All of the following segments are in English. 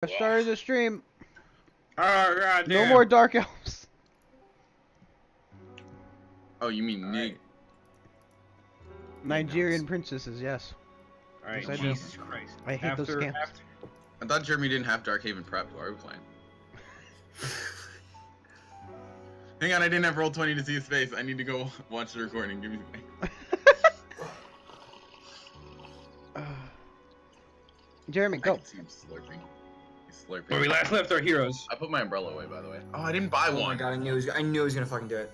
I started the stream. Oh god damn. No more Dark Elves. Oh, you mean me? Nigerian princesses, yes. Alright, Yes, I do. Jesus Christ. I hate those scams. I thought Jeremy didn't have Darkhaven prep. Why are we playing? Hang on, I didn't have Roll20 to see his face. I need to go watch the recording. Give me the Jeremy, I go. can see him slurping. He's slurping. Where we last left our heroes. I put my umbrella away, by the way. Oh, I didn't buy Oh one. my god, I knew he was gonna fucking do it.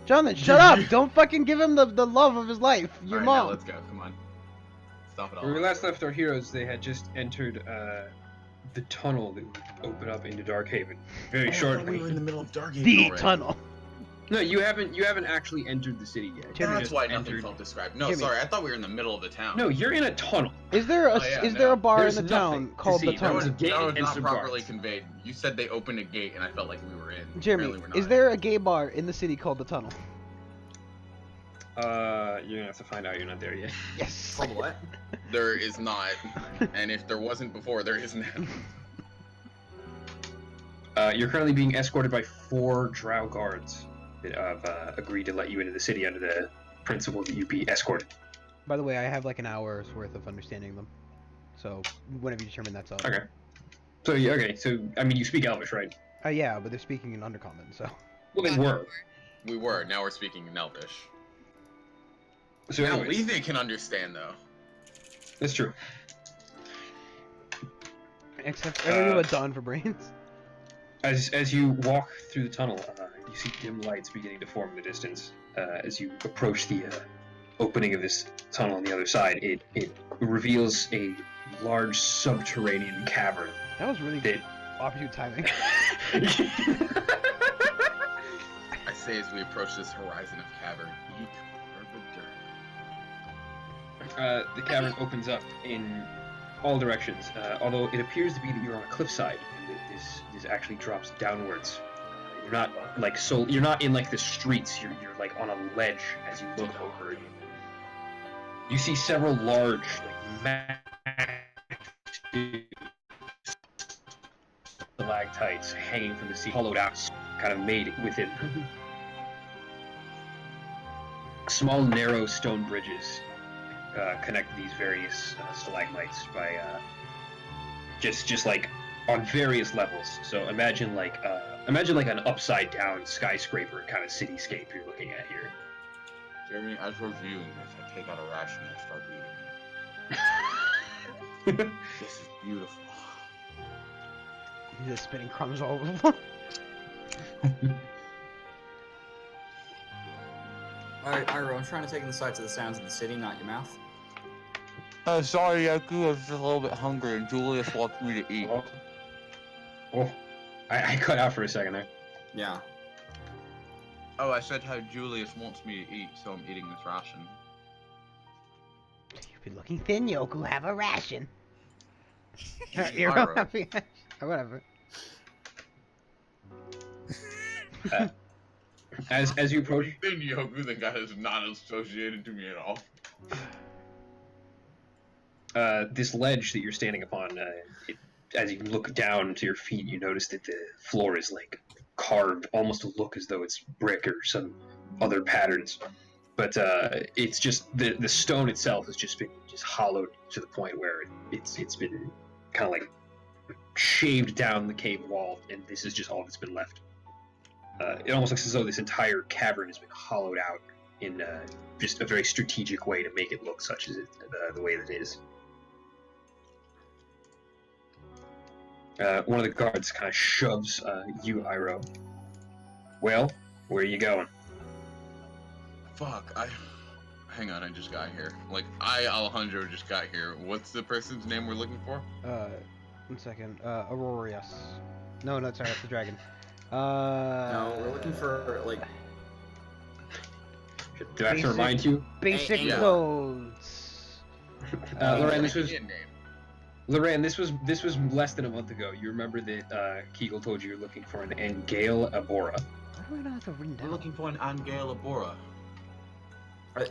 Jonathan, shut up! Don't fucking give him the love of his life. Your Alright, mom. now let's go. Come on. Stop it all. Where we last left our heroes, they had just entered the tunnel that would open up into Darkhaven. Very shortly. We were in the middle of Darkhaven The already. tunnel. No, you haven't actually entered the city yet. Jimmy, You That's just why nothing entered- felt described. No, Jimmy. sorry. I thought we were in the middle of the town. No, you're in a tunnel. Is there a Oh, yeah, is there a bar There's in the nothing town to called see. the There tunnel? was a gate that was and not some properly guards. conveyed. You said they opened a gate, and I felt like we were in. Jeremy, Apparently we're not. is there a gay bar in the city called the tunnel? You're gonna have to find out. You're not there yet. Yes. Called what? There is not. And if there wasn't before, there is now. You're currently being escorted by 4 drow guards that have agreed to let you into the city under the principle that you be escorted. By the way, I have like an hour's worth of understanding them. So whenever you determine that's up. Okay. So I mean, you speak Elvish, right? Yeah, but they're speaking in Undercommon, so. Well, they were. We were. Now we're speaking in Elvish. So Now anyways, Lethe can understand, though. that's true. Except I don't know what Dawn for brains. As you walk through the tunnel, you see dim lights beginning to form in the distance. As you approach the opening of this tunnel on the other side, it reveals a large subterranean cavern. That was really That opportune timing. I say as we approach this horizon of cavern, eat or The cavern opens up in all directions, although it appears to be that you're on a cliffside, and that this actually drops downwards. You're not like you're not in like the streets. You're like on a ledge as you look over. You see several large, like stalactites hanging from the sea, hollowed out, kind of made within. Small, narrow stone bridges connect these various stalagmites by just like on various levels. So imagine like an upside down skyscraper kind of cityscape you're looking at here. Jeremy, as we're viewing this, I take out a ration and start eating it. This is beautiful. He's just spitting crumbs all over the floor. Alright, Iro, I'm trying to take in the sights of the sounds of the city, not your mouth. Sorry, Yaku, I was just a little bit hungry and Julius wants me to eat. Oh, I cut out for a second there. Yeah. Oh, I said how Julius wants me to eat, so I'm eating this ration. You've been looking thin, Yoku. Have a ration. You're Iro. happy. Whatever. As you approach, Then Yoku, the guy is not associated to me at all. this ledge that you're standing upon, as you look down to your feet, you notice that the floor is like carved, almost to look as though it's brick or some other patterns. But it's just the stone itself has just been hollowed to the point where it's been kind of like shaved down the cave wall, and this is just all that's been left. It almost looks as though this entire cavern has been hollowed out in just a very strategic way to make it look such as the way that it is. One of the guards kind of shoves you, Iro. Well, where are you going? Fuck, Hang on, I just got here. Like, Alejandro, just got here. What's the person's name we're looking for? 1 second. Aurora, yes. No, sorry, that's the dragon. No, we're looking for, like... Do I have to remind you? Basic Yeah. codes. Lorraine, this was Indian name. Lorraine. This was less than a month ago. You remember that Kegel told you you're looking for an Angale Abora. Why do I not have to written We're down? looking for an Angale Abora.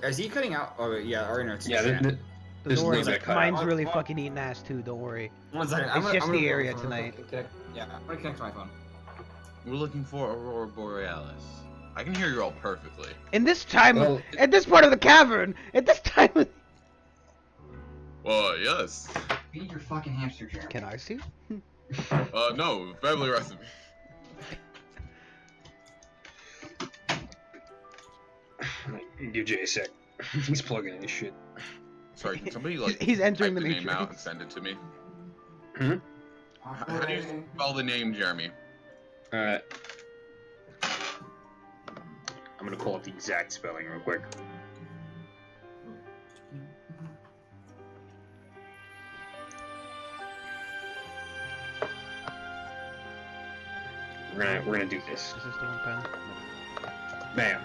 Is he cutting out? Oh, yeah, our internet's Yeah, There's Don't worry, loads of cut mine's out. really fucking eating ass too. Don't worry. 1 second. It's I'm gonna, just I'm gonna the look area for- tonight. Yeah, I'm gonna connect to my phone. We're looking for Aurora Borealis. I can hear you all perfectly. In this time, Well, at this part of the cavern, at this time. Well, yes. Feed your fucking hamster, Jeremy. Can I see? No, family recipe. Give Jay a sec. He's plugging in his shit. Sorry, can somebody like He's entering type the the name out and matrix. send it to me? Hmm? How do you spell the name, Jeremy? I'm gonna call it the exact spelling real quick. We're gonna do this. Is this the one pen? Bam.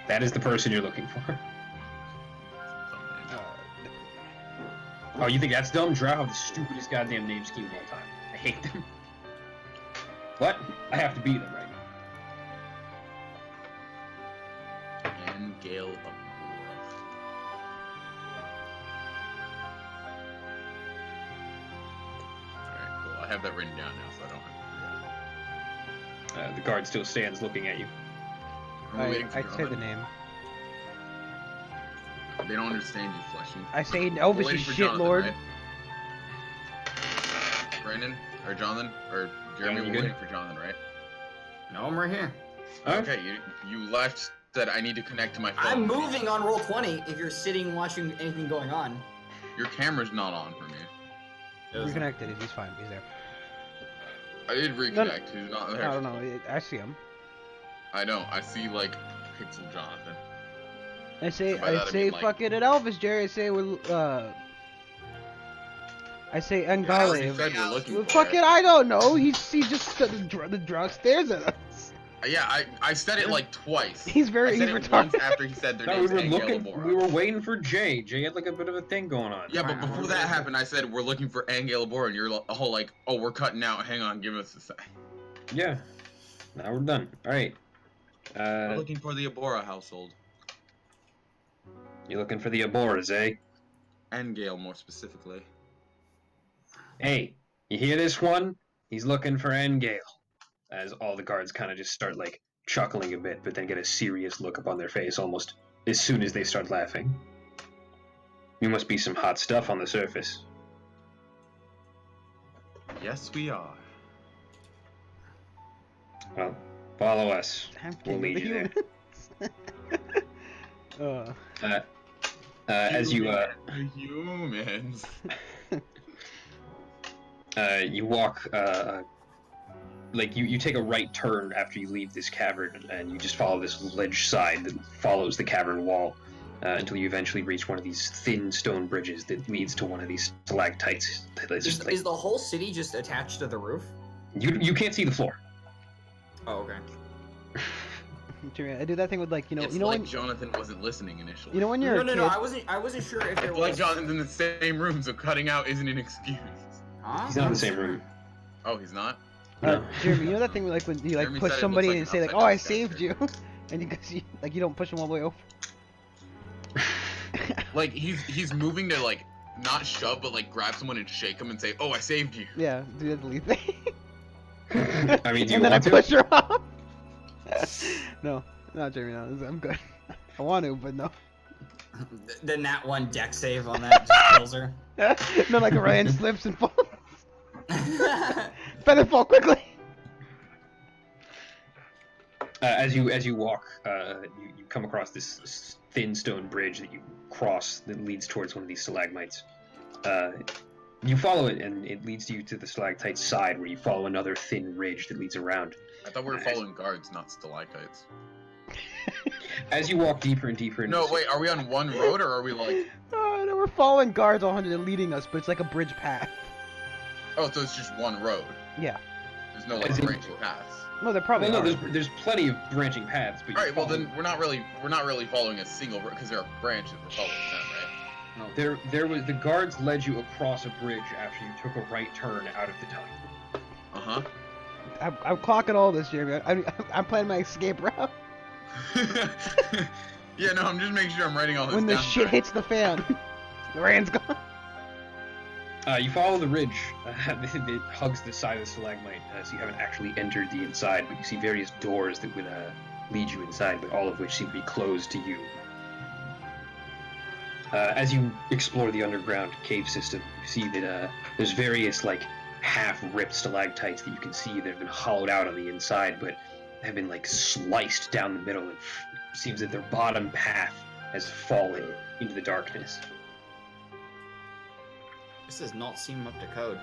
That is the person you're looking for. Oh, you think that's dumb? Drow have the stupidest goddamn name scheme of all time. I hate them. What? I have to beat them right now. And Gale of Alright, cool. I have that written down now, so I don't have to forget. The guard still stands looking at you. I'm waiting for I'd say the Jonathan. name. They don't understand you, Fleshy. I say We're Elvis, you waiting for shit Jonathan, lord. right? Brandon? Or Jonathan? Or Jeremy, you we're good? waiting for Jonathan, right? No, I'm right here. Okay, you left, said I need to connect to my phone. I'm moving on roll 20 if you're sitting watching anything going on. Your camera's not on for me. Reconnected. He's fine. He's there. I did reconnect. He's not there. I don't know. I see him. I know. I see like Pixel Jonathan. I say, By that I mean, like- fucking at Elvis, Jerry. I say we're, I say Alex Angale. said we're looking Well, for fucking, it. I don't know. He just the drunk stares at us. Yeah, I said it like twice. He's I very said he's it once retarded. after he said their No, we name's were Angela looking. Bora. We were waiting for Jay. Jay had like a bit of a thing going on. Yeah, but before that happened, I said we're looking for Angela Bora, and you're a whole like, oh, we're cutting out. Hang on, give us a sec. Yeah. Now we're done. All right. We're looking for the Abora household. You looking for the Aboras, eh? And Gale, more specifically. Hey, you hear this one? He's looking for Engale. As all the guards kind of just start like chuckling a bit, but then get a serious look upon their face almost as soon as they start laughing. You must be some hot stuff on the surface. Yes, we are. Well, follow us. I'm We'll kidding. lead you there. As you Humans. you walk, like you take a right turn after you leave this cavern, and you just follow this ledge side that follows the cavern wall until you eventually reach one of these thin stone bridges that leads to one of these stalactites. That's just, like, Is the whole city just attached to the roof? you can't see the floor. Oh, okay. Jerry, I do that thing with like It's you know like when Jonathan wasn't listening initially. you know when you're No, a no, kid. no. I wasn't sure if there It's like was. Jonathan's in the same room, so cutting out isn't an excuse. Huh? He's not in the same room. Oh, he's not? No. Jeremy, you know that thing where, like when you like Jeremy push said it somebody looks like and say like, an "Oh, I upside down saved you," and you like you don't push them all the way over. Like he's moving to like not shove, but like grab someone and shake them and say, "Oh, I saved you." Yeah, do that lead thing. I mean, do you and then I want to? push her off. No, not Jeremy. No, I'm good. I want to, but no. Then that one deck save on that just kills her. No, like Ryan slips and falls. Feather fall quickly. As you walk, you come across this thin stone bridge that you cross that leads towards one of these stalagmites. You follow it, and it leads you to the stalactite side, where you follow another thin ridge that leads around. I thought we were following guards, not stalactites. As you walk deeper and deeper into No, the wait, are we on one road or are we like? Oh, no, we're following guards 100 and leading us, but it's like a bridge path. Oh, so it's just one road. Yeah. There's no like As in- branching paths. No, they're probably Well, no, are. there's plenty of branching paths, but All you right, well follow- then we're not really following a single road because there are branches. We're following them, right? there was the guards led you across a bridge after you took a right turn out of the tunnel. Uh I'm clocking all this, Jeremy. I'm planning my escape route. huh. Yeah, no, I'm just making sure I'm writing all this When the down. shit hits the fan. Loren's gone. You follow the ridge that hugs the side of the stalagmite, so you haven't actually entered the inside, but you see various doors that would lead you inside, but all of which seem to be closed to you. As you explore the underground cave system, you see that there's various like half-ripped stalactites that you can see that have been hollowed out on the inside, but have been like sliced down the middle. It seems that their bottom path has fallen into the darkness. This does not seem up to code.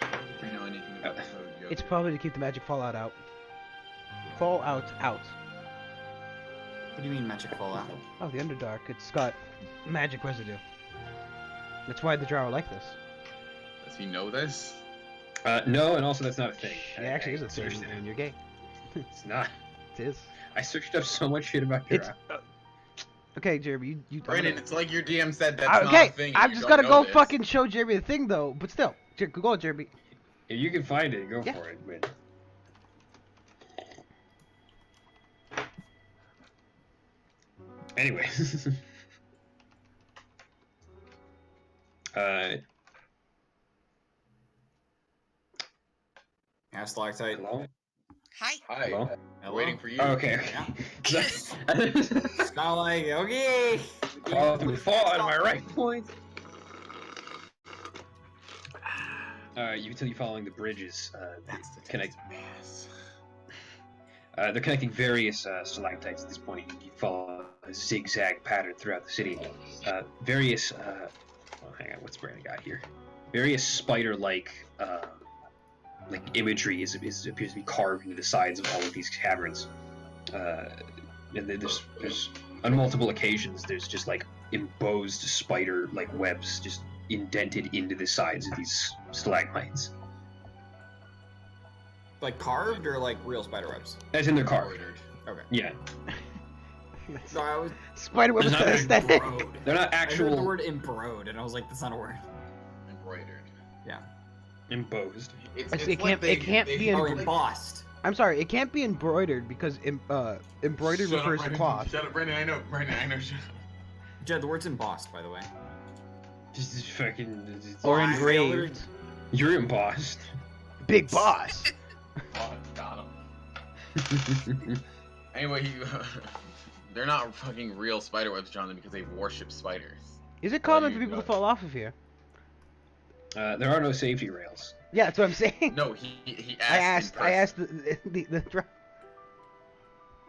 Do you know anything about the code? Yo? It's probably to keep the magic fallout out. Fallout out. What do you mean magic fallout? Oh, the Underdark. It's got magic residue. That's why the drow are like this. Does he know this? No, and also that's not a thing. It actually is a searched thing it. when you're gay. It's not. It is. I searched up so much shit about your. It's okay, Jeremy. You. Brandon, it's like your DM said that's not Okay, a thing. I'm you just don't gonna know go this. fucking show Jeremy the thing though. But still, go on, Jeremy. If you can find it, go Yeah. for it. But... Anyway. Yeah, stalactite. Hello? Hi. Hi. Hello? I'm waiting for you. Oh, okay. Yeah. It's kind of like, okay. Crawl through the fall out of my right point. You can tell you following the bridges. That's the Connect. Yes. They're connecting various stalactites at this point. You follow a zigzag pattern throughout the city. Various, hang on, what's Brandon got here? Various spider-like, imagery appears to be carved into the sides of all of these caverns. And then there's on multiple occasions there's just like embossed spider-like webs just indented into the sides of these stalagmites. Like carved or like real spider webs? As in they're carved. Embroidered. Okay. Yeah, No, I was Spiderweb is There's the not aesthetic. embroidered. they're not I heard the actual word embroidered, and I was like, that's not a word. Embroidered. embossed. It's, It can't- it can't be Oh, Embroidered. embossed. I'm sorry, it can't be embroidered because embroidered Shut up, refers to Brandon. cloth. Shut up, Brandon. I know. Brandon, I know. Shut up. Jed, the word's embossed, by the way. Just fucking. Or I engraved. You're embossed. Big boss. Oh, got him. Anyway, they're not fucking real spiderwebs, Jonathan, because they worship spiders. Is it common you for people go. to fall off of here? There are no safety rails. Yeah, that's what I'm saying. No, he I asked. asked in person. the drow.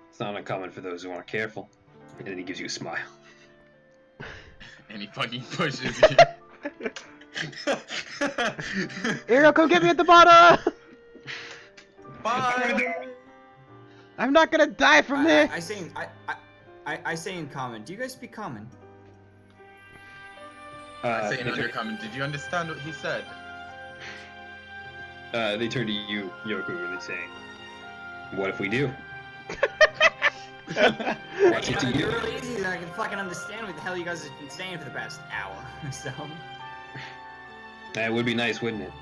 It's not uncommon for those who aren't careful. And then he gives you a smile. And he fucking pushes you. Ariel, come get me at the bottom! Bye. I'm not gonna die from this! I say in common. Do you guys speak common? I say in they, turn, undercommon. Did you understand what he said? they turn to you, Yoku, and they say, "What if we do?" What's it to It's you? really easy. I can fucking understand what the hell you guys have been saying for the past hour. So. That would be nice, wouldn't it?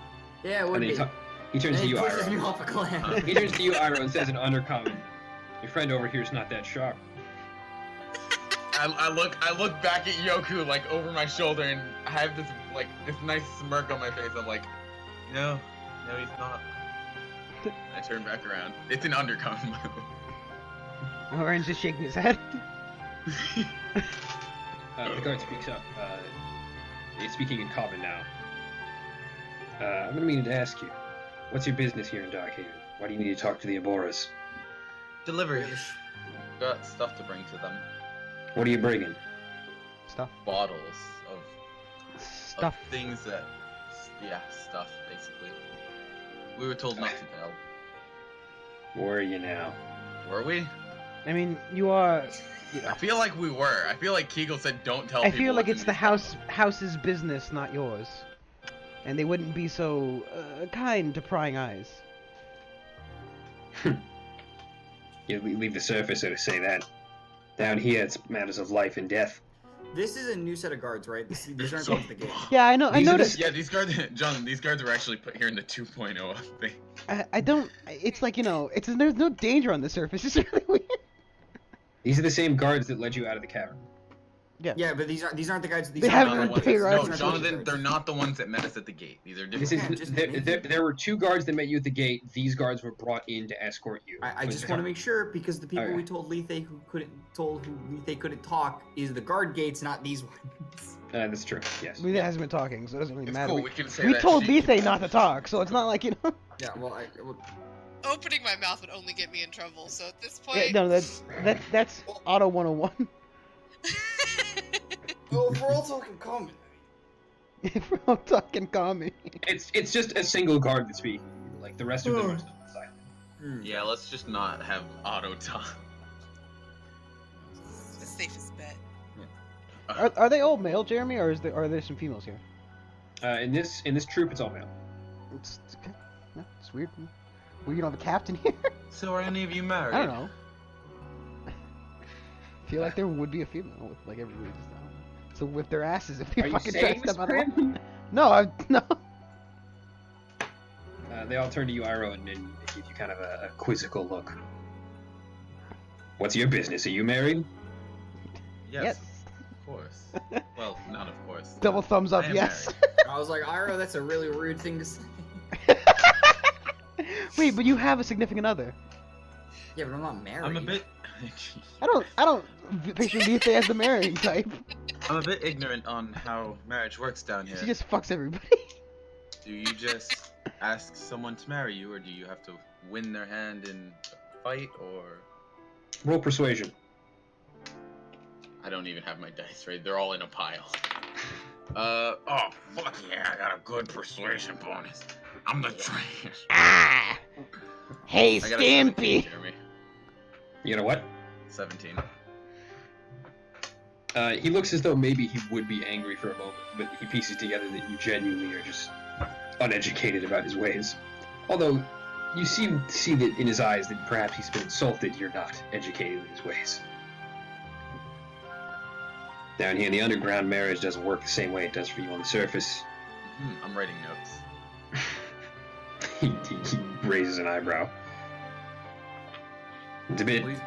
Yeah, it would And then be. he turns to And you, he pushes me Iroh. off a cliff. He turns to you, Iroh, and says in undercommon, "Your friend over here is not that sharp." I look back at Yoku like over my shoulder, and I have this nice smirk on my face. I'm like, no, he's not. I turn back around. It's an undercommon, by the way. Orange is shaking his head. The guard speaks up. He's speaking in common now. I'm gonna mean to ask you, what's your business here in Darkhaven? Why do you need to talk to the Aboras? Deliveries. Got stuff to bring to them. What are you bringing? Stuff. Bottles of Stuff. things that, stuff basically. We were told not to tell. Where are you now? Were we? I mean, you are. I feel like we were. I feel like Kegel said don't tell I people. feel like what's it's in the these house's business, not yours. And they wouldn't be so kind to prying eyes. You leave the surface, so to say that. Down here, it's matters of life and death. This is a new set of guards, right? These aren't So- going to the game. Yeah, I know. I These are the noticed. Yeah, these guards, John. These guards were actually put here in the 2.0 thing. I don't. It's like, you know. There's no danger on the surface. It's really weird. These are the same guards that led you out of the cavern. Yeah, but these aren't the guys. These They aren't haven't the been paid, right? No, these aren't the Jonathan, guards. they're not the ones that met us at the gate. These are different. This is Yeah, just there were 2 guards that met you at the gate. These guards were brought in to escort you. I With just the want to car- make sure because the people Okay. we told Lethe who Lethe couldn't talk is the guard gates, not these ones. That's true. Yes. Lethe hasn't been talking, so it doesn't really It's matter. cool. We, We can say we that told she- Lethe not to talk, so it's not like, you know. Yeah, well, Opening my mouth would only get me in trouble, so at this Yeah, point... no, that's Auto 101. well, if we're all talking common. If we're all talking common. It's just a single guard that's speaking. Like the rest of them are still silent. Yeah, let's just not have auto talk. It's the safest bet. Are they all male, Jeremy, or are there some females here? In this troop, it's all male. It's okay. Yeah, it's weird. Well, you don't have a captain here. So are any of you married? I don't know. I feel like there would be a female with like everybody just so whip their asses if they Are you fucking try to saying this, step out of line. Brandon? No, no. They all turn to you, Iroh, and give you kind of a quizzical look. What's your business? Are you married? Yes, of course. Well, not of course. Double thumbs up, I am yes. I was like, Iro, that's a really rude thing to say. Wait, but you have a significant other. Yeah, but I'm not married. I'm a bit. I don't picture Lethe as the marrying type. I'm a bit ignorant on how marriage works down here. She just fucks everybody. Do you just ask someone to marry you, or do you have to win their hand in a fight, or? Roll persuasion. I don't even have my dice right. They're all in a pile. Oh fuck yeah! I got a good persuasion bonus. I'm the trash. Ah. Hey, I got a 17, Stampy. Jeremy. You know what? 17. He looks as though maybe he would be angry for a moment, but he pieces together that you genuinely are just uneducated about his ways. Although, you see that in his eyes that perhaps he's been insulted you're not educated in his ways. Down here in the underground, marriage doesn't work the same way it does for you on the surface. I'm writing notes. He raises an eyebrow. It's a bit Please.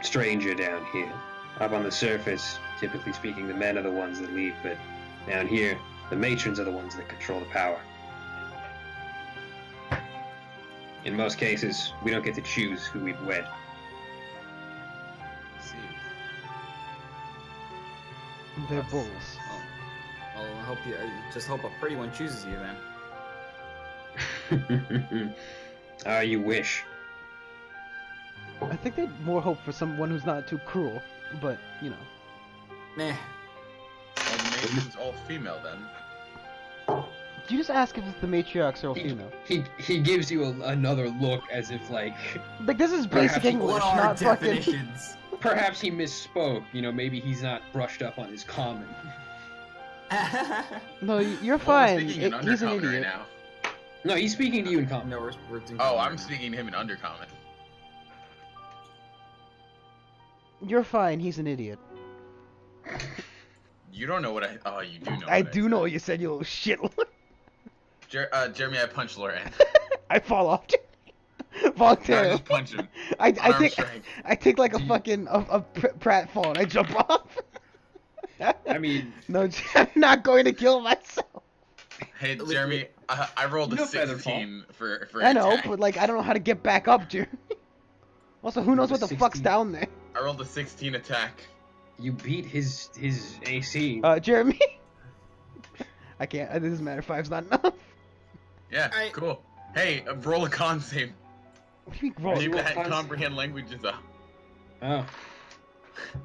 stranger down here. Up on the surface, typically speaking, the men are the ones that lead, but down here, the matrons are the ones that control the power. In most cases, we don't get to choose who we've wed. See. They're bulls. Well, I just hope a pretty one chooses you then. You wish. I think they more hope for someone who's not too cruel, but you know. Meh. Well, the matron's all female then. Did you just ask if the matriarchs are all female? He gives you another look as if like Like this is Perhaps basic he- English, What are not fucking. definitions? perhaps he misspoke. You know, maybe he's not brushed up on his common. No, you're Well, fine. I'm speaking in He's an undercommon idiot. right now. No, he's speaking to you in common. No, we're doing Oh, I'm speaking to him in undercommon. You're fine. He's an idiot. You don't know what I. Oh, you do know. I what do said. know what you said, you little shit. Jeremy, I punched Loren. I fall off. I Voltaire. just punch him. I Unarmed take strike. I take like a Do you- fucking a pratfall and I jump off. I mean, No, I'm not going to kill myself. Hey, Jeremy, I rolled a No feather 16 for I know, attack. but like I don't know how to get back up, Jeremy. Also, who knows what the fuck's 16. down there? I rolled a 16 attack. you beat his AC. Jeremy. I can't. It doesn't matter. 5's not enough. Yeah, Alright. cool. Hey, roll a con save. What do you mean, roll? you Keep roll that con save? comprehend languages up.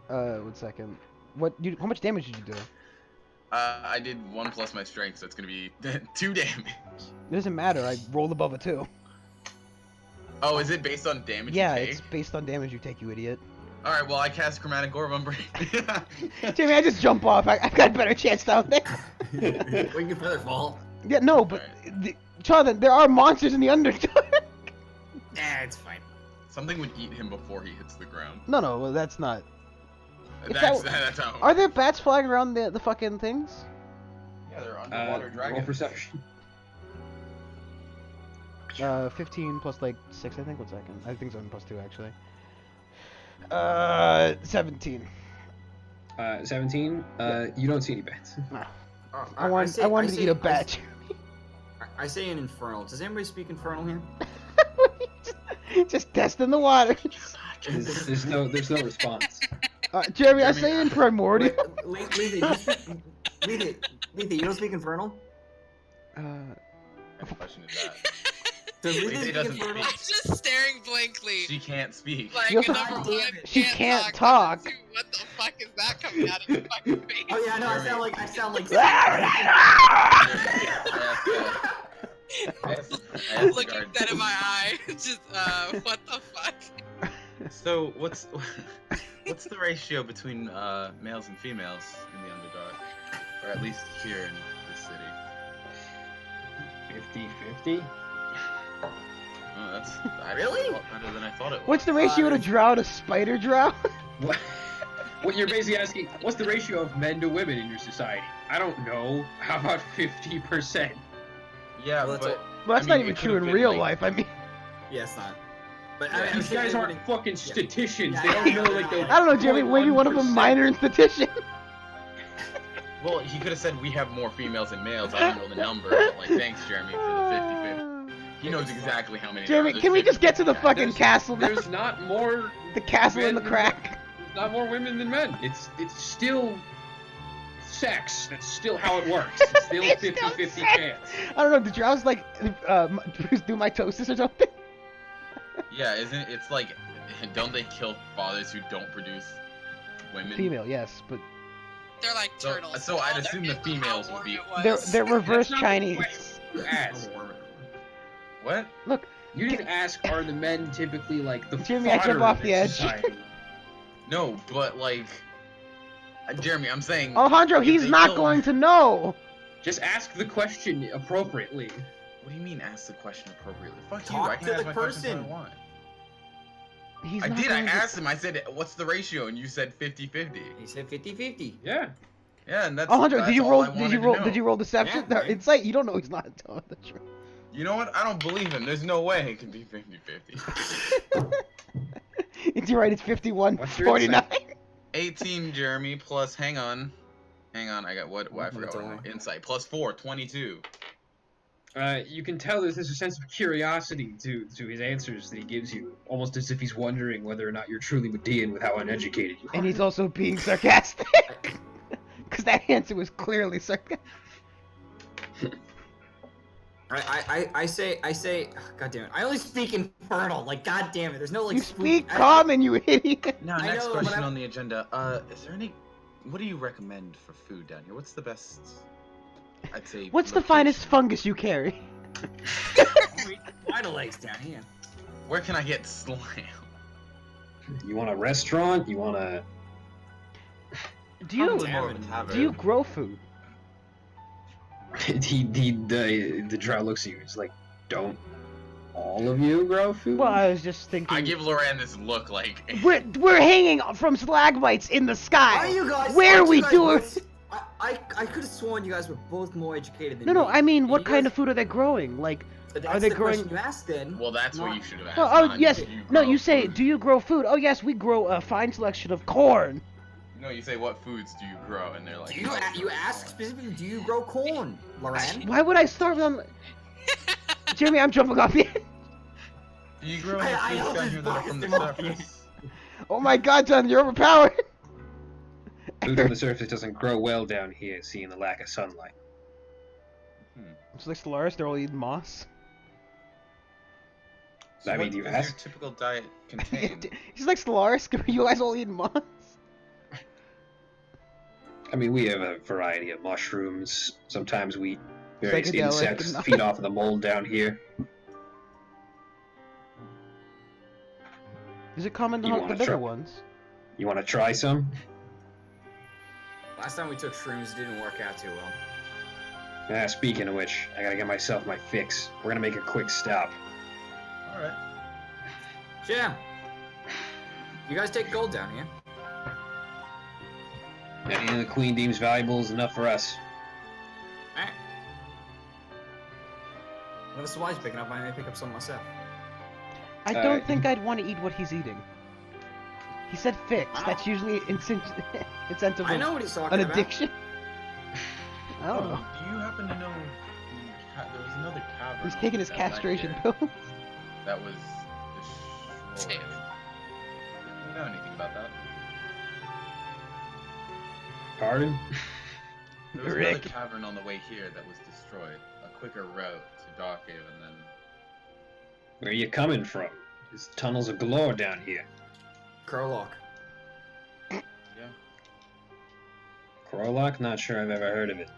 Oh, 1 second. How much damage did you do? I did 1 plus my strength, so it's gonna be 2 damage. It doesn't matter. I rolled above a 2. Oh, is it based on damage Yeah, you it's take? based on damage you take, you idiot. Alright, well, I cast Chromatic Orb on Brain. Jamie, I just jump off. I've got a better chance down there. we can feather fall. Yeah, no, but Jonathan, there are monsters in the Underdark. Nah, it's fine. Something would eat him before he hits the ground. No, well, that's not. If That's how. Are there bats flying around the fucking things? Yeah, they're underwater roll dragons. perception. 15 plus like 6, I think. 1 second. I think 7 plus 2 actually. 17. 17. You don't see any bats. I wanted to eat a bat. I say an infernal. Does anybody speak infernal here? Just testing the water. There's no response. Jeremy, I say in primordial. Letha, you don't speak infernal? What question is that? Does Letha Letha speak doesn't infernal? I'm just staring blankly. She can't speak. Like, She also- number one, She can't Number talk. two, what the fuck is that coming out of your fucking face? Oh yeah, no, I sound like I asked Looking guard. dead in my eye. Just, what the fuck? So what's the ratio between males and females in the Underdark, or at least here in this city? 50-50. Oh, that's Really? a lot better than I thought it was. What's the ratio to drow to spider drow? What you're basically asking? What's the ratio of men to women in your society? I don't know. How about 50%? Yeah, Well, that's but Well, that's I not mean, even it true in could've been, real like- life. I mean, Yeah, it's not. But Yeah, These guys aren't fucking statisticians. They Yeah, don't know like the. I don't know, Jeremy. Maybe one of them 0.1%. minor in statistician. well, he could have said we have more females than males. I don't know the number, but like, thanks, Jeremy, for the 50-50. He knows exactly how many. Jeremy, there are. can we There's just get to the 50. fucking castle now? There's not more. The castle in the men- crack. Not more women than men. It's still sex. That's still how it works. It's still It's still 50-50 sex. chance. I don't know. Did drows like do mitosis or something? Yeah, isn't it? It's like, don't they kill fathers who don't produce women? Female, yes, but They're like So- turtles. so I'd Oh, assume that the is how females would warm be- it they're was. they're reverse That's not the Chinese. question you asked. What? Look, You didn't ask, are the men typically like the Jimmy, I jump fodder off of the this edge. society? No, but like, Jeremy, I'm saying. Alejandro, if he's they not kill- going to know. Just ask the question appropriately. What do you mean? Ask the question appropriately. Fuck you. Talk I can to ask the my questions person. how I want. He's I not did. I going to- asked him. I said, "What's the ratio?" And you said 50-50. He said 50-50. Yeah. Yeah, and that's. Alejandro, that's did you all roll? I Did wanted you to roll? know. Did you roll deception? Yeah. No, insight. You don't know he's not telling the truth. You know what? I don't believe him. There's no way it can be 50-50. You're right. It's 51, What's your 49. 18, Jeremy, plus. Hang on. I got what? I forgot what I wrote. Insight plus 4, 22. You can tell there's a sense of curiosity to his answers that he gives you, almost as if he's wondering whether or not you're truly Median with how uneducated you are. And he's also being sarcastic. Because that answer was clearly sarcastic. I say, God damn it! I only speak infernal. Like, God damn it! There's no like. You spooky- speak common, you idiot. Now, I next know, but question I'm- on the agenda. Is there any? What do you recommend for food down here? What's the best? I'd say. What's the location? finest fungus you carry? Vital legs down here. Where can I get slam? You want a restaurant? You want a... Do you Probably more of a tavern. do you grow food? the drow looks at you. It's like, don't all of you grow food? Well, I was just thinking. I give Loran this look like. We're hanging from stalagmites in the sky. Are you guys? Where aren't we you guys doing? both- I could have sworn you guys were both more educated than No, me. I mean, And what you kind guys- of food are they growing? Like, That's are they the growing? question you asked then. Well, that's what Not- you should have asked. Oh, not yes. if you No, grow you say, food. do you grow food? Oh, yes, we grow a fine selection of corn. No, you say, what foods do you grow? And they're like. Do you "Oh, you ask specifically? Do you grow corn, Loran? Why would I start on? Jeremy, I'm jumping off the. Do you grow I any know foods down this here that are from the fucking monkey. surface? Oh my God, John, you're overpowered. Food on the surface doesn't grow well down here, seeing the lack of sunlight. It's like Stellaris, they're all eating moss. So I mean, what do you does ask? your typical diet contain? He's like Stellaris. You guys all eating moss? I mean, we have a variety of mushrooms. Sometimes we eat various Psychedelic insects and- that feed off of the mold down here. Is it common to You hunt the wanna bigger try- ones? You want to try some? Last time we took shrooms, it didn't work out too well. Speaking of which, I gotta get myself my fix. We're gonna make a quick stop. Alright. Jam. You guys take gold down here. Anything the Queen deems valuable is enough for us. Alright. What supplies you picking up? I may pick up some myself. I don't think I'd want to eat what he's eating. He said fix. I don't- That's usually incentive I of know what he's talking an about. addiction. I don't know. Do you happen to know there was another cavern? He's taking his that led castration here pills. That was destroyed. Damn. Do you know anything about that? Pardon? There was Rick. another cavern on the way here that was destroyed. A quicker route to Darkhaven than. Where are you coming from? There's tunnels of galore down here. Krolok. Yeah. Krolok? Not sure I've ever heard of it.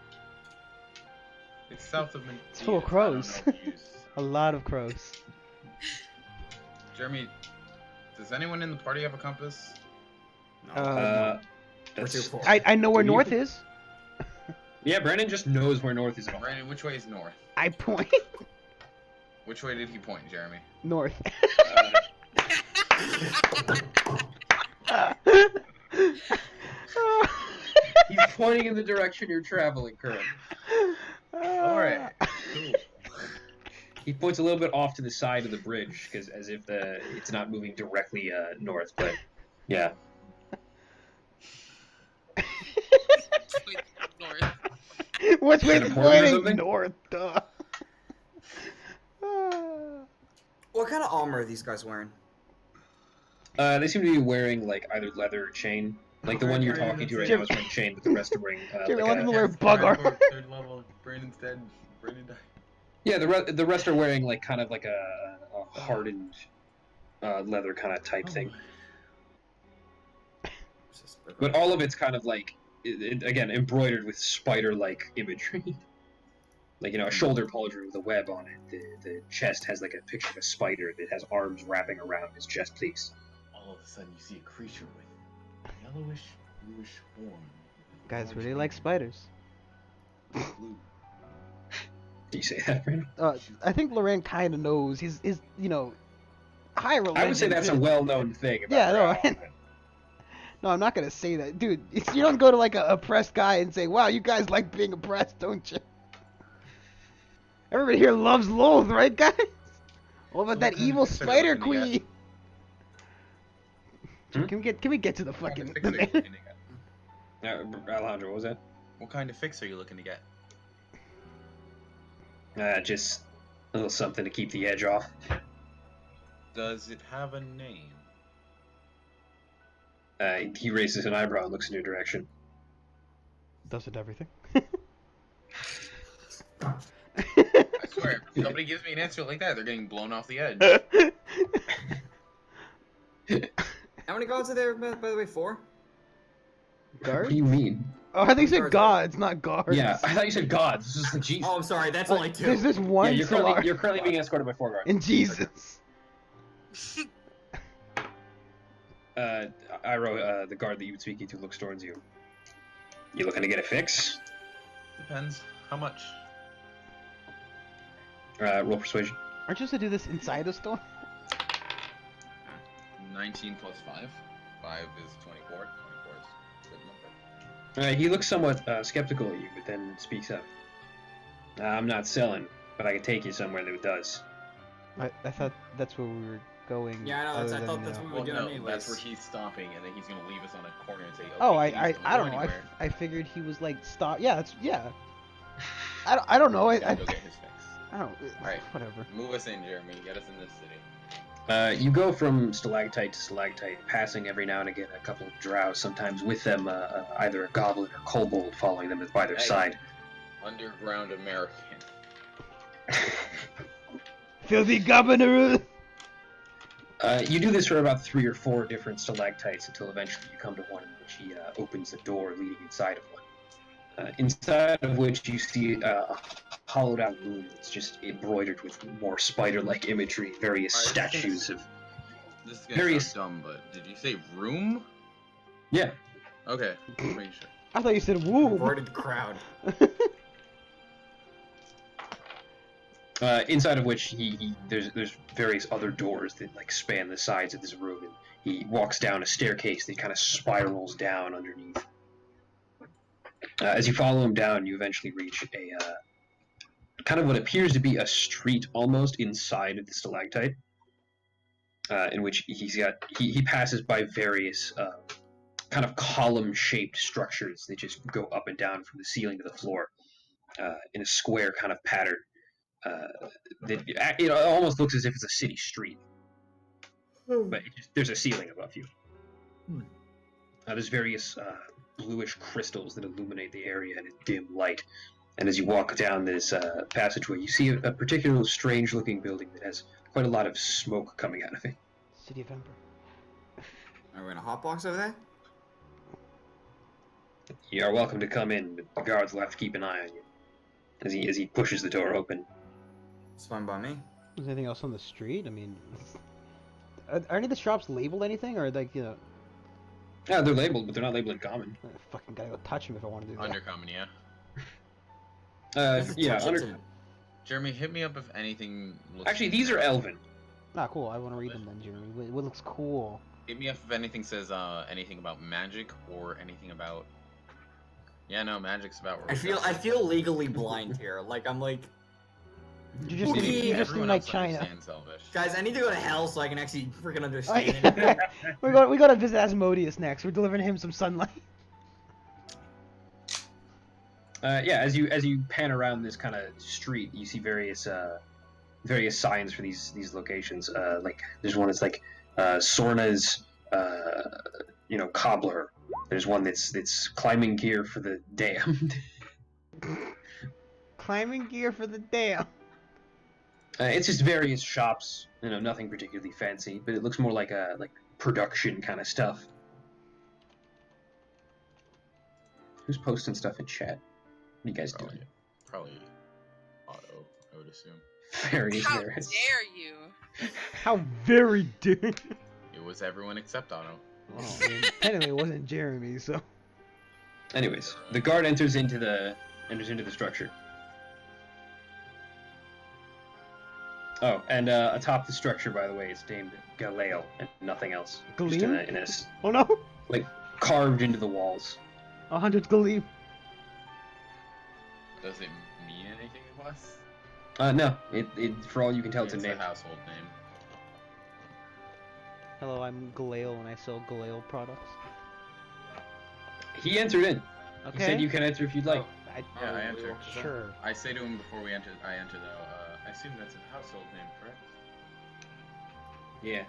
It's south of Mendias. It's full of I don't know crows. if you use- A lot of crows. Jeremy, does anyone in the party have a compass? No. Uh, We're too That's... poor. I know where Do you? north is. Yeah, Brandon just knows where north is at all. Brandon, which way is north? I point Which way did he point, Jeremy? north. He's pointing in the direction you're traveling, Kurt. Alright, cool. He points a little bit off to the side of the bridge, because as if it's not moving directly north, but yeah. North. Which way Is is that important or pointing something? north? Duh. What kind of armor are these guys wearing? They seem to be wearing like either leather or chain. Like the one you're talking to right now is wearing chain, but the rest are wearing Jimmy, like let a- him wear bug armor. Third level, Brandon's dead. Brandon died. Yeah, the rest are wearing like kind of like a hardened leather kind of type thing. But all of it's kind of like again embroidered with spider-like imagery. Like, you know, a shoulder pauldron with a web on it. The chest has like a picture of a spider that has arms wrapping around his chest piece. All of a sudden, you see a creature with yellowish, bluish form. Guys really like spiders. Blue. Do you say that, Brandon? I think Loran kind of knows. He's you know, high religion. I would say that's a well-known thing. About Yeah, no, Drow. No, I'm not gonna say that, dude. You don't go to like a oppressed guy and say, "Wow, you guys like being oppressed, don't you?" Everybody here loves Loth, right, guys? What about that What kind evil of fix are you spider looking to queen? Hmm? Can we get to the What kind fucking of fix the are you man? looking to get? Alejandro, what was that? What kind of fix are you looking to get? Just a little something to keep the edge off. Does it have a name? He raises an eyebrow and looks in your direction. Does it everything? I swear, if somebody gives me an answer like that, they're getting blown off the edge. How many gods are there, by the way? 4? What Guards? do you mean? Oh, I think you said Guards. gods, not guards. Yeah, I thought you said gods. This is the Jesus. Oh, I'm sorry. That's only 2. There's this Yeah, one you're Solar currently being escorted by 4 guards. and Jesus. Iroh, the guard that you would speak to looks towards you. You looking to get a fix? Depends. How much? Roll persuasion. Aren't you supposed to do this inside the store? 19 plus 5. 5 is 24. 24 is a good number. He looks somewhat skeptical at you, but then speaks up. I'm not selling, but I can take you somewhere that does. I thought that's where we were going. Yeah, I know, other I thought than, that's what we were Well, doing no, anyways. that's where he's stopping, and then he's gonna leave us on a corner and say, Oh, okay, I please don't go know. anywhere. I figured he was like stop. Yeah, that's yeah. I don't know. I Go get his fix. I don't. Alright. Whatever. Move us in, Jeremy. Get us in this city. You go from stalactite to stalactite, passing every now and again a couple of drow, sometimes with them either a goblin or kobold following them by their Hey. side. Underground American. Filthy governor. You do this for about 3 or 4 different stalactites until eventually you come to one in which he opens the door leading inside of one. Inside of which you see a hollowed out room that's just embroidered with more spider-like imagery, various Alright, statues of... This is gonna Various- sound dumb, but did you say room? Yeah. Okay, just making sure. I thought you said woo. Embroidered crowd. Inside of which there's various other doors that like span the sides of this room, and he walks down a staircase that kind of spirals down underneath. As you follow him down, you eventually reach a kind of what appears to be a street almost inside of the stalactite. in which he passes by various kind of column-shaped structures that just go up and down from the ceiling to the floor in a square kind of pattern. It almost looks as if it's a city street, but there's a ceiling above you. There's various bluish crystals that illuminate the area in a dim light. And as you walk down this passageway, you see a particularly strange-looking building that has quite a lot of smoke coming out of it. City of Ember. Are we gonna hotbox over there? You are welcome to come in, but the guards will have to keep an eye on you. As he pushes the door open. It's fine by me. Is there anything else on the street? I mean, are any of the shops labeled anything, or like, you know? Yeah, they're labeled, but they're not labeled in common. I fucking gotta go touch them if I want to do that. Undercommon, yeah. Yeah, Jeremy, hit me up if anything looks... Actually, these are Elven. Ah, cool. I want to read them then, Jeremy. What looks cool? Hit me up if anything says anything about magic or anything about... Yeah, no, magic's about... I feel legally blind here. Like I'm like, You're just in like China. guys, I need to go to hell so I can actually freaking understand it. we got to visit Asmodeus next. We're delivering him some sunlight. Yeah, as you pan around this kind of street, you see various signs for these locations. Like there's one that's like Sorna's cobbler. There's one that's climbing gear for the damned. Climbing gear for the damn. It's just various shops. Nothing particularly fancy, but it looks more like production kind of stuff. Who's posting stuff in chat? What are you guys doing? Probably Otto, I would assume. Various. How dare you? How very dare. It was everyone except Otto. Well, I mean, technically it wasn't Jeremy, so. Anyways, the guard enters into the structure. Oh, and atop the structure, by the way, it's named Galale and nothing else. Just Galeem? Oh no! Like carved into the walls. 100 Galeem. Does it mean anything to us? No. It for all you can tell, it's a name. A household name. Hello, I'm Galale and I sell Galale products. He entered in. Okay. He said you can enter if you'd like. Yeah, I entered. Sure. I say to him before I enter though, I assume that's a household name, correct? Yeah.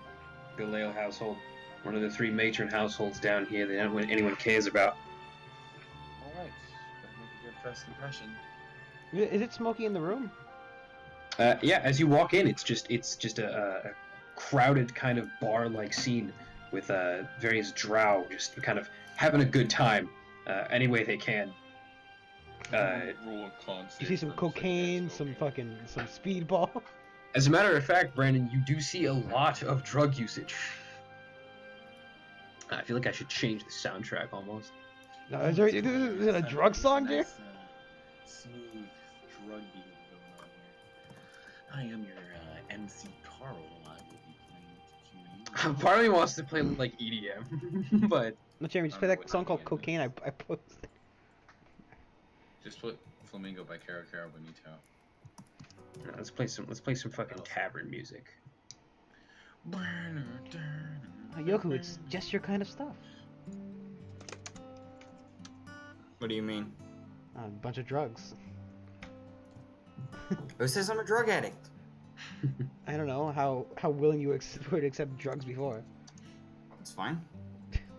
Galale household. One of the 3 matron households down here that anyone cares about. Alright. That make a good first impression. Is it smoky in the room? Yeah, as you walk in, it's just a crowded kind of bar-like scene with various drow just kind of having a good time any way they can. You see some cocaine, some speedball. As a matter of fact, Brandon, you do see a lot of drug usage. I feel like I should change the soundtrack almost. No, is it a drug song, dude? Smooth drug deal going on here. I am your MC Carl. I will be playing to you. Part of me wants to play like EDM, but No, Jeremy, just play that song called Cocaine I posted. Just put Flamingo by Caro Caro Bonito. let's play some fucking tavern music. Yoku, it's just your kind of stuff. What do you mean? A bunch of drugs. Who says I'm a drug addict? I don't know how willing you were to accept drugs before. It's fine.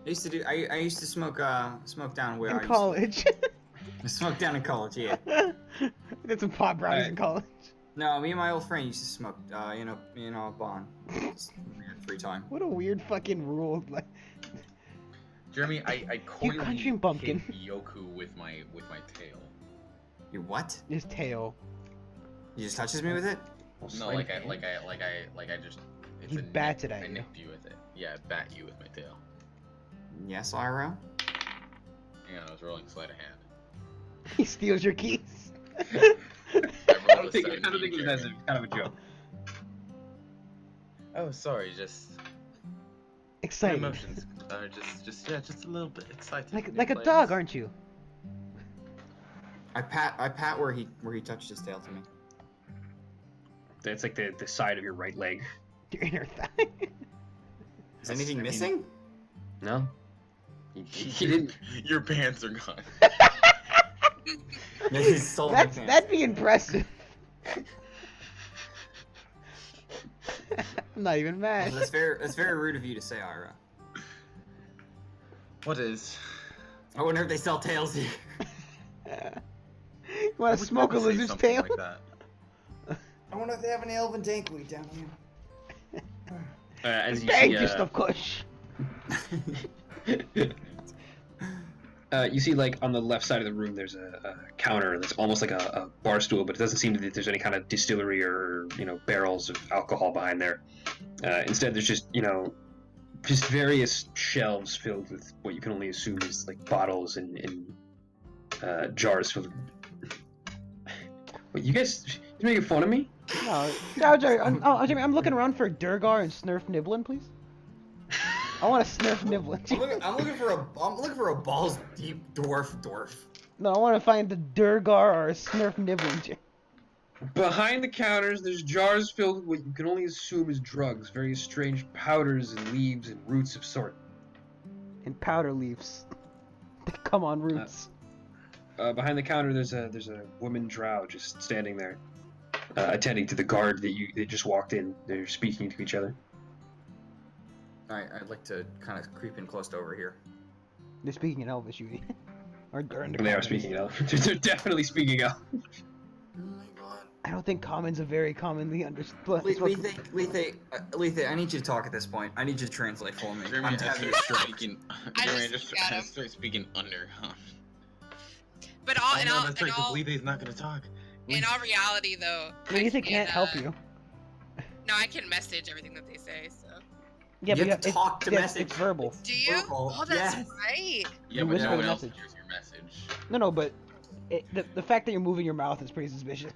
I used to smoke down where In college. I smoked down in college, yeah. I did some pot brownies in college. No, me and my old friend used to smoke, Bond. We had free time. What a weird fucking rule. Like, Jeremy, I You country bumpkin. hit Yoku with my tail. You what? his tail. He just touches me with it? No, like I just. It's He a bats nip. it at I you. nipped you with it. Yeah, I bat you with my tail. Yes, IRL? Hang on, I was rolling sleight of hand. He steals your keys. I don't think it was as kind of a joke. Oh, sorry, just Excited. emotions are just a little bit excited. Like a dog, aren't you? I pat where he touched his tail to me. That's like the side of your right leg. Your inner thigh. Is anything missing? No. He didn't. Your pants are gone. Yeah, he stole my pants. That'd be impressive. I'm not even mad. That's very rude of you to say, Ira. What is? I wonder if they sell tails here. You want to smoke a lizard's tail? Like that. I wonder if they have any elven dankweed down here. As you Thank see, you, stuff kush. you see, like, on the left side of the room, there's a counter that's almost like a bar stool, but it doesn't seem that there's any kind of distillery or, barrels of alcohol behind there. Instead, there's just, just various shelves filled with what you can only assume is, like, bottles and jars filled with... Wait, you making fun of me? No, Jerry, I'm looking around for Durgar and Snurf Niblin, please. I want a Snurf Niblin. I'm looking for a balls deep dwarf. No, I want to find the Durgar or a Snurf Niblin. Behind the counters, there's jars filled with what you can only assume is drugs, various strange powders and leaves and roots of sort. And powder leaves. They come on roots. Behind the counter, there's a woman drow just standing there, attending to the guard that just walked in. They're speaking to each other. Alright, I'd like to kind of creep in close to over here. They're speaking in Elvish, you or in the They are common. speaking Elf. They're definitely speaking Elf. Oh my god. I don't think common's a very commonly understood. Lethe, I need you to talk at this point. I need you to translate for me. Jeremy, I'm I start having a stroke. speaking. I Jeremy, just got him. start speaking under, huh? But That's right, because Lethe's not gonna talk. in all reality, though, Lethe can't help you. No, I can message everything that they say. So. Yeah, You but have to talk to message. It's verbal. Do you? Verbal, Oh, that's yes. right. Yeah, You but whisper no the one else message. hears your message. No, but the fact that you're moving your mouth is pretty suspicious.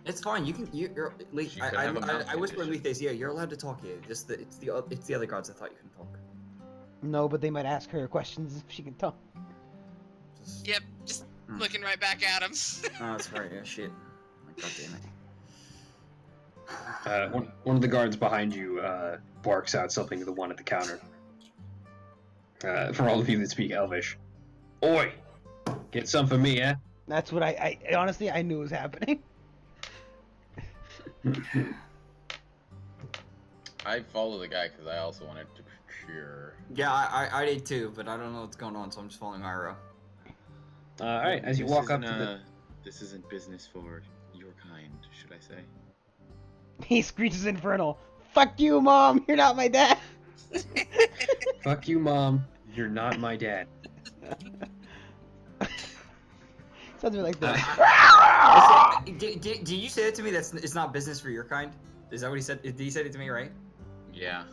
It's fine. You're Lethe. She could have a mouth I whisper in condition. Lethe's ear. You're allowed to talk here. Just it's the other gods that thought you couldn't talk. No, but they might ask her questions if she can talk. Just, Yep, just Hmm. looking right back at him. Oh, that's right. Yeah, shit. God damn it. One of the guards behind you barks out something to the one at the counter. For all of you that speak Elvish. Oi! Get some for me, eh? That's what I honestly I knew was happening. I follow the guy because I also wanted to procure. Yeah, I did too, but I don't know what's going on, so I'm just following Ira. Alright, as you walk up to the... This isn't business for your kind, should I say? He screeches infernal. Fuck you, Mom. You're not my dad. Fuck you, Mom. You're not my dad. Sounds like that. Did you say that to me? It's not business for your kind. Is that what he said? Did he say it to me, right? Yeah.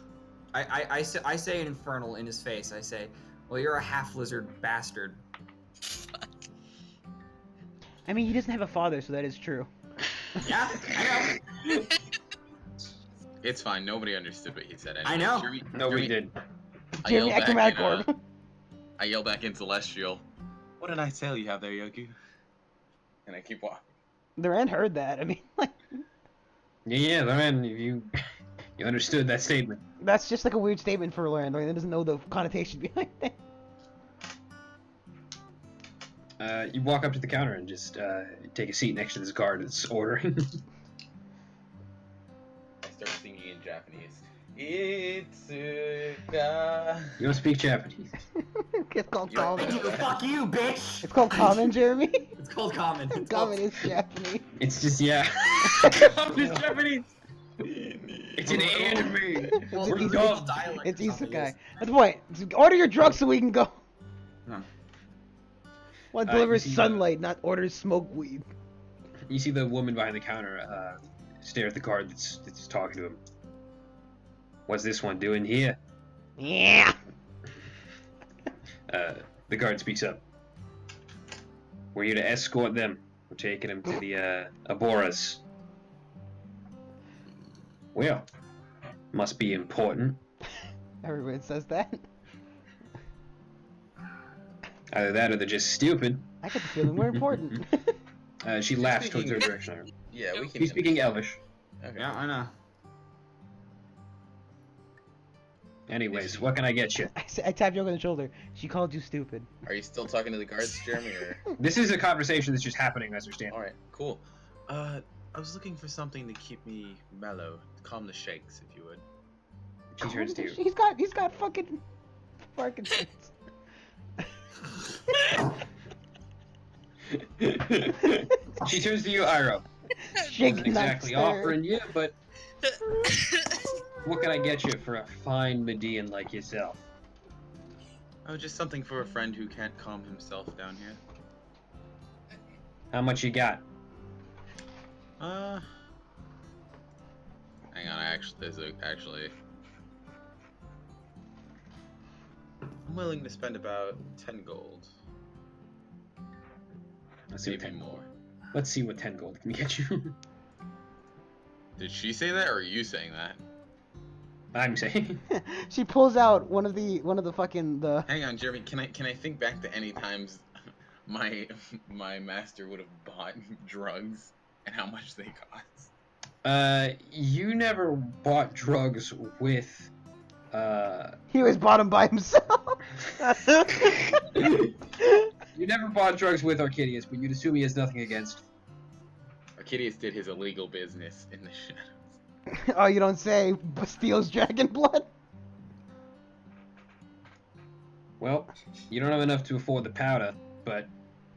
I say an infernal in his face. I say, well, you're a half lizard bastard. I mean, he doesn't have a father, so that is true. Yeah, I know. It's fine. Nobody understood what he said. Anyway. I know. Nobody did. I yelled Jeremy, back Acrobatic in, Orb. I yell back in Celestial, What did I tell you have there, Yoku? and I keep walking. Duran heard that. I mean, like, Yeah, man, you understood that statement. that's just like a weird statement for Loran. Loran doesn't know the connotation behind it. You walk up to the counter and just take a seat next to this guard that's ordering. I start singing in Japanese. Itsuka. You don't speak Japanese. It's called You're- common. Fuck you, bitch. It's called common, Jeremy. It's called common. It's Common called... is Japanese. It's just, yeah. It's Japanese. It's an anime. Well, What are you regional talking? dialect It's or something isekai. is- That's the point. Order your drugs so we can go. No. One You delivers see the- sunlight, not orders smoke weed. You see the woman behind the counter stare at the guard that's talking to him. What's this one doing here? Yeah. The guard speaks up. We're here to escort them. We're taking them to the Aboras. Well, must be important. Everyone says that. Either that or they're just stupid. I get the feeling we're important. She laughs towards her direction. Yeah, we can. She's speaking Elvish. Okay. Yeah, I know. Anyways, what can I get you? I tapped Yoko on the shoulder. She called you stupid. Are you still talking to the guards, Jeremy, or? This is a conversation that's just happening as we're standing. All right, cool. I was looking for something to keep me mellow, calm the shakes, if you would. She turns to you. He's got fucking Parkinson's. She turns to you, Iro. Shake Wasn't exactly offering you, but what can I get you for a fine Median like yourself? Oh, just something for a friend who can't calm himself down here. How much you got? Hang on, actually. I'm willing to spend about 10 gold. Let's see what Maybe 10 more. Let's see what 10 gold can get you. Did she say that, or are you saying that? I'm saying. She pulls out one of the fucking the. Hang on, Jeremy. Can I think back to any times my master would have bought drugs and how much they cost? You never bought drugs with. He always bought him by himself. You never bought drugs with Arcadius, but you'd assume he has nothing against. Arcadius did his illegal business in the shadows. Oh, you don't say. Steals dragon blood. Well, you don't have enough to afford the powder, but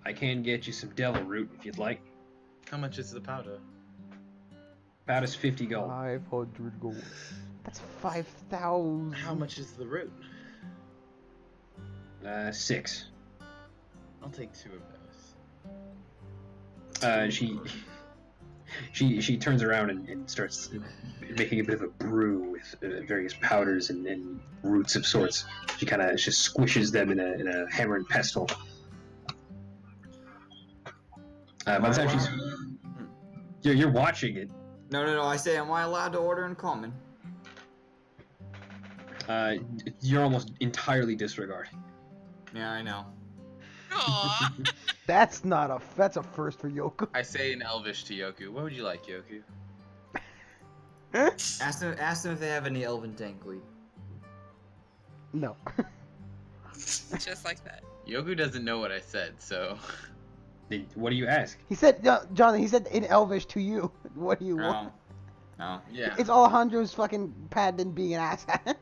I can get you some devil root if you'd like. How much is the powder? Powder's 50 gold. 500 gold. That's 5,000. How much is the root? 6. I'll take 2 of those. She turns around and starts making a bit of a brew with various powders and roots of sorts. She kind of just squishes them in a hammer and pestle. By the time you're watching it. No. I say, am I allowed to order in common? You're almost entirely disregarding. Yeah, I know. Aww. That's a first for Yoko. I say in Elvish to Yoku, what would you like, Yoku? Ask them if they have any elven tankweed. No. Just like that. Yoku doesn't know what I said, so. What do you ask? He said, Jonathan. He said in Elvish to you. What do you want? No. Yeah. It's Alejandro's fucking patent being an asshat.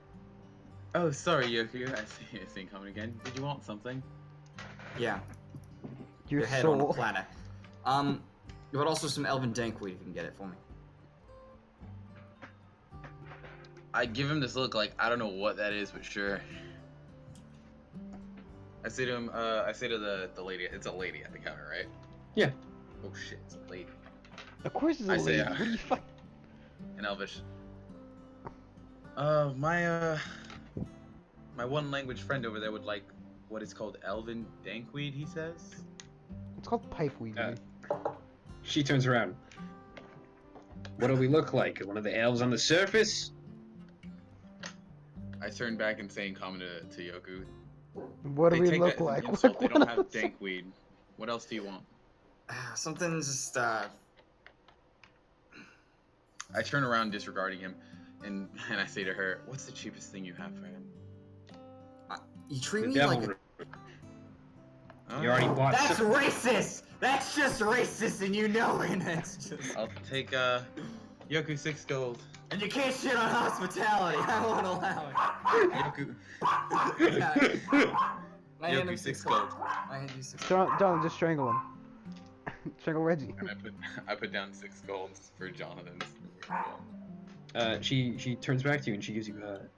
Oh, sorry, Yoku. I see it coming again. Did you want something? Yeah. Your head on a soul. platter. But also some elven dankweed if you can get it for me. I give him this look like I don't know what that is, but sure. I say to him, I say to the lady, it's a lady at the counter, right? Yeah. Oh shit, it's a lady. Of course it's a I lady. say, What do you fuck? In Elvish. My one language friend over there would like what is called elven dankweed, he says. It's called pipeweed. dude. She turns around. What do we look like? One of the elves on the surface? I turn back and say in common to Yoku. What do They we take look that as an like? insult. They What don't have else? dankweed. What else do you want? Something just, I turn around disregarding him, and I say to her, "What's the cheapest thing you have for him?" you treat The me devil like a... root. Oh, You already bought That's some. racist! That's just racist and you know it! That's just... I'll take Yoku 6 gold. And you can't shit on hospitality, I won't allow Yoku, it. I hand him Yoku 6 gold. I hand you 6 Jonathan, just strangle him. Strangle Reggie. And I put down 6 gold for Jonathan's. She turns back to you and she gives you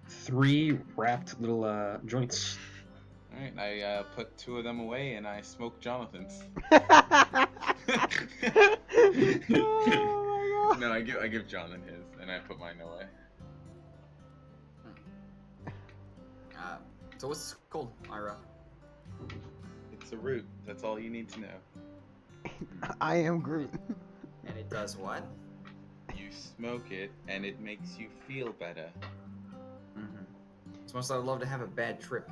3 wrapped little joints. Alright, I put 2 of them away and I smoke Jonathan's. Oh my god. No, I give Jonathan his, and I put mine away. So what's this called, Ira? It's a root. That's all you need to know. I am Groot. And it does what? You smoke it, and it makes you feel better. Mm-hmm. It's most I'd love to have a bad trip.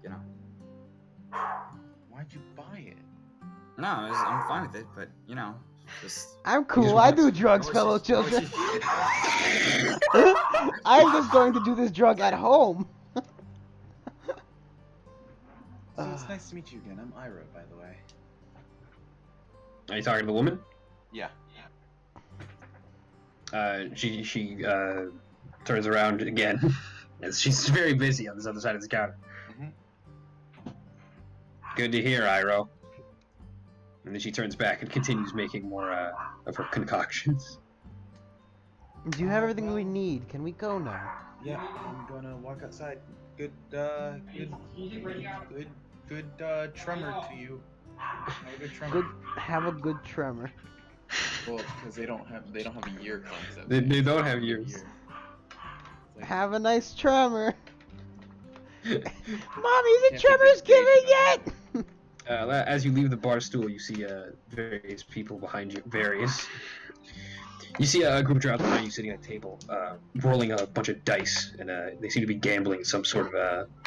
You know. Why'd you buy it? No, I'm fine with it, but, you know, Just I'm just cool. I walks- do drugs, Oh, fellow she's- children. she's- I'm just going to do this drug at home. So it's nice to meet you again. I'm Ira, by the way. Are you talking to the woman? Yeah. She turns around again. As she's very busy on this other side of the counter. Mhm. Good to hear, Iro. And then she turns back and continues making more of her concoctions. Do you have everything we need? Can we go now? Yeah, I'm gonna walk outside. Good tremor to you. Have a good tremor. Good. Have a good tremor. Well, because they don't have a year concept. They don't have years. Year. It's like- Have a nice tremor. Mommy, the Can't tremor's think giving of it. As you leave the bar stool, you see various people behind you. You see a group of drops behind you sitting at a table, rolling a bunch of dice, and they seem to be gambling some sort of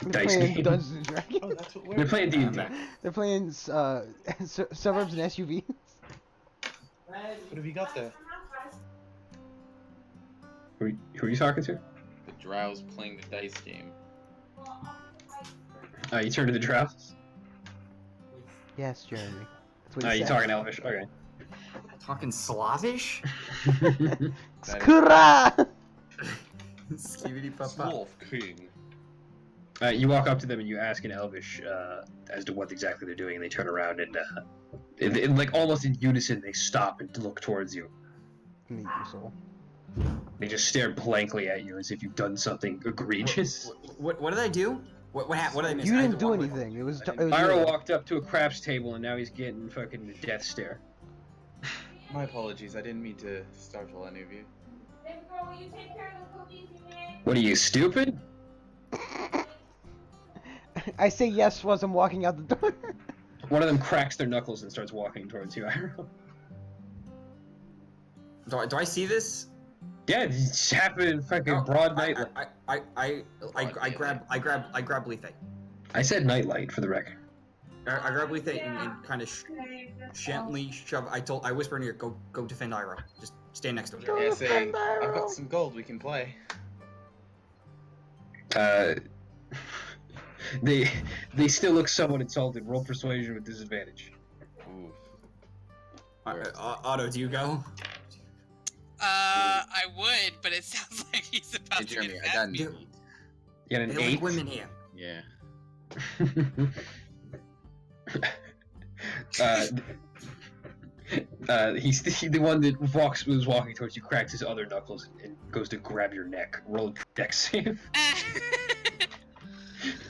They're dice playing game. Dungeons and Dragons. Oh, that's what we're. They're playing D&D. They're playing suburbs and SUVs. What have you got there? Who are you talking to? The Drow's playing the dice game. You turn to the drops. Yes, Jeremy. That's what he You said. talking Elvish? Okay. Talking Slavish? Skura! Skibidi papa. Wolf King. You walk up to them and you ask in Elvish as to what exactly they're doing, and they turn around and, in like almost in unison, they stop and look towards you. Meet your soul. They just stare blankly at you as if you've done something egregious. What did I do? What did I miss? You I had didn't to do walk away. anything. It was. Myra walked up to a craps table and now he's getting fucking the death stare. My apologies. I didn't mean to startle any of you. What are you, stupid? I say yes as I'm walking out the door. One of them cracks their knuckles and starts walking towards you, Ira. Do I see this? Yeah, it's happening in fucking Oh, broad nightlight. I grab Lethe. I said nightlight for the record. I grab Lethe and kind of gently shove. I whisper in her, go defend Iro. Just stand next to him. Yeah, say, defend I've Iroh. got some gold. We can play. They still look somewhat insulted. Roll persuasion with disadvantage. Ooh. Otto, do you go? I would, but it sounds like he's about Hey, to Jeremy, get I got an Dude. 8. You got an They like 8? women here. Yeah. He's the one that was walking towards you, cracks his other knuckles and goes to grab your neck. Roll a dex save.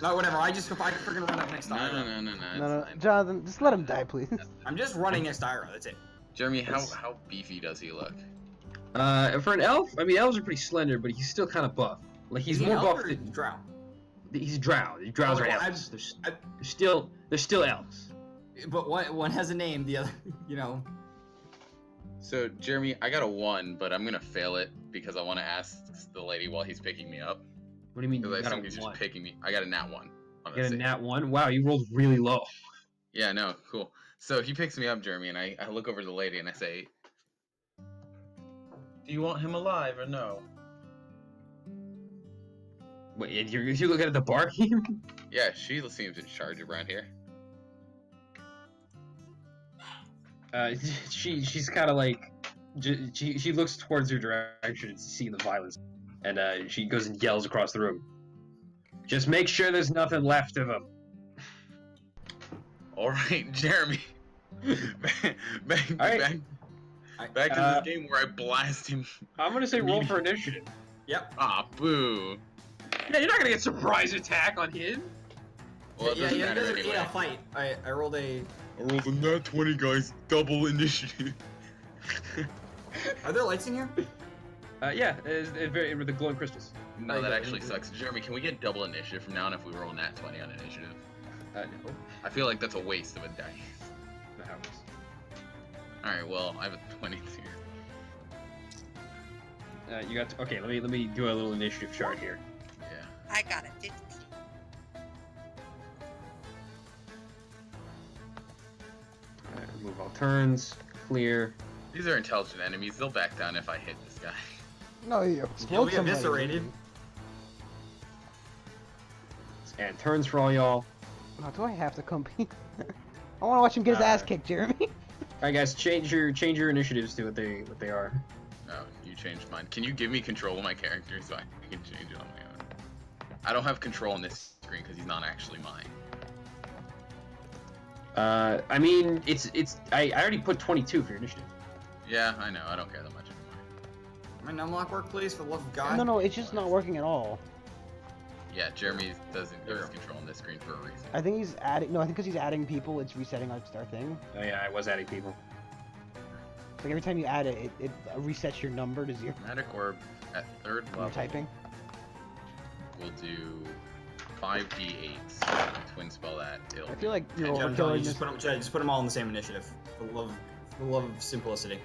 No, whatever. I freaking run up next to No, Iro. no. No, It's no, fine. Jonathan, just let him die, please. I'm just running next to Iro. That's it. Jeremy, how beefy does he look? For an elf, I mean, elves are pretty slender, but he's still kind of buff. Like he's Is he more an elf buff or than drow? he's drow. The drows Oh, are well, elves. They're still elves. But one has a name. The other, you know. So, Jeremy, I got a 1, but I'm gonna fail it because I want to ask the lady while he's picking me up. What do you mean? Because You I got assume he's a just one? picking me. I got a nat 1. On You got a save. nat 1? Wow, you rolled really low. Yeah, no, cool. So he picks me up, Jeremy, and I look over to the lady and I say, "Do you want him alive or no?" Wait, you looking at the barkeep? Yeah, she seems in charge around here. She's kind of like, she looks towards your direction to see the violence, and she goes and yells across the room. Just make sure there's nothing left of him. All right, Jeremy. back Alright. to this game where I blast him. I'm gonna say roll for initiative. Yep. Ah, boo. Yeah, you're not gonna get surprise attack on him. Well, it yeah, doesn't he matter doesn't anyway. need a fight. I rolled a. I rolled a nat 20, guys. Double initiative. Are there lights in here? Yeah, it's very with the glowing crystals. No, Oh, that yeah, actually yeah. sucks. Jeremy, can we get double initiative from now on if we roll nat 20 on initiative? No, I feel like that's a waste of a dice. not how it works. Alright, well, I have a 22. You got okay. Let me do a little initiative chart here. Yeah. I got it. 50. Remove all turns. Clear. These are intelligent enemies. They'll back down if I hit this guy. No, you He'll explode be somebody. eviscerated. And turns for all y'all. Oh, do I have to compete? I want to watch him get his ass kicked, Jeremy. All right, guys, change your initiatives to what they are. No, you changed mine. Can you give me control of my character so I can change it on my own? I don't have control on this screen because he's not actually mine. I mean, I already put 22 for your initiative. Yeah, I know. I don't care that much anymore. My unlock work, please, for the love of God. No, it's just not working at all. Yeah, Jeremy doesn't give us control on this screen for a reason. I think he's adding. No, I think because he's adding people, it's resetting our thing. Oh yeah, I was adding people. Like every time you add it, it resets your number to 0. Magic Orb at 3rd When you're level typing. will do 5d8s. Twin spell that. I feel like you're John, overkilling you this. just put them all in the same initiative. For the love of simplicity.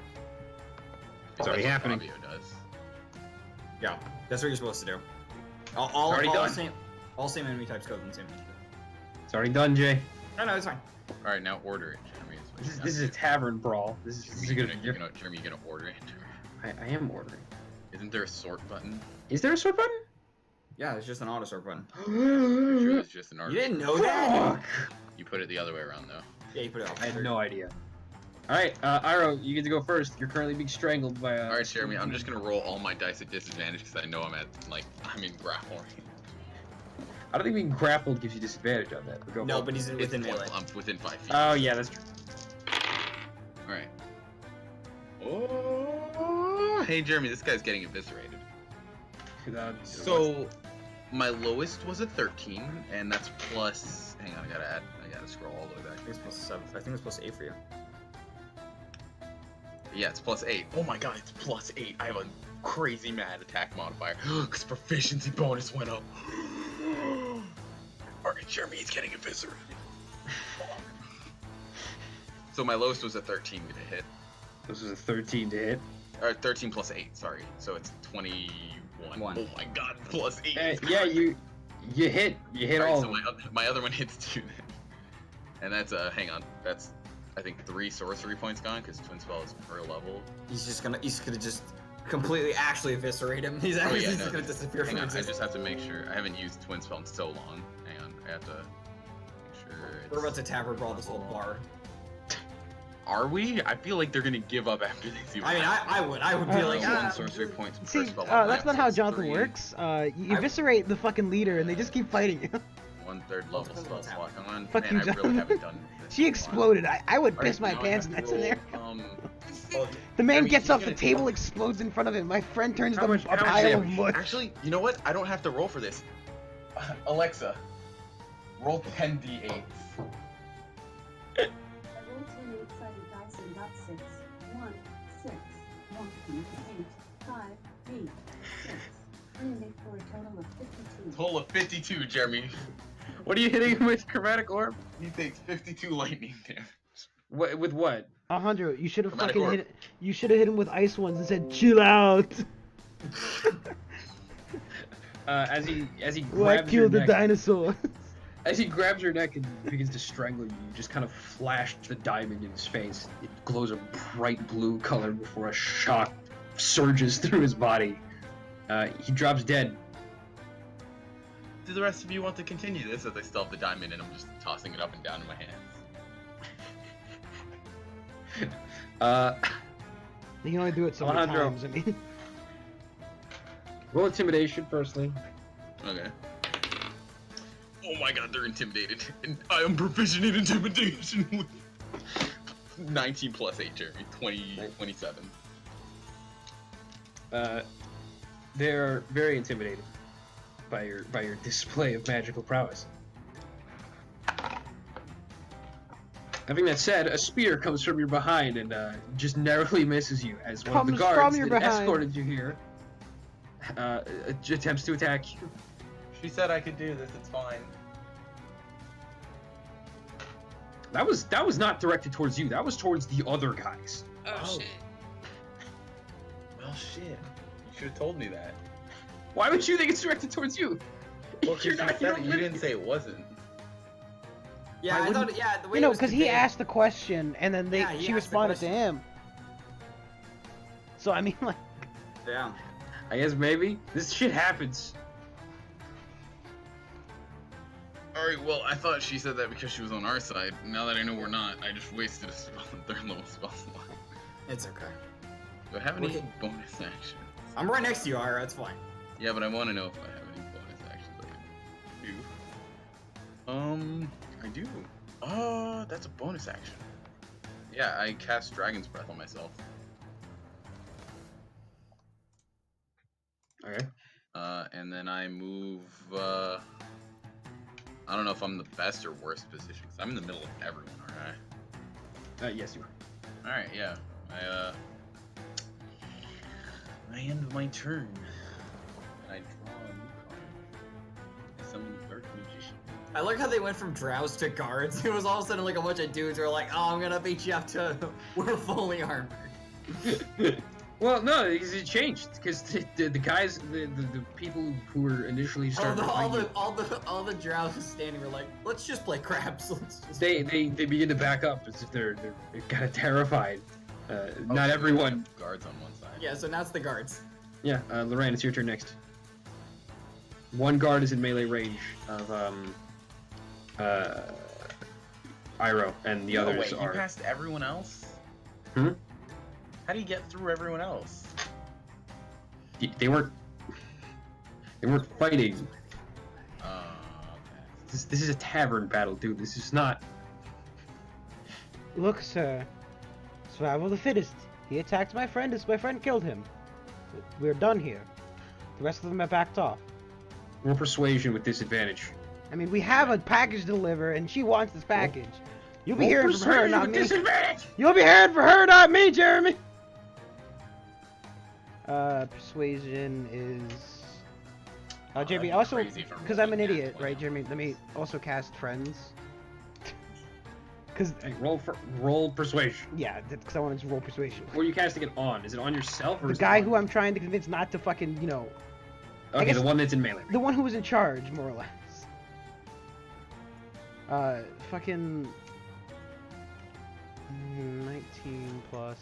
It's already That's what happening. Fabio does. Yeah, that's what you're supposed to do. Already done. All same enemy types go in the same initiative. It's already done, Jay. No, it's fine. All right, now order it, Jeremy. Is what you This is a tavern brawl. This is Jeremy, good. Jeremy, you gonna order it? I am ordering. Isn't there a sort button? Is there a sort button? Yeah, it's just an auto sort button. I'm sure it's just an You order. didn't know that? You put it the other way around though. Yeah, you put it up. I had no idea. All right, Iro, you get to go first. You're currently being strangled by. All right, Jeremy. I'm just gonna roll all my dice at disadvantage because I know I'm in grapple range. I don't think being grappled gives you disadvantage on that. But go No, for it. but he's within melee. I'm within 5 feet. Oh yeah, that's true. All right. Oh, hey Jeremy, this guy's getting eviscerated. So, my lowest was a 13, and that's plus. Hang on, I gotta scroll all the way back. I think it's plus 7. I think it's plus 8 for you. Yeah, it's plus 8. Oh my god, it's plus 8. I have a crazy mad attack modifier because proficiency bonus went up. Alright, Jeremy is getting eviscerated. So my lowest was a 13 to hit. This is a 13 to hit. Or 13 plus 8, sorry. So it's 21. One. Oh my god, plus 8. Yeah, you hit Alright, all so of them. my other one hits 2 then. And that's, hang on, that's, I think 3 sorcery points gone because Twin Spell is per level. He's gonna just completely actually eviscerate him. He's Oh, actually yeah, just no, gonna disappear Hang from on, I existence. just have to make sure. I haven't used Twin Spell in so long. Hang on, I have to make sure. We're about to tavern brawl this whole bar. Are we? I feel like they're gonna give up after they see. I mean, I would be like, one sorcery points per See, spell. that's not how Jonathan works. You eviscerate the fucking leader, and they just keep fighting you. 1/3 level spell slot. Come on, Fuck man, you, I really Jonathan. haven't done this. She in a while. exploded. I would Alright, piss my now I pants in have that to scenario. roll, The man Jeremy, gets he's off the gonna- table, explodes in front of him. My friend turns How to much a pile of damage? mush. Actually, you know what? I don't have to roll for this. Alexa, roll 10d8. I rolled 10 eight-sided dice and got 6. 1, 6, 1, 8, 5, 8, 6. And make for a total of 52. Total of 52, Jeremy. What are you hitting him with, Chromatic Orb? He takes 52 lightning damage. What, with what? Alejandro, you should have Chromatic fucking orb. hit. You should have hit him with ice ones and said, "Chill out." As he Why grabs your kill the neck, dinosaur? as he grabs your neck and begins to strangle you, you just kind of flash the diamond in his face. It glows a bright blue color before a shock surges through his body. He drops dead. Do the rest of you want to continue this as I still have the diamond and I'm just tossing it up and down in my hands? You can only do it so many Alejandro. times. I mean, Roll intimidation firstly. Okay. Oh my god, they're intimidated. And I am proficient in intimidation. 19 plus 8, Jeremy. 27. They're very intimidated by your display of magical prowess. Having that said, a spear comes from your behind and just narrowly misses you as one of the Comes guards from your that behind. escorted you here attempts to attack you. She said I could do this, it's fine. That was not directed towards you. That was towards the other guys. Oh, Oh. shit. Well, shit. You should have told me that. Why would you think it's directed towards you? Well, You're not- you don't you live- didn't say it wasn't. Yeah, Why I wouldn't- thought. Yeah, the way you know, it was because he conveyed- asked the question and then Yeah, he she asked the responded to question. him. So I mean, like, Yeah. I guess maybe this shit happens. Alright, well, I thought she said that because she was on our side. Now that I know we're not, I just wasted a spell, third level spell slot. It's okay. Do I have any Okay. bonus actions? I'm right next to you, Ira. It's fine. Yeah, but I want to know if I have any bonus actions I can do. I do. Oh, that's a bonus action. Yeah, I cast Dragon's Breath on myself. Okay. And then I move, I don't know if I'm the best or worst position, 'cause I'm in the middle of everyone, alright? Yes, you are. Alright, yeah. I end my turn. And I draw a new card. I summon the Dark Magician. I like how they went from drows to guards. It was all of a sudden like a bunch of dudes who were like, "Oh, I'm gonna beat you up to we're fully armored." Well, no, because it changed. Because the guys, the people who were initially started all the drows standing were like, "Let's just play craps." Let's just they begin to back up as if they're kind of terrified. Not everyone. Guards on one side. Yeah, so now it's the guards. Yeah, Lorraine, it's your turn next. One guard is in melee range of Iroh, and the others wait, are. you passed everyone else? Hmm? How do you get through everyone else? They weren't fighting. Okay. This is a tavern battle, dude. This is not. look, sir. Survival of the fittest. He attacked my friend as my friend killed him. We're done here. The rest of them have backed off. Roll persuasion with disadvantage. I mean, we have a package to deliver, and she wants this package. You'll be Roll hearing from her, persuasion not with me. disadvantage! You'll be hearing from her, not me, Jeremy. Persuasion is. Jeremy, that'd be also, crazy if I'm because I'm an rolling that idiot, twice. right, Jeremy? Let me also cast friends. Because, Hey, roll persuasion. yeah, because I want to roll persuasion. What are you casting it on? Is it on yourself or The is guy it on... who I'm trying to convince not to fucking, you know, Okay, guess- the one that's in melee. the one who was in charge, more or less. Fucking 19 plus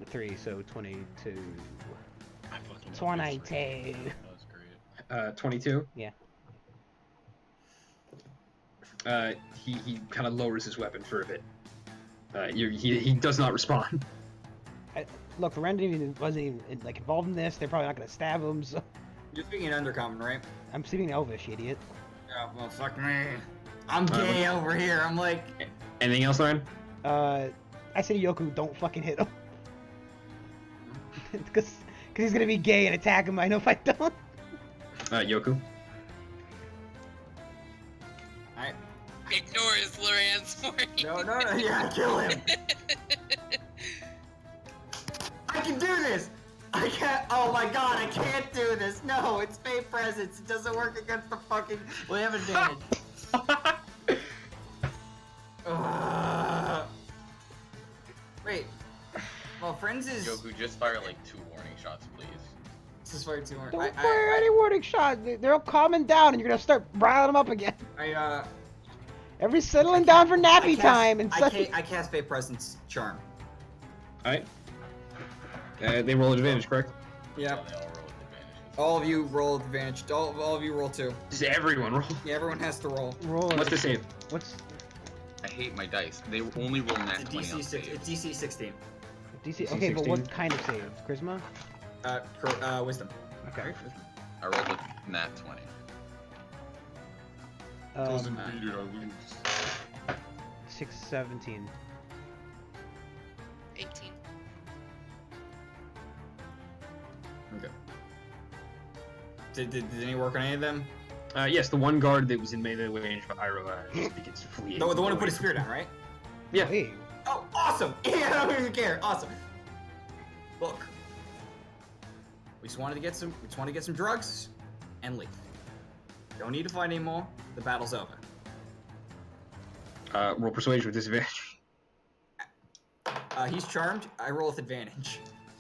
3, so 22. I fucking love this 22. rating. That was great. 22. Yeah. He kind of lowers his weapon for a bit. He does not respond. Look, the Ren wasn't even like involved in this. They're probably not gonna stab him. So You're speaking in Undercommon, right? I'm speaking Elvish, idiot. Yeah, well, fuck me. I'm gay over here. I'm like, Anything else, Lauren? I said to Yoku, don't fucking hit him. Because he's gonna be gay and attack him. I know if I don't. Yoku. Ignores Loran's warning. no, yeah, kill him. I can do this. I can't. Oh my god, I can't do this. No, it's fake presence. It doesn't work against the fucking. We have advantage. Wait. Well, friends is. Yoku, just fire like 2 warning shots, please. This is fire 2 more. Don't fire any warning shot. They're all calming down, and you're gonna start riling them up again. Everybody's settling down for nappy time and such. I cast fake presence charm. Alright. They roll advantage, correct? Yeah. So they all roll with advantage. All of you roll advantage. All of you roll 2. Just everyone roll. Yeah, everyone has to roll. Roll. What's the save? What's I hate my dice. They only roll nat It's 20 on DC saves. it's DC 16. DC? Okay, but what kind of save? Charisma? Wisdom. Okay. I rolled a nat 20. Beat it, I lose. 617. 18. Okay. Did any work on any of them? Yes, the one guard that was in melee range of Iroh begins to flee. The one who put his spear down, right? Yeah. Hey. Oh, awesome! Yeah, I don't even care. Awesome. Look, we just wanted to get some drugs and leave. Don't need to fight anymore. The battle's over. Roll persuasion with disadvantage. He's charmed. I roll with advantage.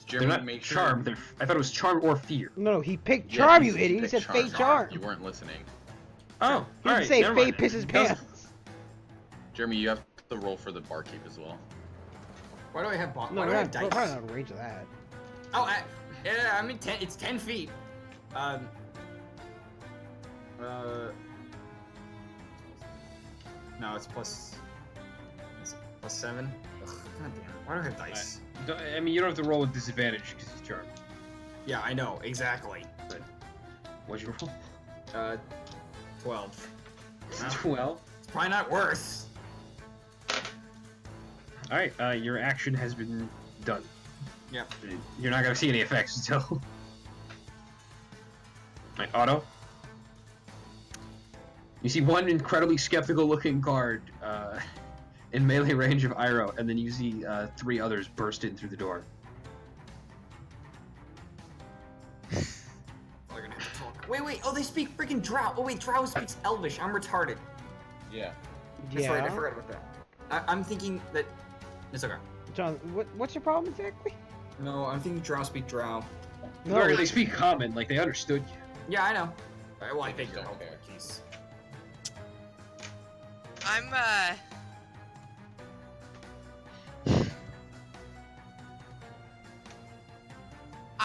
They're Jeremy, not make sure. charmed. I thought it was charm or fear. No, he picked Yeah, charm, he you idiot. He picked said fate charm. You weren't listening. Oh, He didn't say fate pisses pants. Jeremy, you have to roll for the barkeep as well. Why do I have No, why we're do I have not, we're dice? probably not out of range of that. Oh, yeah, I mean, it's 10 feet. No, it's plus 7. Ugh, God damn it. Why do I have dice? I mean, you don't have to roll with disadvantage because he's charmed. Yeah, I know, exactly. What'd you roll? 12. Well, 12. it's probably not worse. Alright, your action has been done. Yep. You're not gonna see any effects until... Alright, Otto. You see one incredibly skeptical looking guard in melee range of Iroh, and then you see 3 others burst in through the door. They're gonna have to talk. Wait, oh, they speak freaking Drow. Oh, wait, Drow speaks Elvish. I'm retarded. Yeah. That's right, I Yeah. forgot about that. I'm thinking that... It's okay. John, what's your problem exactly? No, I'm thinking Drow speak Drow. No, they speak common, like they understood you. Yeah, I know. Well, I think Don't you're care. keys. I'm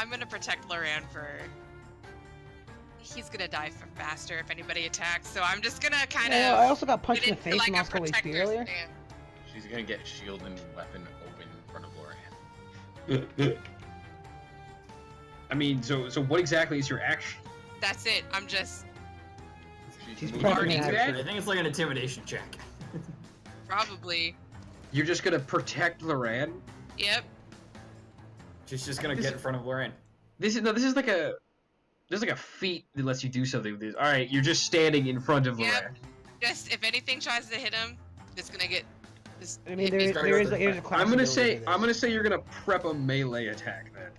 gonna protect Loran for. He's gonna die faster if anybody attacks, so I'm just gonna kind Yeah, I of. also got punched in the get into, face and like, lost a all HP protector's earlier. stand. She's gonna get shield and weapon open in front of Loran. I mean, so what exactly is your action? That's it. I'm just She's moving prepping into it. it. I think it's like an intimidation check. probably. You're just gonna protect Loran? Yep. She's just gonna get in front of Lorraine. This is like a... There's like a feat that lets you do something with this. Alright, you're just standing in front of Yep. Loran. Just if anything tries to hit him, it's gonna get. Just I mean, hit me. there's a class I'm gonna ability for say you're gonna prep a melee attack then.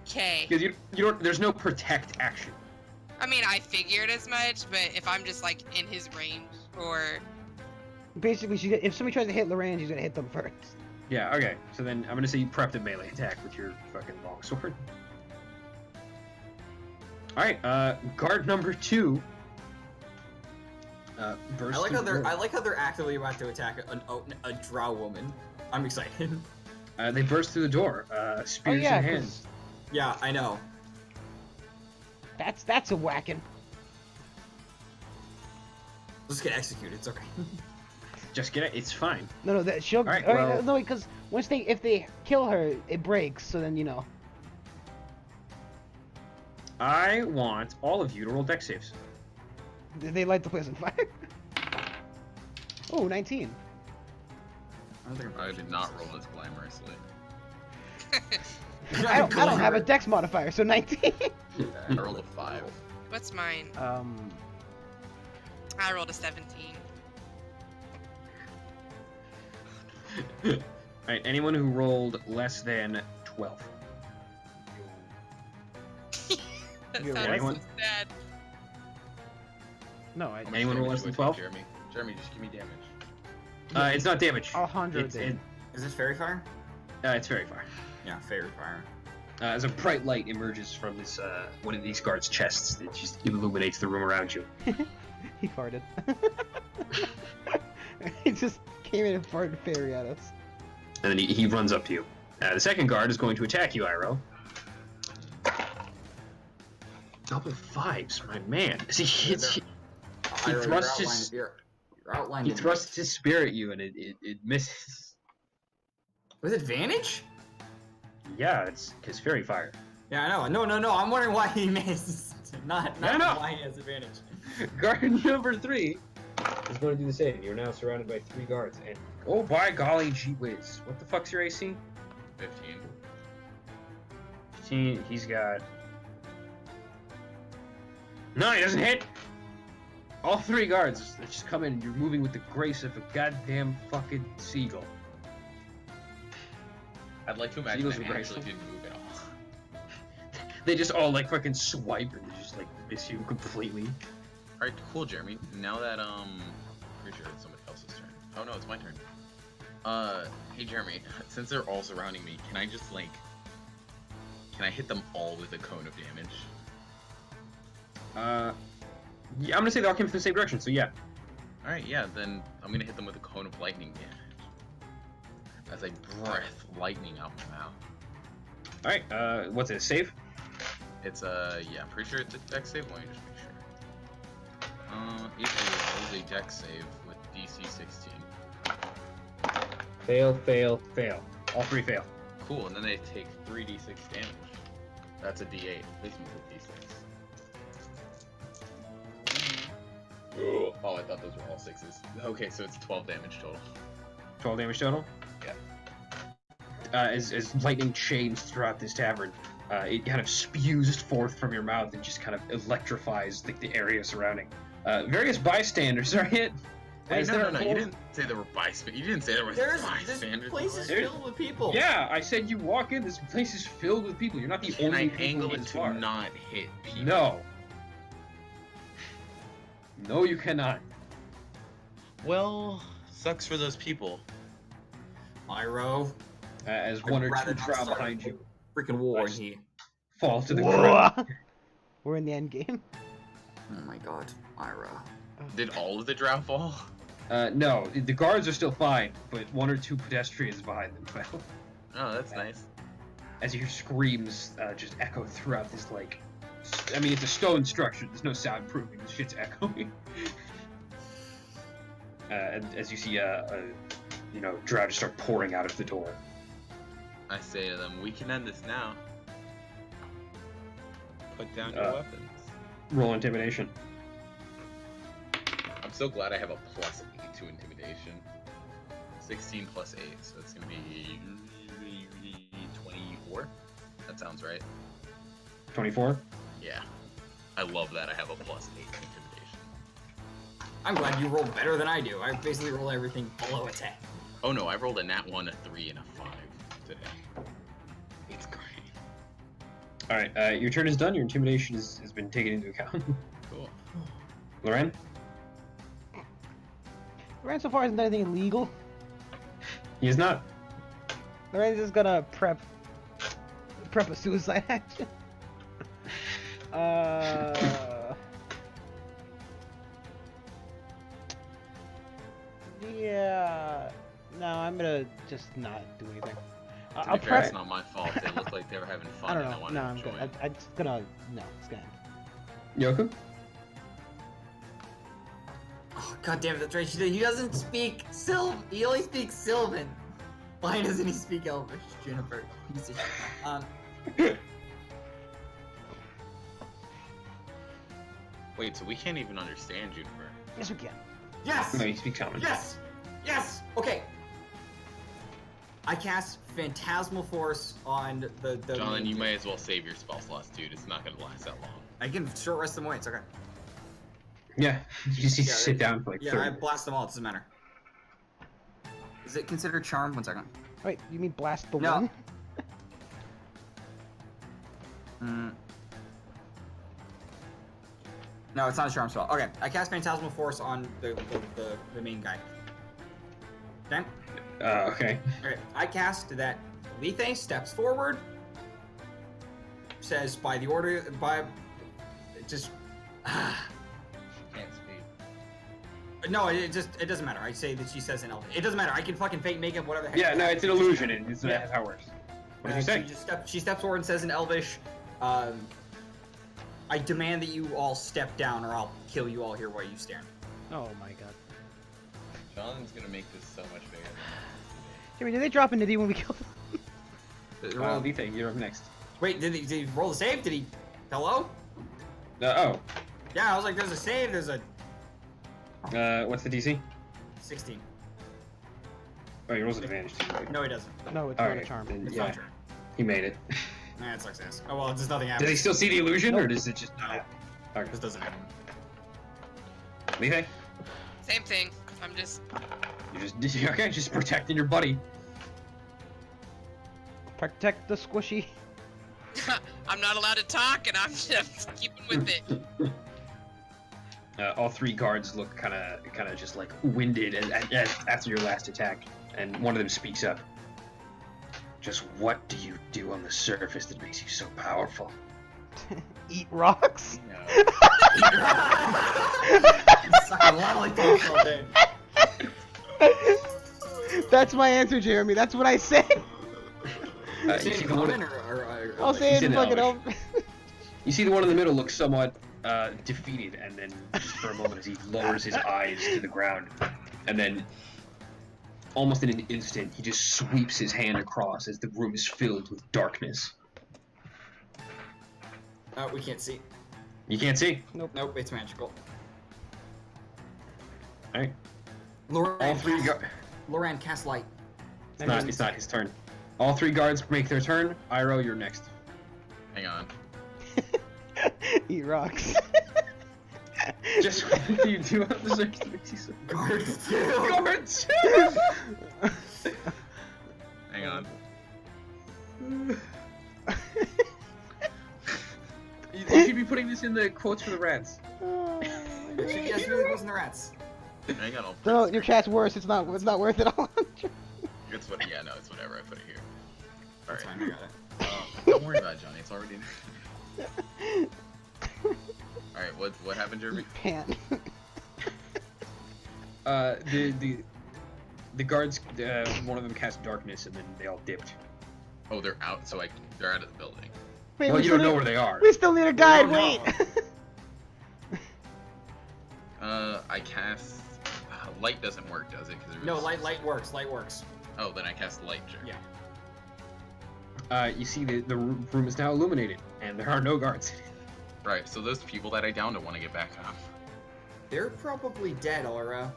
Okay. Because you don't, there's no protect action. I mean, I figured as much, but if I'm just like in his range, or this. Basically, if somebody tries to hit Loran, she's gonna hit them first. Yeah, okay. So then I'm gonna say you prepped a melee attack with your fucking longsword. Alright, guard number 2. Burst I like how they're actively about to attack a Drow woman. I'm excited. They burst through the door, Oh spears yeah, in hand. Yeah, I know. that's a whacking. Let's get executed. It's okay. Just get it. It's fine. No, that she'll. Alright, or, well- no, because if they kill her, it breaks. So then you know. I want all of you to roll dex saves. They light the place on fire. Oh, 19. I don't think I did not roll this glamorously. I don't have a dex modifier, so 19. I rolled a 5. what's mine? I rolled a 17. Alright, anyone who rolled less than 12. That You're sounds right. so sad. No, I. How much Anyone roll damage less than do I 12? take, Jeremy? Jeremy, just give me damage. It's not damage. 100 It's, damage. Is this fairy fire? it's very far. Yeah, fairy fire. As a bright light emerges from this one of these guards' chests, that just illuminates the room around you. He farted. He just came in and farted fairy at us. And then he runs up to you. The second guard is going to attack you, Iroh. Double 5s, my man. See, he thrusts his You're outlined. he thrusts his spear at you, and it misses. With advantage? Yeah, it's because fairy fire. Yeah, I know. No. I'm wondering why he missed. Not I know. why he has advantage. Guard number 3 is going to do the same. You're now surrounded by 3 guards, and oh by golly, gee whiz! What the fuck's your AC? 15. 15. He's got. No, he doesn't hit. All 3 guards that just come in, and you're moving with the grace of a goddamn fucking seagull. I'd like to imagine Seagulls that are actually graceful. didn't move at all. They just all like fucking swipe and they just like miss you completely. Alright, cool, Jeremy. Now that, pretty sure it's somebody else's turn. Oh no, it's my turn. Hey Jeremy, since they're all surrounding me, can I just, like, can I hit them all with a cone of damage? Yeah, I'm gonna say they all came from the same direction, so yeah. Alright, yeah, then I'm gonna hit them with a cone of lightning damage. as I breath lightning out my mouth. All right. What's it? Save? It's yeah, I'm pretty sure it's a dex save. Let me just make sure. It is a dex save with DC 16. Fail, fail, fail. All three fail. Cool, and then they take 3d6 damage. That's a d8. This one's a d6. Oh, I thought those were all sixes. Okay, so it's 12 damage total. 12 damage total? Yeah. As lightning chains throughout this tavern, it kind of spews forth from your mouth and just kind of electrifies the area surrounding. Various bystanders are hit. Wait, as no, they're you pulled- didn't say there were bystanders. You didn't say there were This bystanders. place is There's- filled with people. Yeah, I said you walk in, this place is filled with people. You're not the Can only I people angle in it this to bar. not hit people? No. No, you cannot. Well, sucks for those people. Myro, As I'd one or rather two not drow start behind you freaking war in here. fall to the ground. Whoa. We're in the end game. Oh my god, Myro. Did all of the drow fall? No, the guards are still fine, but one or two pedestrians behind them fell. Oh, that's nice. As your screams just echo throughout this, like, I mean, it's a stone structure. There's no soundproofing. This shit's echoing. And as you see, you know, drow just start pouring out of the door. I say to them, we can end this now. Put down your weapons. Roll intimidation. I'm so glad I have a plus 8 to intimidation. 16 plus 8, so it's gonna be 24. That sounds right. 24. Yeah. I love that I have a plus 8 to intimidation. I'm glad you rolled better than I do. I basically roll everything below a 10. Oh no, I rolled a nat 1, a 3, and a 5 today. It's great. Alright, your turn is done. Your intimidation has been taken into account. Cool. Loren? Loren so far hasn't done anything illegal. He is not. Loren's just gonna prep a suicide action. Yeah. No, I'm gonna just not do anything. To I'll be fair, it's prep. not my fault. They looked like they were having I fun don't and I know. wanted No, to I'm join. good. I'm just gonna. No, it's gonna end. Yoku? Oh god damn it, that's right. He doesn't speak He only speaks Sylvan. Why doesn't he speak Elvish? Juniper. Piece of shit. Wait, so we can't even understand Juniper? Yes, we can. Yes! No, he speaks common. Yes! Yes! Okay. I cast Phantasmal Force on the John, you main may dude. as well save your spell slots, dude. It's not gonna last that long. I can short rest them away, it's okay. Yeah, you just need to Yeah, sit down for like Yeah, 30 I blast them all, it doesn't matter. Is it considered charm? 1 second. Wait, you mean blast the No. one? No, it's not a charm spell. Okay, I cast Phantasmal Force on the main guy. Okay? Okay. Okay, I cast that Lethe steps forward, says by the order, just, Can't speak. no, it doesn't matter. I say that she says in Elvish. It doesn't matter, I can fucking fake make up whatever the heck. Yeah, no, it's an illusion. It's Yeah. that's how it works. What did you say? She steps forward and says in Elvish, I demand that you all step down or I'll kill you all here while you stand. Oh my god. John's gonna make this so much bigger. Jimmy, did they drop a nitty when we killed him? Lethe, you're up next. Wait, did he roll the save? Did he? Hello? Oh, Yeah, I was like, there's a save, there's a what's the DC? 16. Oh, he rolls an advantage too, right? No, he doesn't. No, it's not a Alright, charm. then, It's yeah, not true. he made it. Nah, it sucks ass. Oh well, just nothing Does happens. he still see the illusion, or Nope. does it just not happen? Okay. This doesn't happen. Lethe, Same thing. I'm just. you're just okay, just protecting your buddy. Protect the squishy. I'm not allowed to talk, and I'm just keeping with it. All three guards look kind of just like winded after your last attack, and one of them speaks up. Just what do you do on the surface that makes you so powerful? Eat rocks? No. Sucking lollipops all day. That's my answer, Jeremy. That's what I said. You Say it see in the one- common or I'll say it He's in in fucking Elvish. Elvish. You see the one in the middle looks somewhat defeated, and then just for a moment as he lowers his eyes to the ground, and then almost in an instant he just sweeps his hand across as the room is filled with darkness. We can't see. You can't see. Nope, it's magical. All right. Loran, All three. Loran, cast light. It's not his turn. All three guards make their turn. Iroh, you're next. Hang on. Eat rocks. Just you do have the 60. Guards Guards. Hang on. You should be putting this in the quotes for the rats. Yes, really wasn't the rats. Hang on. No, your cat's worse. It's not worth it all. It's what? Yeah, no, it's whatever. I put it here. All That's right. fine, I got it. Don't worry about it, Johnny. It's already. All right. What happened, Jeremy? Pan. The guards, one of them cast darkness, and then they all dipped. Oh, they're out. So they're out of the building. Wait, Well, we you still don't know need- where they are. We still need a guide. don't Wait. know. I cast. Light doesn't work, does it? No, light works. Light works. Oh, then I cast light. Sure. Yeah. You see the room is now illuminated, and there are no guards. Right. So those people that I downed want to get back up. They're probably dead, Aura.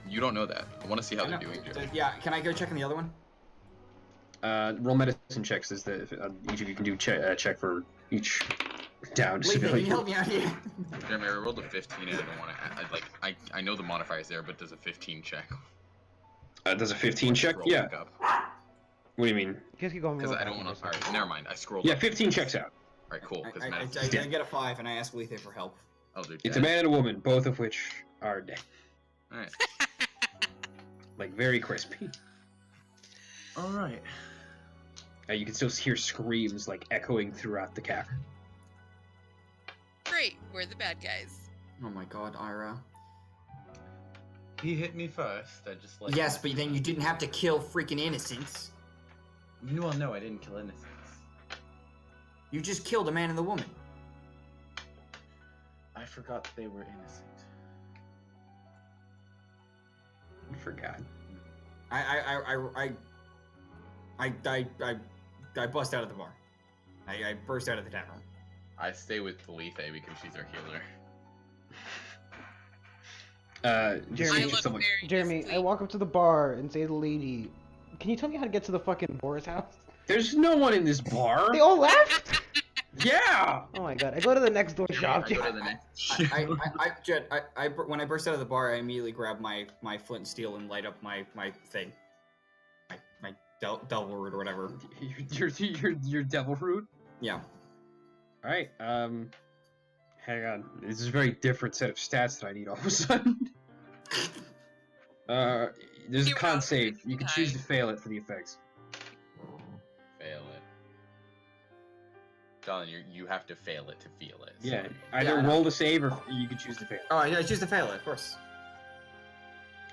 You don't know that. I want to see how I they're know. doing, Joe. Yeah, can I go check on the other one? Roll medicine checks as each of you can do check for each down Lee, can you civilian. help me out here? Jeremy, I rolled a 15 and I don't want to. I know the modifier is there, but does a 15 check? Does a 15 check? Scroll Yeah. back up. What do you mean? Just keep going. Because real I don't fast. want to. Alright, never mind. I scrolled. Yeah, up. 15 checks out. Alright, cool. Because I get a 5 and I ask Lethe for help. Oh, they're dead. It's a man and a woman, both of which are dead. Alright. Like, very crispy. Alright. You can still hear screams, like, echoing throughout the cavern. Great, we're the bad guys. Oh my god, Ira. He hit me first. I just like. Yes, but then you didn't have to kill freaking innocents. Well, no, I didn't kill innocents. You just killed a man and the woman. I forgot they were innocent. I forgot. I bust out of the bar. I burst out of the tavern. I stay with Lethe because she's our healer. Just I Jeremy, look someone. very Jeremy, I displeased. walk up to the bar and say to the lady, "Can you tell me how to get to the fucking Boris house?" There's no one in this bar. They all left. Yeah. Oh my god! I go to the next door shop. I go to the next. Jed, when I burst out of the bar, I immediately grab my flint and steel and light up my thing. My devil root or whatever. Your devil root. Yeah. All right. Hang on. This is a very different set of stats that I need all of a sudden. There's a You con know, save. You can choose to time. fail it for the effects. Fail it. John, you have to fail it to feel it. so- Yeah. Either I know. roll to save or you can choose to fail. Oh, I choose to fail it, of course.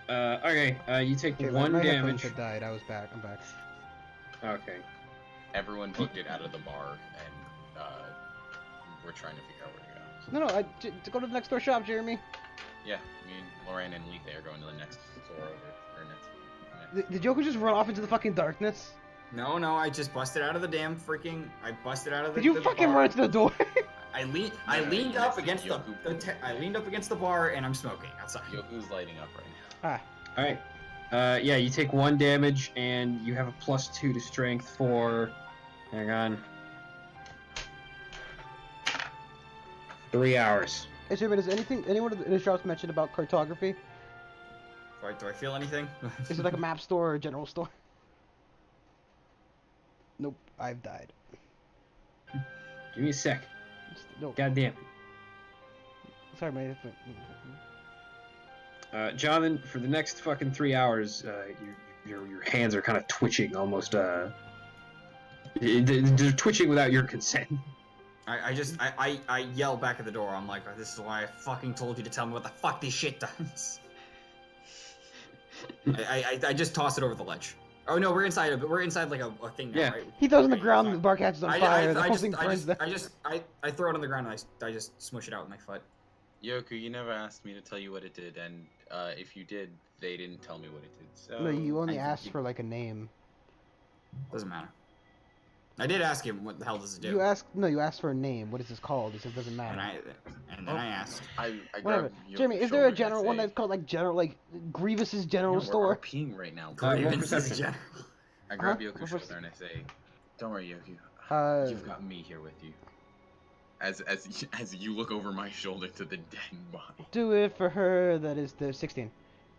Okay. You take Okay, one my damage. headphones had died. I was back. I'm back. Okay. Everyone booked it out of the bar, and we're trying to figure out where to go. No, to go to the next door shop, Jeremy. Yeah, me and Lorraine and Lethe are going to the next store over. Or next. The Joker just run off into the fucking darkness. No, I just busted out of the damn freaking. I busted out of the. Did you the fucking bar. run to the door? I leaned Next up to against Yoku. I leaned up against the bar and I'm smoking outside. Yoku's lighting up right now. All right. Yeah. You take one damage and you have a +2 to strength for. Hang on. 3 hours. Hey, Jeremy, does anyone in the shops mentioned about cartography? Do I feel anything? Is it like a map store or a general store? Nope, I've died. Give me a sec. No, Goddamn. sorry, mate. Jonathan, for the next fucking 3 hours, your hands are kind of twitching, almost. They're twitching without your consent. I yell back at the door. I'm like, this is why I fucking told you to tell me what the fuck this shit does. I just toss it over the ledge. Oh no, we're inside like a thing now, Yeah. right? He throws it on the ground, the bar catches on fire, the whole thing I burns. throw it on the ground and I just smush it out with my foot. Yoku, you never asked me to tell you what it did, and if you did, they didn't tell me what it did. So No, you only I- asked for like a name. Doesn't matter. I did ask him what the hell does it do. You asked for a name. What is this called? He said it doesn't matter. And then I asked. I Whatever. grabbed your Jeremy, is shoulder there a and I general one say, that's called like Grievous's General "No, Store? We're RPing right now. roll Grievance is perception. general. I grab Huh? Yoku's What shoulder perce- and I say, "Don't worry, Yoku. You've got me here with you." As you look over my shoulder to the dead body. Do it for her. That is the 16.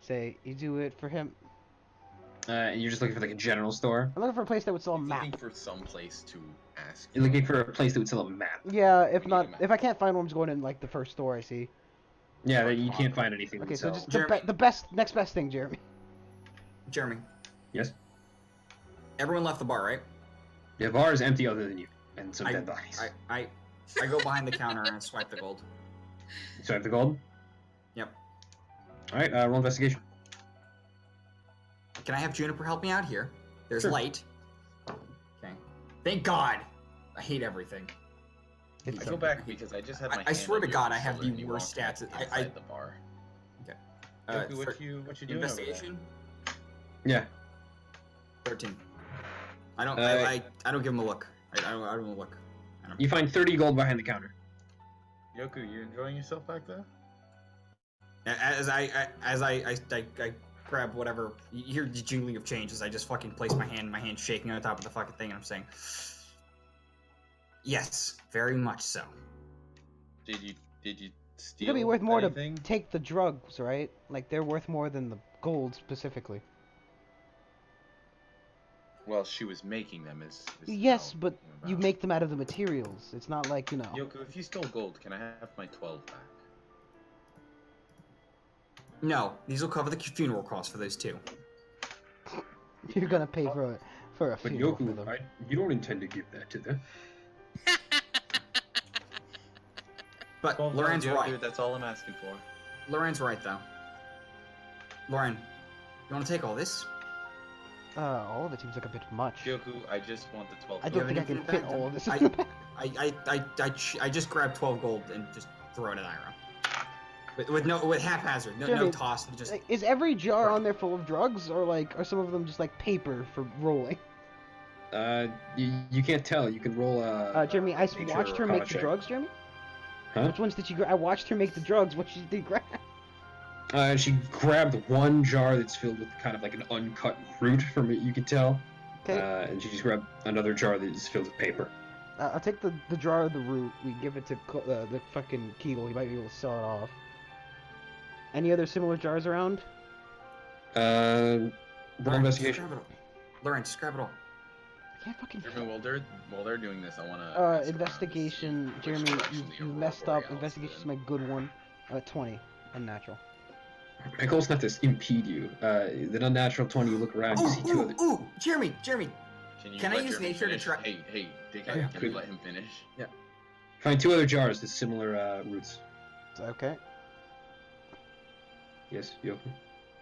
Say you do it for him. You're just looking for like a general store. I'm looking for a place that would sell a He's map. looking for some place to ask. You're looking for a place that would sell a map. Yeah, if We not, need a map. if I can't find one, I'm just going in like the first store I see. Yeah, you can't find anything that Okay, would so sell. just Jeremy. the next best thing, Jeremy. Jeremy. Yes. Everyone left the bar, right? The bar is empty other than you and some I- dead bodies. I go behind the counter and I swipe the gold. So I have the gold. Yep. All right, roll investigation. Can I have Juniper help me out here? There's Sure. light. Okay. Thank God. I hate everything. I go back because I just had my. I hand swear on to your God, I have shoulder and the you worst walked stats. back inside the bar. Yoku, what you doing over there? Investigation. Yeah. 13. I don't. Uh, I don't give him a look. I don't look. I don't. You find 30 gold behind the counter. Yoku, you enjoying yourself back there? As I grab whatever, you hear the jingling of change as I just fucking place my hand shaking on top of the fucking thing, and I'm saying, yes, very much so. Did you It's steal gonna be worth more anything? to take the drugs, right? Like they're worth more than the gold specifically. Well, she was making them is Yes, how but it came you about. make them out of the materials. It's not like, you know. Yoku, if you stole gold, can I have my 12 back? No, these will cover the funeral costs for those two. You're gonna pay for a But funeral for Yoku, them. you don't intend to give that to them. But 12 Loren's gold, Yoku, right. that's all I'm asking for. Loren's right though. Loren, you want to take all this? All of it seems like a bit much. Yoku, I just want the 12 I gold. don't think I can infinite fit bag, all of this I- in the bag. I just grab 12 gold and just throw it at Ira. With haphazard, no Jeremy, toss, just Like, is every jar on there full of drugs, or like, are some of them just like paper for rolling? You can't tell. You can roll Jeremy, I nature watched her or make con the check. drugs, Jeremy? Huh? Which ones did you grab? I watched her make the drugs. What did you grab? She grabbed one jar that's filled with kind of like an uncut root from it, you could tell. Okay. And she just grabbed another jar that is filled with paper. I'll take the jar of the root. We give it to the fucking Kegel. He might be able to sell it off. Any other similar jars around? Roll Loren, investigation. Just grab it all. Loren, just grab it all. I can't fucking. Jeremy, while they're doing this, I wanna. Investigation, Jeremy, you messed up. Investigation's my good one. 20, unnatural. My goal's not to impede you. The unnatural 20, you look around, you see two other. Ooh, Jeremy. Can I let use Jeremy nature to finish? try- Hey, Dick, Yeah, can could- you let him finish? Find two other jars with similar roots. Okay. Yes, Yoku.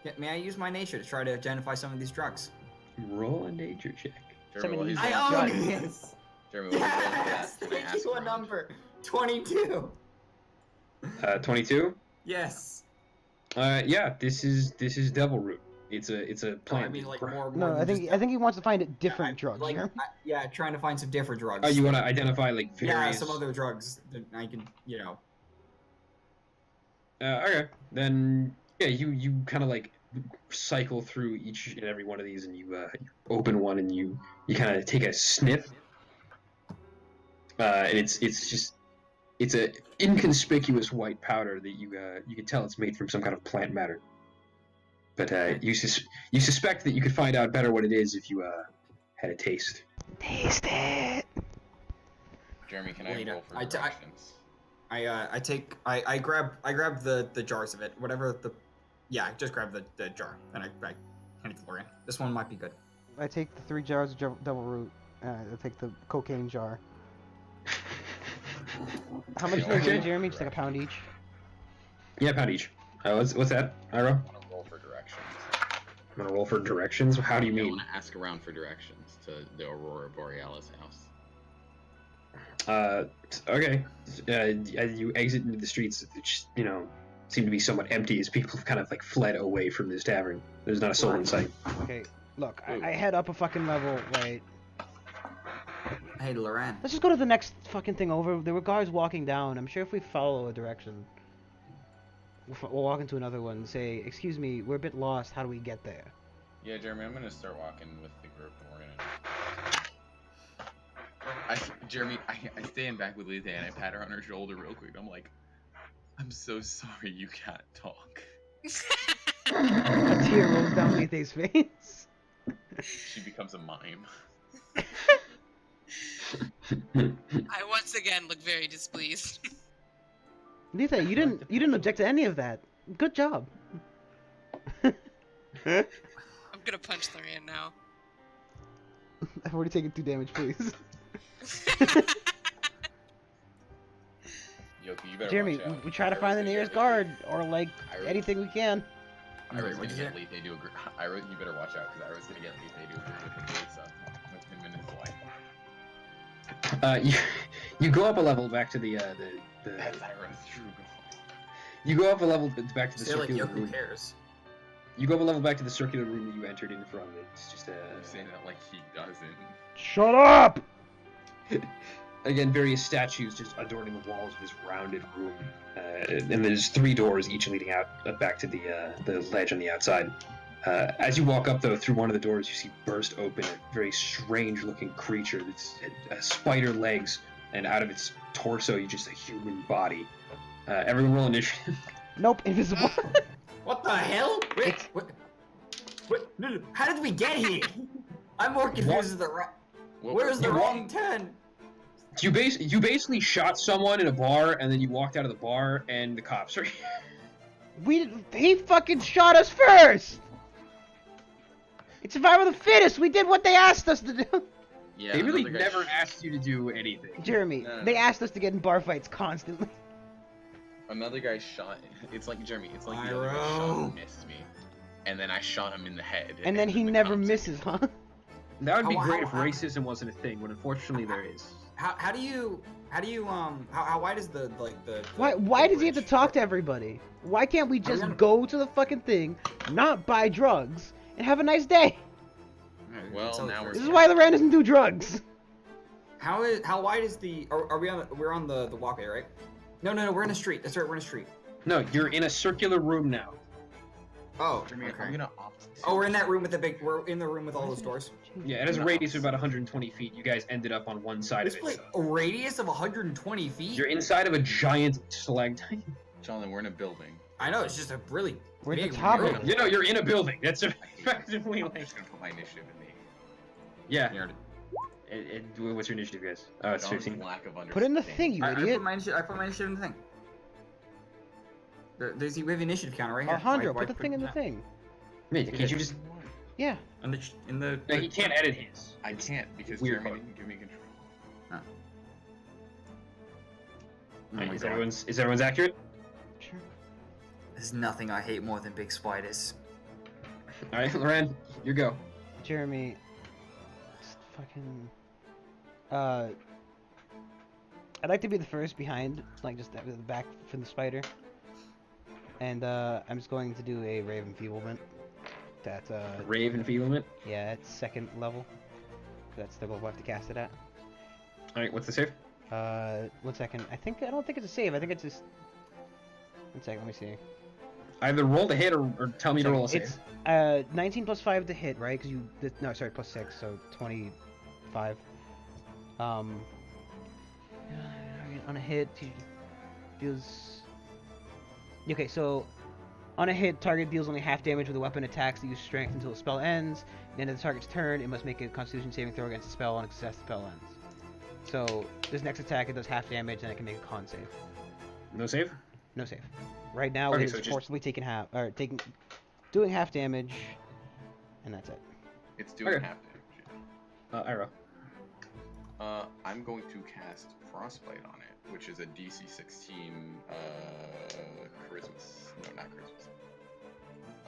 Yeah, may I use my nature to try to identify some of these drugs? Roll a nature check. Jeremy, while he's I rolling- own this. Jeremy, while he's rolling for Yes, that, can I thank ask you a around? number. 22. 22. Yes. Yeah, this is devil root. It's a No, plant. I mean like that- more. No, than I think just- he wants to find different drugs. Like, Jeremy. yeah, trying to find some different drugs. Oh, you want to identify like Yeah, various? some other drugs that I can, you know. Okay, then yeah, you kind of like cycle through each and every one of these, and you open one, and you kind of take a sniff, and it's a inconspicuous white powder that you can tell it's made from some kind of plant matter. But you suspect that you could find out better what it is if you had a taste. Taste it. Jeremy, can I Later. roll for I directions? I grab the jars of it, whatever the. Yeah, I just grab the jar and I hand it to Lorian. This one might be good. I take the 3 jars of double root. I take the cocaine jar. How much do they Okay. weigh, Jeremy? Just like a pound each. Yeah, pound each. What's that, Iro? I want to roll for directions. gonna roll for directions? How do you I mean? want to ask around for directions to the Aurora Borealis house. Okay. As you exit into the streets, which, you know, seem to be somewhat empty as people have kind of like fled away from this tavern. There's not a soul in sight. Okay, look, I head up a fucking level, right? Hey, Loran. Let's just go to the next fucking thing over. There were guards walking down. I'm sure if we follow a direction, we'll walk into another one and say, excuse me, we're a bit lost. How do we get there? Yeah, Jeremy, I'm gonna start walking with the group, and we're gonna. Jeremy, I stand back with Lita and I pat her on her shoulder real quick. I'm like, I'm so sorry you can't talk. A tear rolls down Lithe's face. She becomes a mime. I once again look very displeased. Lithe, you didn't object to any of that. Good job. I'm gonna punch Lorian now. I've already taken 2 damage, please. Yoki, you better Jeremy, watch out. we try to Iro's find the gonna nearest get guard, or like Iro's- anything we can. Iro's What'd gonna you get say? Lethe to agree. Iro, you better watch out because Iro's gonna get Lethe to agree with the so with him and his wife. You go up a level back to the That's Iro's true goal. you go up a level back to the Say like, circular yo, who room. cares? You go up a level back to the circular room that you entered in from. It's just You're saying that like he doesn't. Shut up! again, various statues just adorning the walls of this rounded room, and there's 3 doors, each leading out back to the ledge on the outside. As you walk up, though, through one of the doors, you see burst open a very strange-looking creature that's spider legs, and out of its torso, you just a human body. Everyone roll initiative. Nope, invisible. What the hell? Wait, what? No, how did we get here? I'm more confused as the Where's the wrong 10? You basically shot someone in a bar, and then you walked out of the bar, and the cops are here. He fucking shot us first! It's survival of the fittest! We did what they asked us to do! Yeah. They really another guy never asked you to do anything. Jeremy, No. they asked us to get in bar fights constantly. Another guy shot. It's like Jeremy. It's like the other guy shot Iroh. and missed me, and then I shot him in the head. And then he the never cops- misses, huh? That would be How- great how- if racism wasn't a thing, but unfortunately there is. How do you how wide is the Why does he have to talk to everybody? Why can't we just go to the fucking thing, not buy drugs, and have a nice day? Well, now we're This is why Loran doesn't do drugs. How wide is the are we on we're on the walkway, right? No, we're in a street. That's right, we're in a street. No, you're in a circular room now. Oh, Jeremy, okay. I'm gonna opt. Oh, we're in that room with we're in the room with all those doors. Yeah, it has a radius of about 120 feet. You guys ended up on one side This of place, it. a radius of 120 feet? You're inside of a giant stalactite. Jonathan, we're in a building. I know, it's just a really We're at the big top room. of You know, you're in a building. That's effectively I'm like. just gonna put my initiative in the. Yeah. Here, What's your initiative, guys? Oh, it's Jonathan's 15. lack of understanding. Put in the thing, you I idiot. put my initiative in the thing. We have the initiative counter right here. Alejandro, Why put the thing in the that? thing. Wait, can't you just? Yeah. In the No, he can't edit his. I can't because Weird Jeremy code. didn't give me control. Oh my Is God. everyone's accurate? Sure. There's nothing I hate more than big spiders. All right, Loran, you go. Jeremy, just fucking. I'd like to be the first behind, like just at the back from the spider. And I'm just going to do a Rave Enfeeblement. That's Rave enfeeblement. yeah, it's 2nd level. That's the level I have to cast it at. All right, what's the save? 1 second. I don't think it's a save. I think it's just. 1 second. Let me see. Either roll the hit or tell me to roll a save. It's 19 plus 5 to hit, right? Because no, sorry, plus 6, so 25. On a hit, he deals. Okay, so on a hit, target deals only half damage with a weapon attacks that use strength until the spell ends. At the end of the target's turn, it must make a Constitution saving throw against the spell. On a success, the spell ends. So this next attack, it does half damage, and it can make a con save. No save. No save. Right now, Okay, it's so just- forcibly doing half damage, and that's it. It's doing Okay. half damage. Ira. I'm going to cast Frostbite on it, which is a DC 16 Charisma. No, not Charisma.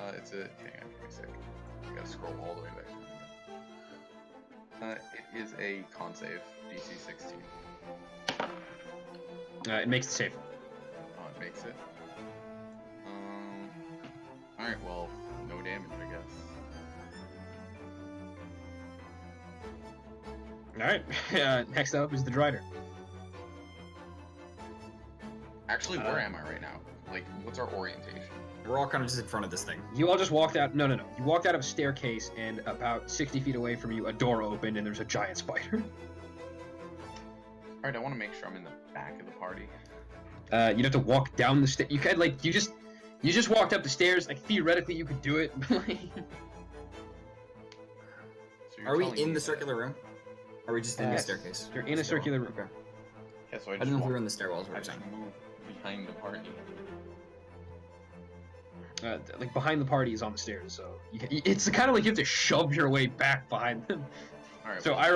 It's a. Hang on, give me a sec. I gotta scroll all the way back. It is a con save, DC 16. It makes the save. Oh, it makes it. Alright, well, no damage, I guess. Alright, next up is the Drider. Actually, where am I right now? Like, what's our orientation? We're all kind of just in front of this thing. You all just walked out. No. You walked out of a staircase, and about 60 feet away from you, a door opened, and there's a giant spider. Alright, I want to make sure I'm in the back of the party. You'd have to walk down the stairs. You could, like, you just walked up the stairs. Like, theoretically, you could do it. So you're Are we telling in me the that- circular room? Or are we just in the Yes. staircase? You're in a circular room. Okay. Yeah, so I didn't know if we were in the stairwells. I just moved behind the party. Like, behind the party is on the stairs, so it's kind of like you have to shove your way back behind them. Alright, So, well, I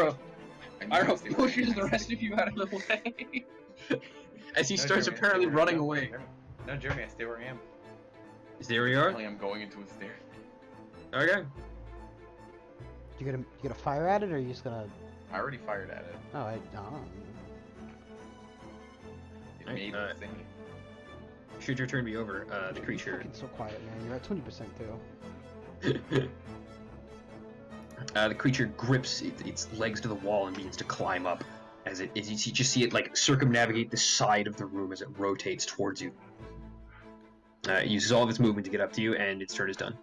need to Iro stay where I pushes am. the rest of you out of the way as he No, starts Jeremy, I apparently stay where I running am. away. No, Jeremy, I stay where I am. There you are. Apparently I'm going into a stair. Okay. You gonna fire at it, or are you just gonna? I already fired at it. Oh, I don't. It Right, made uh, me sing. Should your turn be over, the creature. Fucking so quiet, man. You're at 20% too. The creature grips its legs to the wall and begins to climb up as you just see it like circumnavigate the side of the room as it rotates towards you. It uses all of its movement to get up to you, and its turn is done.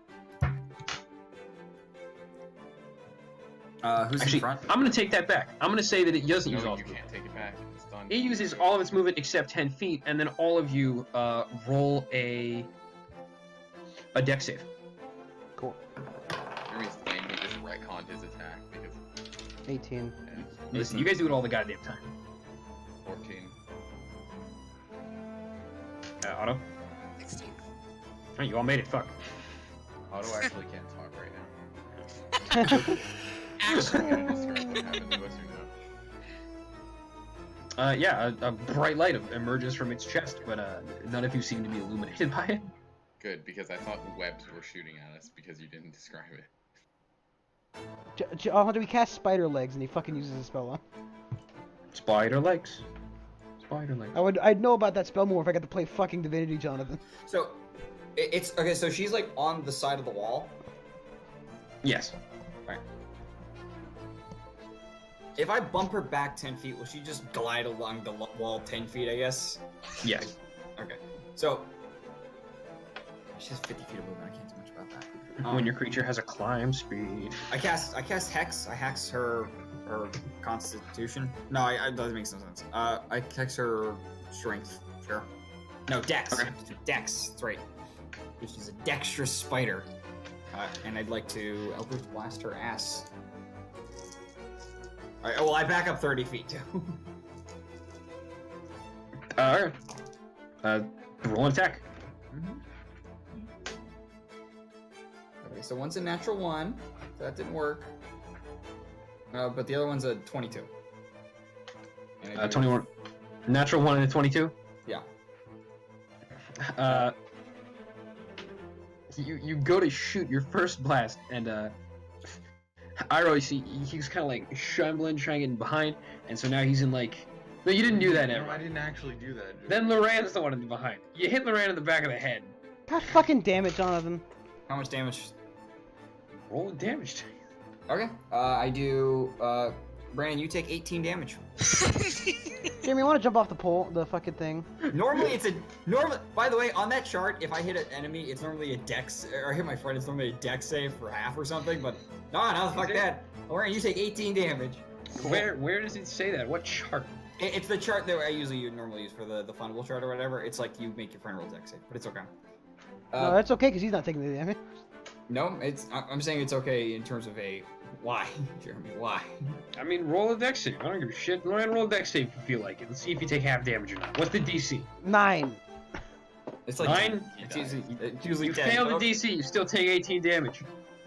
Who's Actually, in front? I'm going to take that back. I'm going to say that it doesn't use all No, of you its can't take it back. It's done. It uses all of its movement except 10 feet, and then all of you roll a dex save. Cool. Jeremy's claim he just retconned his attack because 18. Listen, you guys do it all the goddamn time. 14. Otto? 16. Alright, you all made it. Fuck. Otto actually can't talk right now. Actually, Can you describe what happened to us or no? Yeah, a bright light emerges from its chest, but none of you seem to be illuminated by it. Good, because I thought the webs were shooting at us because you didn't describe it. Alejandro, we cast spider legs, and he fucking uses a spell on. Spider legs. Spider legs. I'd know about that spell more if I got to play fucking Divinity, Jonathan. So, it's okay. So she's like on the side of the wall. Yes. If I bump her back 10 feet, will she just glide along the wall 10 feet? I guess. Yes. Okay. So she has 50 feet of movement. I can't do much about that. When your creature has a climb speed. I cast Hex. I hex her Constitution. No, that doesn't make some sense. I hex her Strength. Sure. No, Dex. Okay. Dex. That's right. She's a dexterous spider. And I'd like to Eldritch Blast her ass. Alright, well, I back up 30 feet too. Alright. Roll an attack. Okay, so one's a natural 1. So that didn't work. But the other one's a 22. And I do- 21. Natural 1 and a 22? Yeah. You go to shoot your first blast, and Iro, you see, he's kind of like shambling, trying to get in behind, and so now he's in like. No, you didn't do that, No, Evan. I didn't actually do that. Jeremy. Then Loran's the one in the behind. You hit Loran in the back of the head. God fucking damn it, Jonathan. How much damage? Roll a damage. Okay. I do. Brandon, you take 18 damage. Jeremy, you want to jump off the pole, the fucking thing? Normally, it's a normal. By the way, on that chart, if I hit an enemy, it's normally a dex. Or I hit my friend, it's normally a dex save for half or something. But no, fuck it? that. Lauren, you take 18 damage. Where does it say that? What chart? It's the chart that I normally use for the fundable chart or whatever. It's like you make your friend roll dex save, but it's okay. No, that's okay, because he's not taking the damage. No, I'm saying it's okay in terms of a why, Jeremy, why? I mean, roll a dex save. I don't give a shit. Loran, roll a dex save if you feel like it. Let's see if you take half damage or not. What's the DC? 9. It's like 9? It's usually You 10. fail the Okay. DC, you still take 18 damage.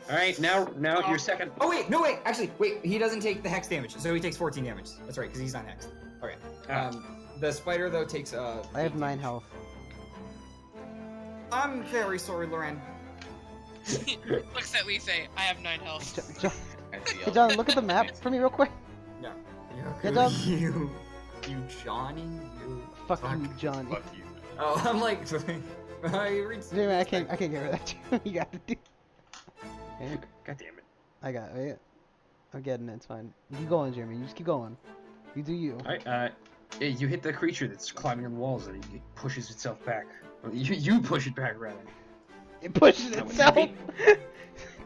Alright, now your second. Oh wait, no wait, actually, wait, he doesn't take the hex damage, so he takes 14 damage. That's right, because he's not hexed. Okay. The spider though takes I have 9 health. I'm very sorry, Loren. Looks at Lise. I have 9 health. Hey, John, look at the map for me real quick. Yeah. Good job. You Johnny. You. Fuck you, John. Fuck you. Oh, I'm like. I read. Anyway, I can't get rid of that too. You got to do. Okay, God damn it. I got it. I'm getting it. It's fine. You keep going, Jeremy. You just keep going. You do you. Alright, you hit the creature that's climbing on the walls and it pushes itself back. Or you push it back, rather. It pushes That was itself. heavy.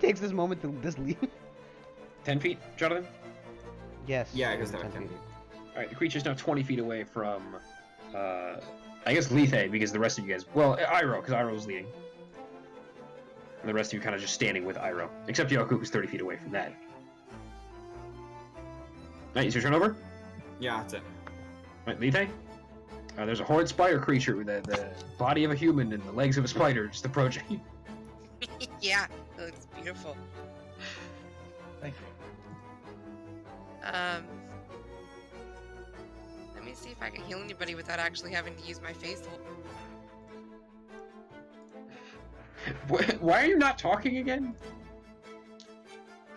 Takes this moment to just leave. 10 feet, Jonathan? Yes. Yeah, I guess that 10 was feet. Alright, the creature's now 20 feet away from, I guess Lethe, because the rest of you guys, well, Iroh, because Iroh's leading. And the rest of you kind of just standing with Iroh. Except Yoku, who's 30 feet away from that. Alright, is your turn over? Yeah, that's it. Alright, Lethe? There's a horned spider creature with the body of a human and the legs of a spider just approaching you. Yeah, it looks beautiful. Thank you. Let me see if I can heal anybody without actually having to use my facial. Why are you not talking again?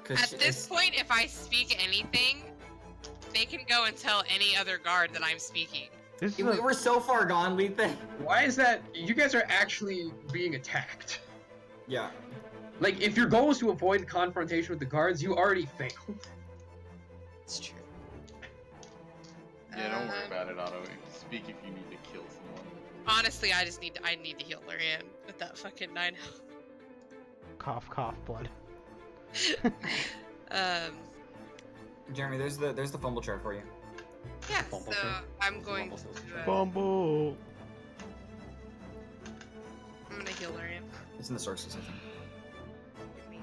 At this point, if I speak anything, they can go and tell any other guard that I'm speaking. This We were so far gone, Lethe. Why is that? You guys are actually being attacked. Yeah. Like, if your goal is to avoid confrontation with the guards, you already failed. It's true. Yeah, don't worry about it, Otto. Speak if you need to kill someone. Honestly, I need to heal Larian with that fucking 9 health. Cough, cough, blood. Jeremy, there's the fumble chart for you. Yeah, Fumble so chart? I'm going to Bumble. I'm gonna heal Larian. It's in the sources, I think. Give me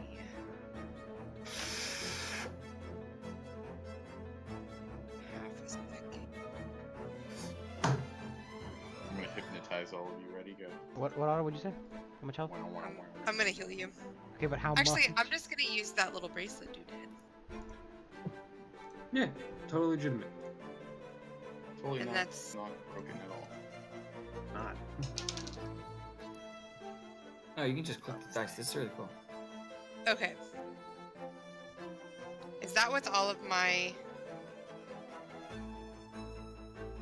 half a second. I'm gonna hypnotize all of you. Ready? Go. What auto would you say? How much health? I'm gonna heal you. Okay, but how Actually, much? I'm just gonna use that little bracelet dude had. Yeah, totally legitimate. Totally And not, that's- not broken at all. Not. No, you can just click the dice. This is really cool. Okay. Is that with all of my...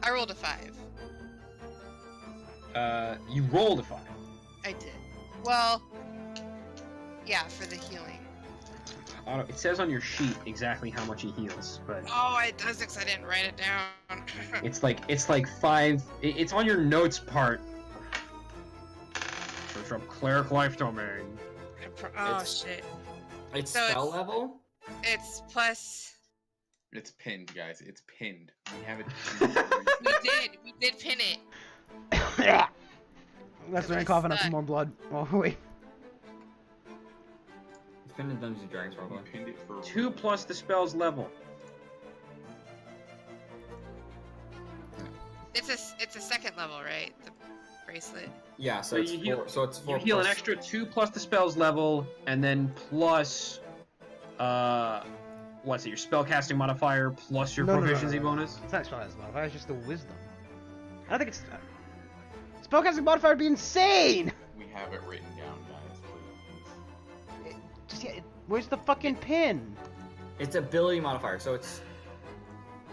I rolled a 5. You rolled a 5. I did. Well, yeah, for the healing. Auto, it says on your sheet exactly how much he heals, but Oh, it does because I didn't write it down. it's like 5. It's on your notes part. So from cleric life domain. Oh, It's- shit. It's So spell it's- level? It's plus... It's pinned, guys. It's pinned. We have it. We did pin it. That's when I'm coughing up some more blood. Oh, wait. It's been in Dungeons and Dragons for a We while. pinned it for 2 plus the spell's level. It's a second level, right? The bracelet. Yeah, so So it's you 4. heal- So it's 4 You heal an plus- extra 2 plus the spell's level, and then plus, what's it? Your spellcasting modifier plus your No, no, no, proficiency no, no. bonus. It's not spellcasting modifier, it's just the wisdom. I don't think it's... Spellcasting modifier would be insane! We have it written down, guys. Please. Just where's the fucking pin? It's ability modifier, so it's...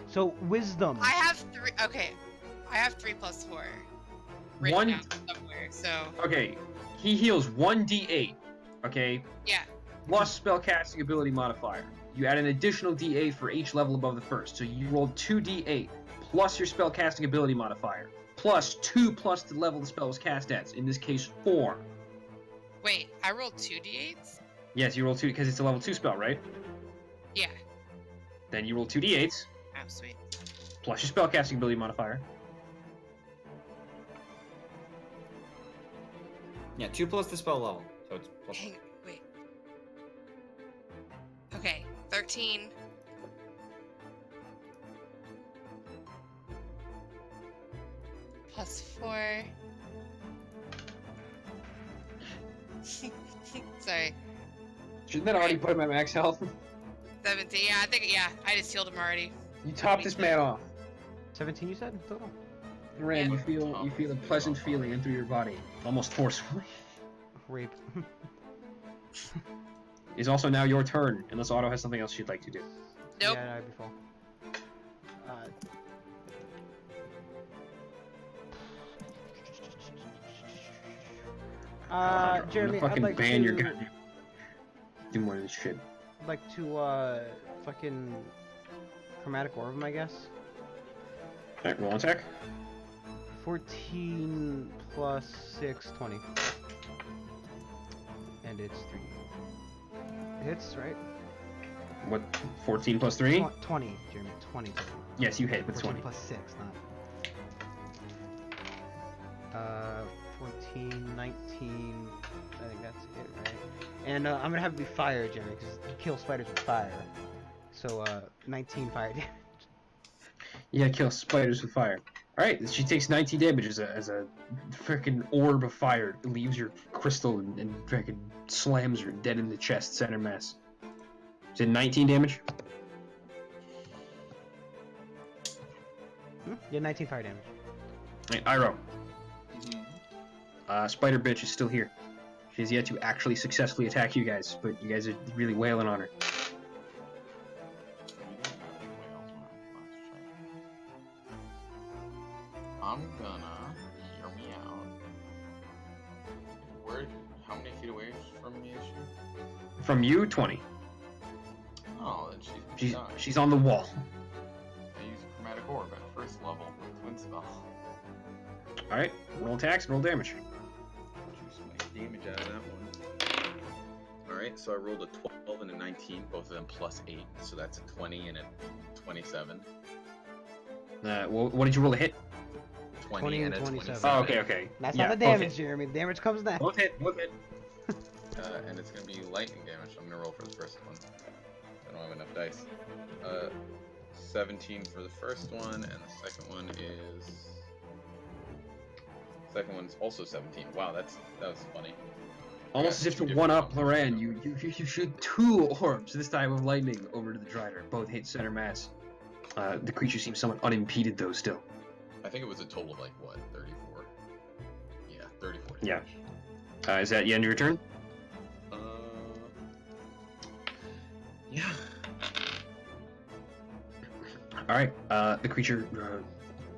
So, wisdom. I have 3. Okay. I have 3 plus 4. Written One- down somewhere, so... Okay, he heals 1d8. Okay, Yeah. plus spellcasting ability modifier. You add an additional d8 for each level above the first, so you rolled 2d8 plus your spellcasting ability modifier plus 2 plus the level the spell was cast at. In this case, 4. Wait, I rolled 2 d8s? Yes, you roll 2 because it's a level 2 spell, right? Yeah. Then you roll 2d8s Oh, sweet. plus your spellcasting ability modifier. Yeah, 2 plus the spell level. So it's plus... Wait. Okay, 13. Plus 4. Sorry. Shouldn't that already put him at max health? 17. Yeah, I just healed him already. You topped this man off. 17 you said total? Ren, Yeah. you feel a pleasant feeling enter your body, almost forcefully. Rape. Is also now your turn, unless Otto has something else she'd like to do. Nope. Yeah, that'd be full. Jeremy, I'm gonna I'd fucking like ban your to goddamn. Do more of this shit. like to fucking chromatic orb him, I guess. Alright, roll attack. 14 plus 6, 20. And it's 3. Hits, right? What? 14 plus 3? 20, Jeremy. 20 total. Yes, you hit with 14 20. plus 6, not. 14, 19. I think that's it, right? And I'm gonna have it be fire, Jeremy, because you kill spiders with fire. So, 19 fire damage. Yeah, kill spiders with fire. Alright, she takes 19 damage as a freaking orb of fire. It leaves your crystal and freaking slams her dead in the chest, center mass. Is it 19 damage? Yeah, 19 fire damage. Alright, Iroh. Spider bitch is still here. She has yet to actually successfully attack you guys, but you guys are really wailing on her. I'm gonna hear me out. How many feet away from me is she? From you, 20. Oh, then She's on the wall. I use Chromatic Orb at first level with Twin Spell. Alright, roll attacks, roll damage. Juice my damage out of that one. Alright, so I rolled a 12 and a 19, both of them plus 8, so that's a 20 and a 27. What did you roll to hit? 20 and a 27. 27. Oh, okay. That's Yeah, not the both damage, hit. Jeremy. The damage comes next. Both hit, both hit. And it's gonna be lightning damage. I'm gonna roll for the first one. I don't have enough dice. 17 for the first one, and the second one is. Second one's also 17. Wow, that was funny. Almost as if to one up Loran, you shoot 2 orbs, this time of lightning, over to the Drider. Both hit center mass. The creature seems somewhat unimpeded though still. I think it was a total of like what, 34? Yeah, 34. Yeah. Is that the end of your turn? Yeah. Alright, the creature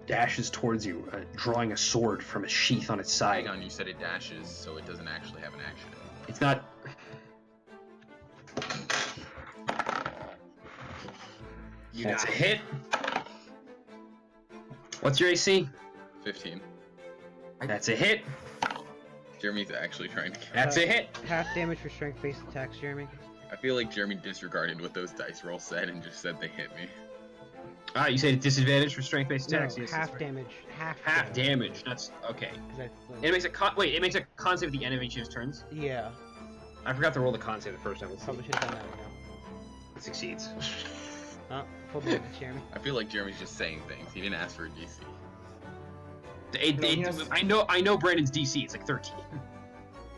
dashes towards you, drawing a sword from a sheath on its side. Hang on, you said it dashes, so it doesn't actually have an action. It's not... That's a hit. What's your AC? 15. That's a hit. Jeremy's actually trying to. That's a hit. Half damage for strength-based attacks, Jeremy. I feel like Jeremy disregarded what those dice rolls said and just said they hit me. Ah, you said disadvantage for strength-based attacks. No, Yes, half that's right. damage. Half damage. That's okay. 'Cause It makes a it makes a con save at the end of each of his turns. yeah, I forgot to roll the con save the first time. Let's see. probably should have done that right It succeeds. now. Full damage, Jeremy. I feel like Jeremy's just saying things. He didn't ask for a DC. No, he has- I know Brandon's DC. It's like 13.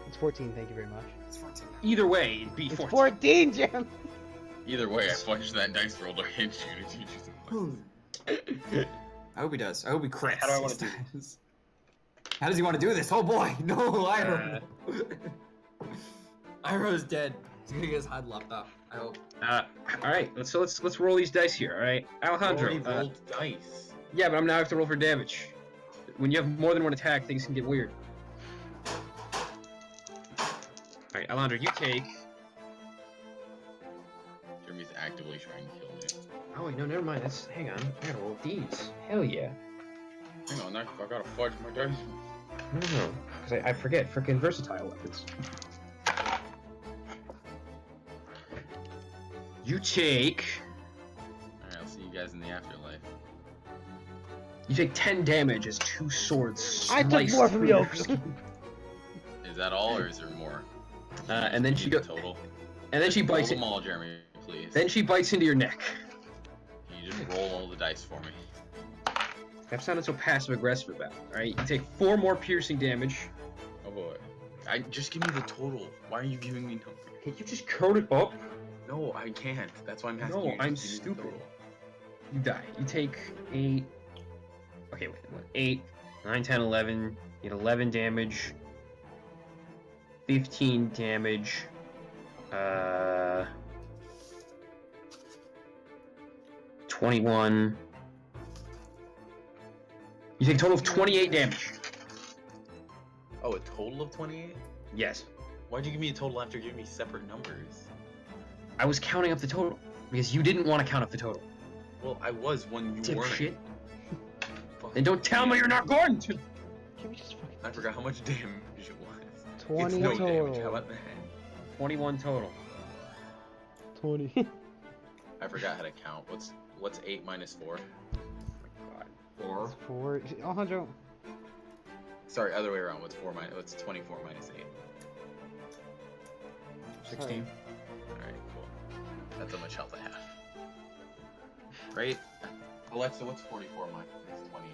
It's 14, thank you very much. It's 14. Either way, it'd be It's 14. 14, Jeremy! Either way, I flushed that dice roll to hit you to teach you something. I hope he does. I hope he crits. How do I wanna do this? How does he want to do this? Oh boy, no, Iroh. Iroh's dead. He's gonna get his head lopped up. I hope. All right. Let's roll these dice here. All right, Alejandro. Already rolled dice. Yeah, but I'm now have to roll for damage. When you have more than one attack, things can get weird. All right, Alejandro, you take. Jeremy's actively trying to kill me. Oh wait, no, never mind. That's hang on. I gotta roll these. Hell yeah. Hang on, I gotta fudge my dice. No, because I forget freaking versatile weapons. You take. Alright, I'll see you guys in the afterlife. You take 10 damage as 2 swords I took slice more from through your Yoke. skin. Is that all, or is there more? And then she Need goes. the total. And then she Roll bites them it. all, Jeremy, please. Then she bites into your neck. Can you just roll all the dice for me? I've sounded so passive aggressive about it. Alright, you take 4 more piercing damage. Oh boy. Just give me the total. Why are you giving me numbers? Can you just count it up? No, I can't. That's why I'm asking No, you. I'm Just give me the stupid. total. You die. You take 8. Okay, wait. 8, 9, 10, 11. You get 11 damage. 15 damage. 21. You take a total of 28 damage. Oh, a total of 28? Yes. Why'd you give me a total after giving me separate numbers? I was counting up the total because you didn't want to count up the total. Well, I was when you weren't. Dipshit. Fuck. And don't tell me you're not going to. Can we just fucking... I forgot how much damage it was. 20 it's no total. damage. How about that? 21 total. 20. I forgot how to count. What's 8 minus 4? 4. 4. Alejandro. Sorry, other way around. What's 24 minus 8? 16. Alright, cool. That's how much health I have. Great. Alexa, what's 44 minus 28?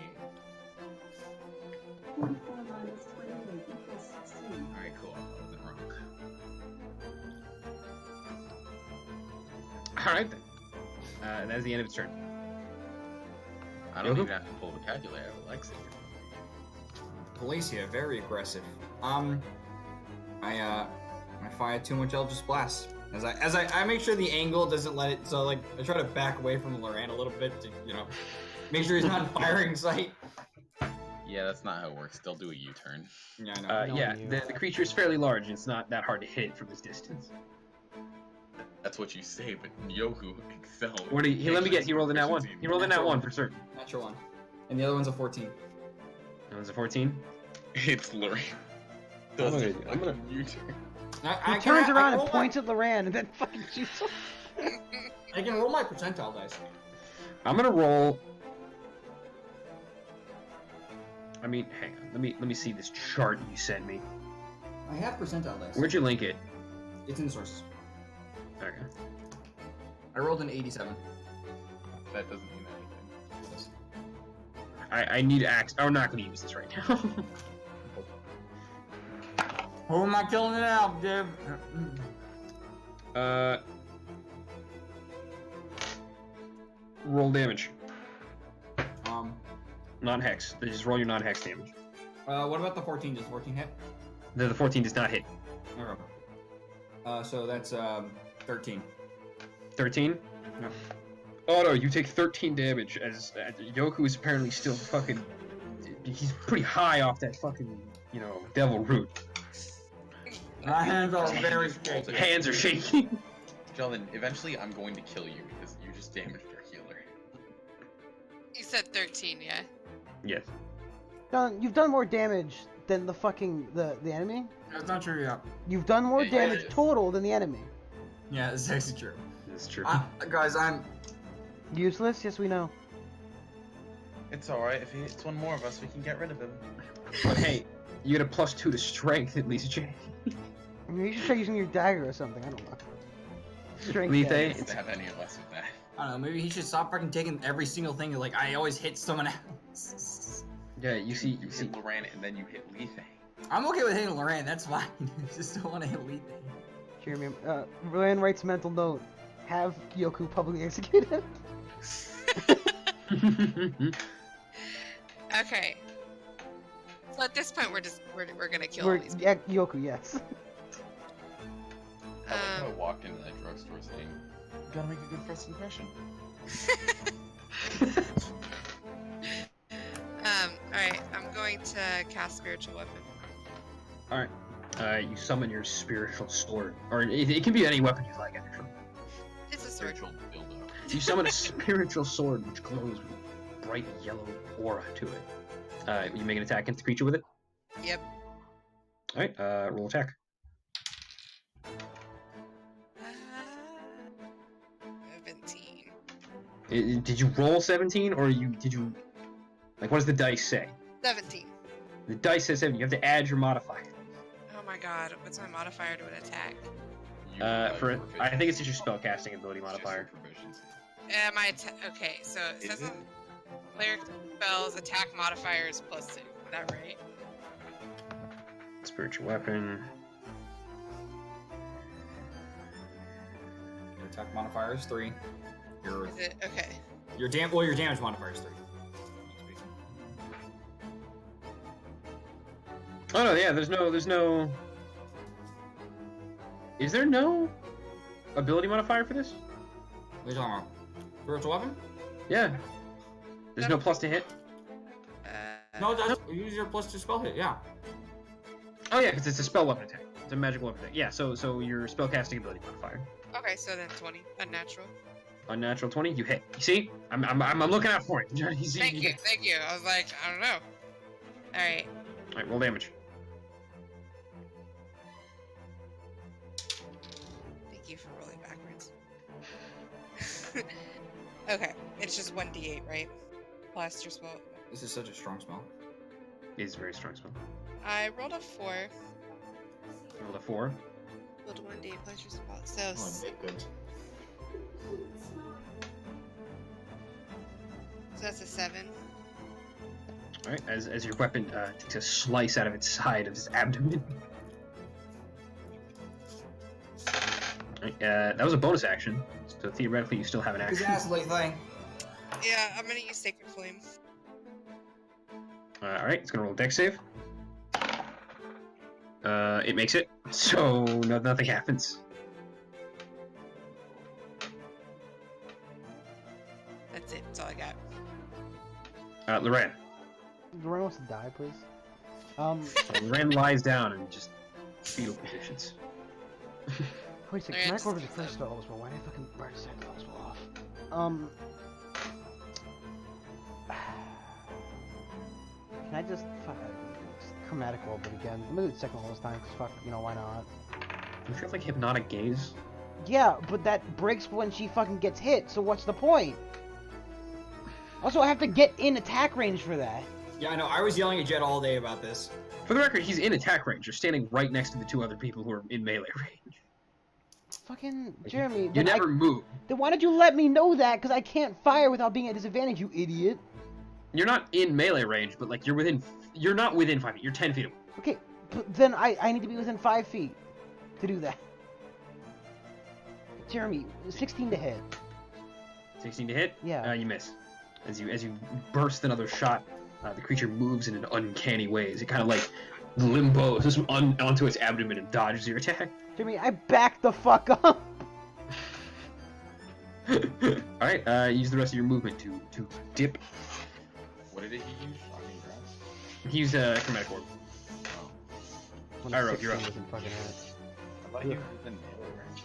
44 minus 28 equals 16. Alright, cool. I wasn't wrong. Alright then. And that is the end of its turn. I don't Yoku? even have to pull the calculator. Alexa. Palacia, very aggressive. I fire too much Eldritch Blast. As I make sure the angle doesn't let it, so like I try to back away from Loran a little bit to, make sure he's not in firing sight. Yeah, that's not how it works. They'll do a U-turn. Yeah, I know. No, Yeah, you- the creature is fairly large and it's not that hard to hit from this distance. That's what you say, but Yoku excels. What did he let me get? He rolled a nat 1. He rolled a nat 1 for certain. Natural one. And the other one's a 14. That was a 14. It's Lorraine. I'm Does gonna- it I'm gonna- fucking U-turn. He turns around and points at Loran and then fucking shoots him. I can roll my percentile dice. I'm gonna roll. I mean, hang on. Let me see this chart you sent me. I have percentile dice. Where'd you link it? It's in the sources. Okay. I rolled an 87. That doesn't mean anything. I need access. I'm not gonna use this right now. Who am I killing it out, dude? Roll damage. Um, Non-hex. Just roll your non-hex damage. what about the 14? Does 14 hit? The 14 does not hit. Okay. So that's 13. 13? No. Oh no, you take 13 damage as Yoku is apparently still fucking. He's pretty high off that fucking, devil root. My hands are John very just rolled shaky. it. Hands are shaking. Jonathan, eventually I'm going to kill you because you just damaged your healer. You said 13, yeah? Yes. John, you've done more damage than the fucking the enemy. That's not true, yeah. You've done more Yeah, damage it is. total than the enemy. Yeah, it's actually true. That's true. Guys, I'm... Useless? Yes, we know. It's alright, if he hits one more of us, we can get rid of him. But hey, you get a +2 to strength at least, Jay. I mean, you should try using your dagger or something. I don't know. Strength Lethe? dagger. Don't have any of us with that. I don't know, maybe he should stop fucking taking every single thing that, like, I always hit someone else. Yeah, you see. You hit Loran and then you hit Lethe. I'm okay with hitting Loran, that's fine. I just don't want to hit Lethe. Jeremy, Ryan writes mental note. Have Yoku publicly executed. Okay. So at this point, we're gonna kill all We're, these people. yeah, Yoku, yes. I like how I walked into that drugstore saying, "You gotta make a good first impression." Alright, I'm going to cast Spiritual Weapon. Alright. You summon your spiritual sword. Or it can be any weapon you like, actually. It's a sword. Spiritual dildo. You summon a spiritual sword which glows with bright yellow aura to it. You make an attack against the creature with it? Yep. Alright, roll attack. 17. Did you roll 17 or did you like what does the dice say? 17. The dice says 7. You have to add your modifier. Oh my god, what's my modifier to an attack? I think it's just your spellcasting ability It's just modifier. your proficiency. My okay, so it Is says it? in cleric spells attack modifier is +6. Is that right? Spiritual weapon. Your attack modifier is 3. Your Is it okay? your damage modifier is 3. Oh no, yeah, there's no. Is there no ability modifier for this? What are you talking about? Spiritual weapon? Yeah. There's no plus to hit. No, that's use your +2 spell hit. Yeah. Oh yeah, because it's a spell weapon attack. It's a magical weapon attack. Yeah. So your spellcasting ability modifier. Okay, so then 20, unnatural. Unnatural 20, you hit. You see? I'm looking out for it. You see? Thank you, thank you. I was like, I don't know. All right. All right, roll damage. Thank you for rolling backwards. Okay, it's just 1d8, right? Plus your spell. This is such a strong spell. It is a very strong spell. I rolled a 4. Roll a 4. Rolled 1d8 plus your spell. So Oh, good. So that's a 7. All right, as your weapon takes a slice out of its side of its abdomen. All right, that was a bonus action, so theoretically you still have an action. Exactly thing. Yeah, I'm gonna use Sacred Flame. All right, it's gonna roll a dex save. It makes it, so nothing happens. That's it. That's all I got. Loren. Loren wants to die, please. Loren lies down in just fetal positions. Wait a second. Loren's Mark over the just first spell spell. Why did I fucking mark the second spell spell off? Can I just fuck chromatic orb it again? I'm gonna do the second one this time, cause fuck, you know, why not? Do you feel like hypnotic gaze? Yeah, but that breaks when she fucking gets hit, so what's the point? Also, I have to get in attack range for that. Yeah, I know. I was yelling at Jet all day about this. For the record, he's in attack range. You're standing right next to the two other people who are in melee range. Fucking Jeremy. You then never move. Then why did you let me know that? Because I can't fire without being at disadvantage, you idiot. You're not in melee range, but like you're not within 5 feet. You're 10 feet away. Okay, but then I need to be within 5 feet to do that. Jeremy, 16 to hit. 16 to hit. Yeah. You miss. As you burst another shot, the creature moves in an uncanny way. As it kind of like limbos onto its abdomen and dodges your attack. Jeremy, I backed the fuck up. All right. Use the rest of your movement to dip. What did he use? Shocking grasp? Use chromatic orb. Oh. Iroh, you're up. 16 doesn't fucking hit. I thought he was in melee range.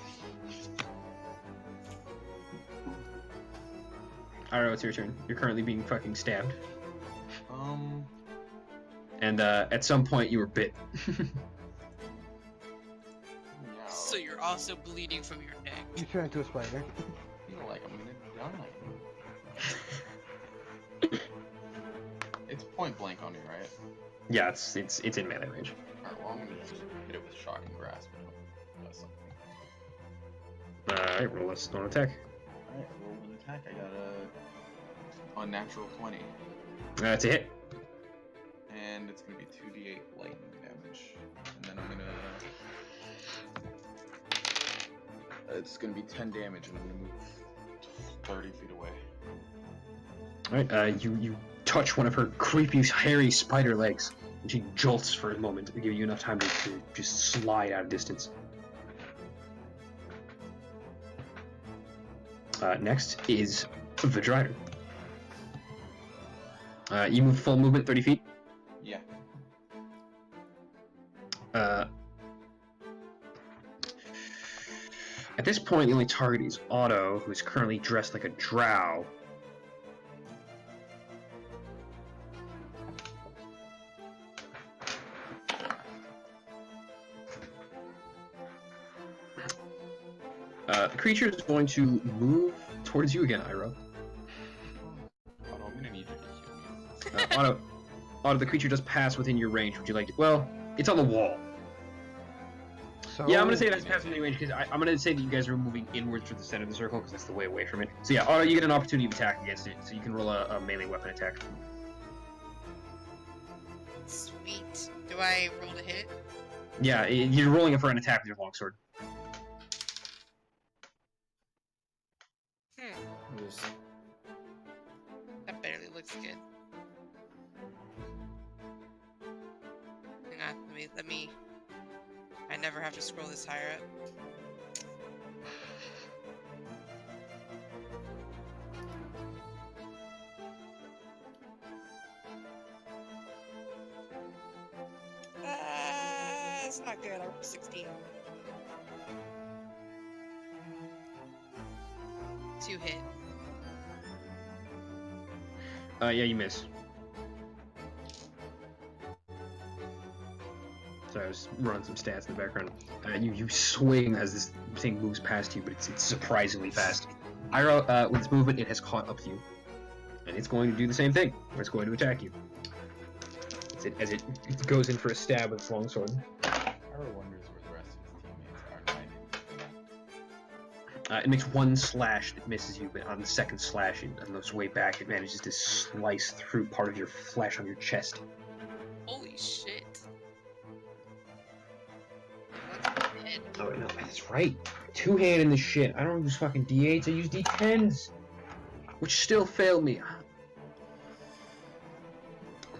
Iroh, it's your turn. You're currently being fucking stabbed. And at some point you were bit. Yeah. So you're also bleeding from your neck. You turn into a spider. I feel like I'm gonna die. It's point blank on me, right? Yeah, it's in melee range. Alright, well I'm gonna just hit it with shocking grasp and hope it does something. Alright, roll a stone attack. Alright, roll an attack. I got a unnatural 20. It's a hit. And it's gonna be 2d8 lightning damage. And then I'm gonna it's gonna be 10 damage and I'm gonna move 30 feet away. Alright, you touch one of her creepy, hairy spider legs, and she jolts for a moment to give you enough time to just slide out of distance. Next is Vidrider. You move full movement 30 feet. Yeah. At this point, the only target is Otto, who is currently dressed like a drow. The creature is going to move towards you again, Iroh. Otto, I'm gonna need you to heal me. Otto, the creature does pass within your range. Would you like to? Well, it's on the wall. So, Yeah, I'm gonna say that's past within range because I'm gonna say that you guys are moving inwards through the center of the circle because that's the way away from it. So yeah, Otto, you get an opportunity of attack against it, so you can roll a melee weapon attack. Sweet. Do I roll to hit? Yeah, you're rolling it for an attack with your longsword. That barely looks good. Hang on, let me. I never have to scroll this higher up. That's not good. I rolled 16. 2 hit. Yeah, you miss. So I was running some stats in the background. You swing as this thing moves past you, but it's surprisingly fast. Iroh, with its movement, it has caught up to you. And it's going to do the same thing. It's going to attack you. As it goes in for a stab with its longsword. Iroh wonders where the rest of his teammates are hiding. It makes one slash that misses you, but on the second slash, and on its way back, it manages to slice through part of your flesh on your chest. Holy shit. Oh, no, that's right. Two-hand in this shit. I don't use fucking D8s, I use D10s. Which still failed me.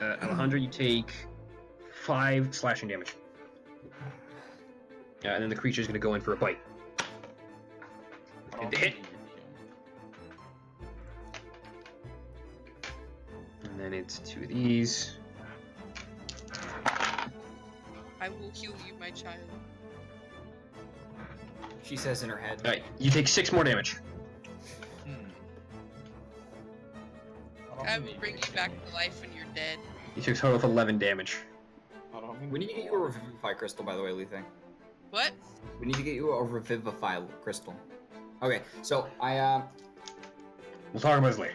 Alejandro, you take 5 slashing damage. And then the creature's gonna go in for a bite. And the hit. And then it's 2 of these. I will heal you, my child. She says in her head. Alright, you take 6 more damage. I will bring you back to life when you're dead. You took a total of 11 damage. We need to get you a Revivify crystal, by the way, Lethan. What? We need to get you a Revivify crystal. Okay, so I We'll talk about this later.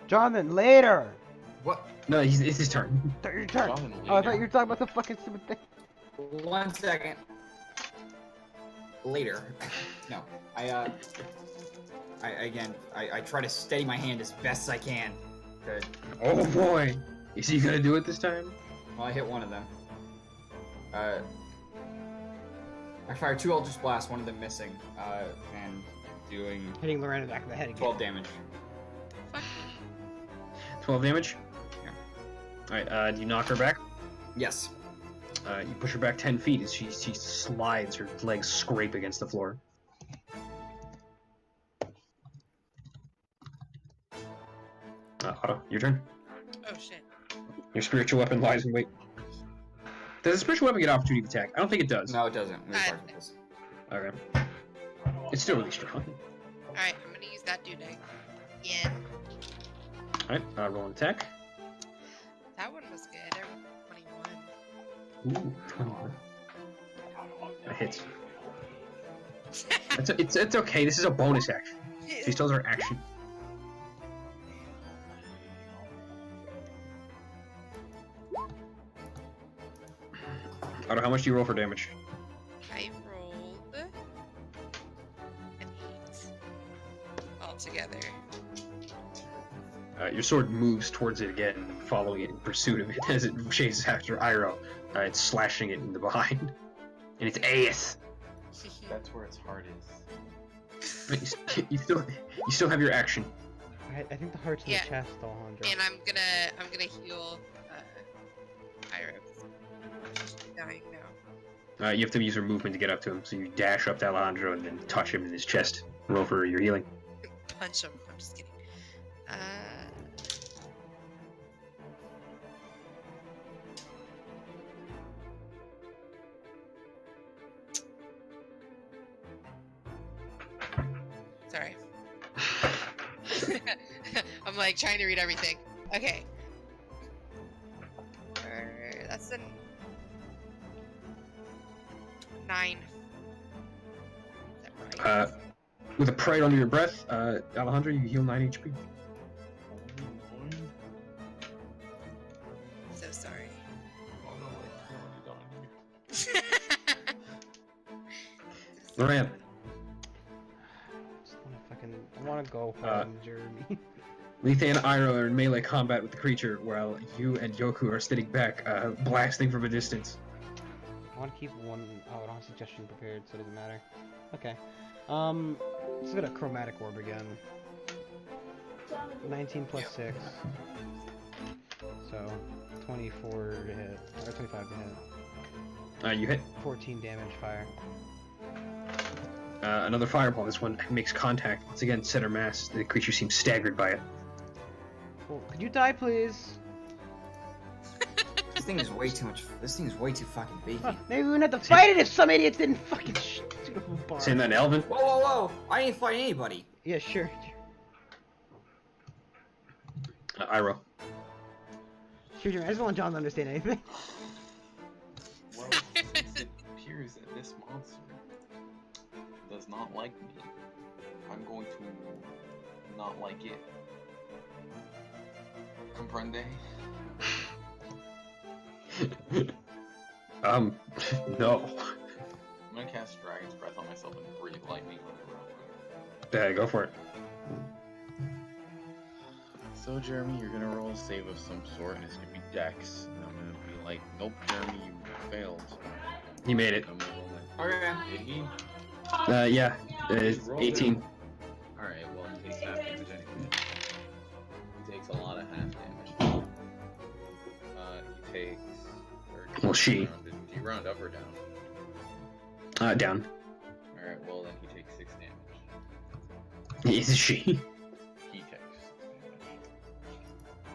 Jonathan, later! What? No, it's his turn. Your turn. Oh, I thought you were talking about the fucking stupid thing. 1 second. Later. No, I try to steady my hand as best as I can. Good. Oh boy! Is he gonna do it this time? Well, I hit one of them. I fire 2 Eldritch Blasts, one of them missing, and doing Hitting Lorraine in the back of the head again. 12 damage. 12 damage? Yeah. Alright, do you knock her back? Yes. You push her back 10 feet as she slides, her legs scrape against the floor. Otto, your turn. Oh shit. Your spiritual weapon lies in wait. Does a spiritual weapon get opportunity attack? I don't think it does. No, it doesn't. It doesn't. Okay. It's still really strong. Alright, I'm gonna use that dude again. Alright, roll an attack. That one was good. I rolled 21. Ooh, 21. That hits. It's okay, this is a bonus action. She still has her action. Otto, how much do you roll for damage? I rolled an 8 altogether. Your sword moves towards it again, following it in pursuit of it as it chases after Iroh. It's slashing it in the behind. And it's ace. That's where its heart is. But you still have your action. I think the heart's in Yeah. the chest, Alejandro. And I'm gonna heal Iroh. She's dying now. You have to use your movement to get up to him, so you dash up to Alejandro and then touch him in his chest. Roll for your healing. Punch him. I'm just kidding. Sorry. I'm like trying to read everything. Okay. That's a 9. Is that right? With a pride under your breath, Alejandro, you heal 9 HP. So sorry. Loran. I want to go home, Jeremy. Letha and Iroh are in melee combat with the creature, while you and Yoku are sitting back, blasting from a distance. I want to keep one. Oh, I don't have suggestion prepared, so it doesn't matter. Okay. Let's get a chromatic orb again. 19 plus 6. So, 24 to hit. Or 25 to hit. You hit. 14 damage fire. Another fireball. This one makes contact. Once again, center mass. The creature seems staggered by it. Cool. Could you die, please? This thing is way too much. This thing is way too fucking beefy. Huh, maybe we wouldn't have to fight it if some idiots didn't fucking shoot a bar. Saying that in Elven? Whoa, whoa, whoa! I didn't fight anybody. Yeah, sure. Iroh. Sure, I just want John to understand anything. Well, since it appears that this monster does not like me, I'm going to not like it. Comprende? No. I'm gonna cast Dragon's Breath on myself and breathe lightning on everyone. Yeah, go for it. So, Jeremy, you're gonna roll a save of some sort, and it's gonna be Dex. And I'm gonna be like, nope, Jeremy, you failed. He made it. I'm gonna roll Okay. that. Did he? Yeah. It's 18. Alright, well, he takes half damage anyway. He takes a lot of half damage. He takes... Well, she. Do you round up or down? Down. Alright, well, then he takes 6 damage. Is she? He takes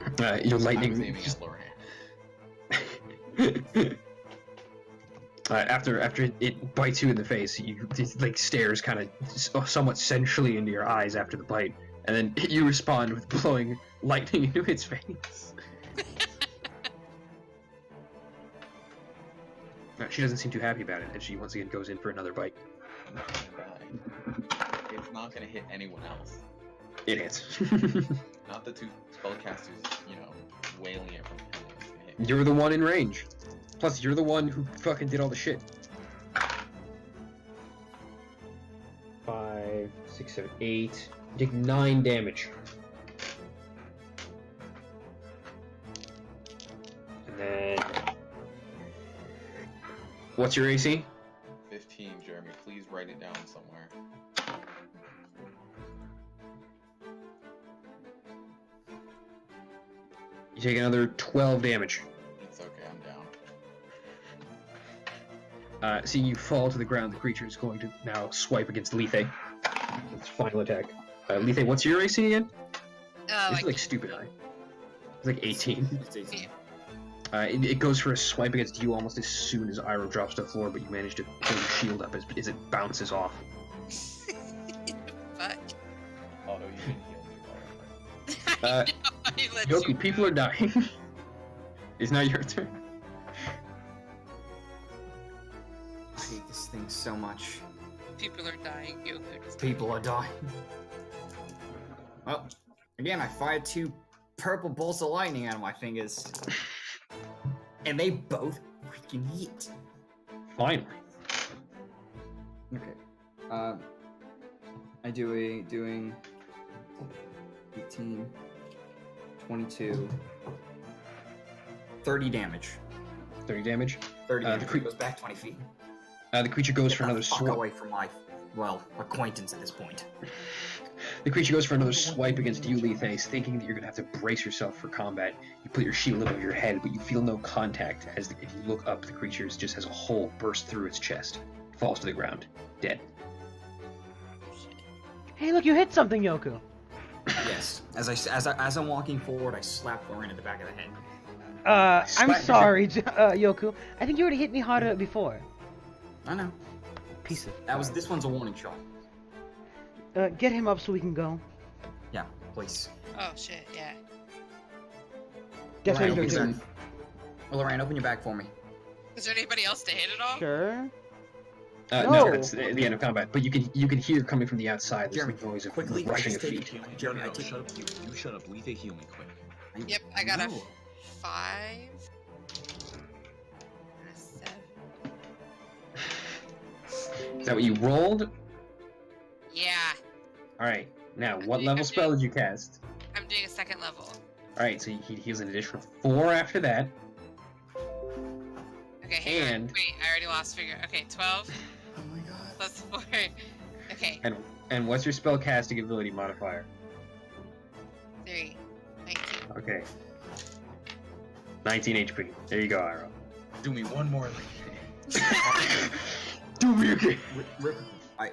6 damage. Your I was lightning. aiming at Loran. After it bites you in the face, you it, like stares kind of somewhat sensually into your eyes after the bite, and then you respond with blowing lightning into its face. She doesn't seem too happy about it, and she once again goes in for another bite. I'm not gonna die. It's not gonna hit anyone else. It hits. Not the 2 spellcasters, you know, wailing it from behind. It's gonna hit me. You're the one in range. Plus, you're the one who fucking did all the shit. 5, 6, 7, 8. You take 9 damage. And then... What's your AC? 15, Jeremy. Please write it down somewhere. You take another 12 damage. It's okay, I'm down. Seeing you fall to the ground, the creature is going to now swipe against Lethe. Its final attack. Lethe, what's your AC again? It's like stupid high. It's like 18. It's 18. It goes for a swipe against you almost as soon as Iroh drops to the floor, but you manage to pull your shield up as it bounces off. Fuck. Although you can heal me while Uh, I let Yoku, you. people are dying. It's now your turn. I hate this thing so much. People are dying. Yoku just People are dying. Well, again, I fired 2 purple bolts of lightning out of my fingers. And they both freaking hit. Finally. Okay. I doing 18, 22, 30 damage. 30 damage. 30 The damage. cre- Goes back 20 feet. The creature goes for Get the another fuck swipe. away from my, well, acquaintance at this point. The creature goes for another swipe against you, Lethe, thinking that you're gonna have to brace yourself for combat. You put your shield above your head, but you feel no contact. As if you look up, the creature just has a hole burst through its chest, falls to the ground, dead. Hey, look, you hit something, Yoku. Yes. As I'm walking forward, I slap Lauren in the back of the head. I'm Smack. sorry, Yoku. I think you already hit me harder before. I know. Piece of. This one's a warning shot. Get him up so we can go. Yeah, please. Oh shit, yeah. That's what Lorraine, you're open your doing. back. Oh, Lorraine, open your back for me. Is there anybody else to hit at all? Sure. No, No. that's the end of combat. But you can hear coming from the outside. There's Jeremy, the noise of quickly, rushing of just take feet. it. Jeremy, I take shut up. You shut up. Lethe, heal me quick. Yep, I got a No. 5. And a 7. Is that what you rolled? Yeah, All right. Now, what level spell did you cast? I'm doing a 2nd level. All right, so he heals an additional 4 after that. Okay, hang on. And- Wait, I already lost figure. Okay, 12 Oh my god. plus 4. Okay, And what's your spell casting ability modifier? 3. 19. Okay. 19 HP. There you go, Iroh. Do me one more. Do me again. Rip. I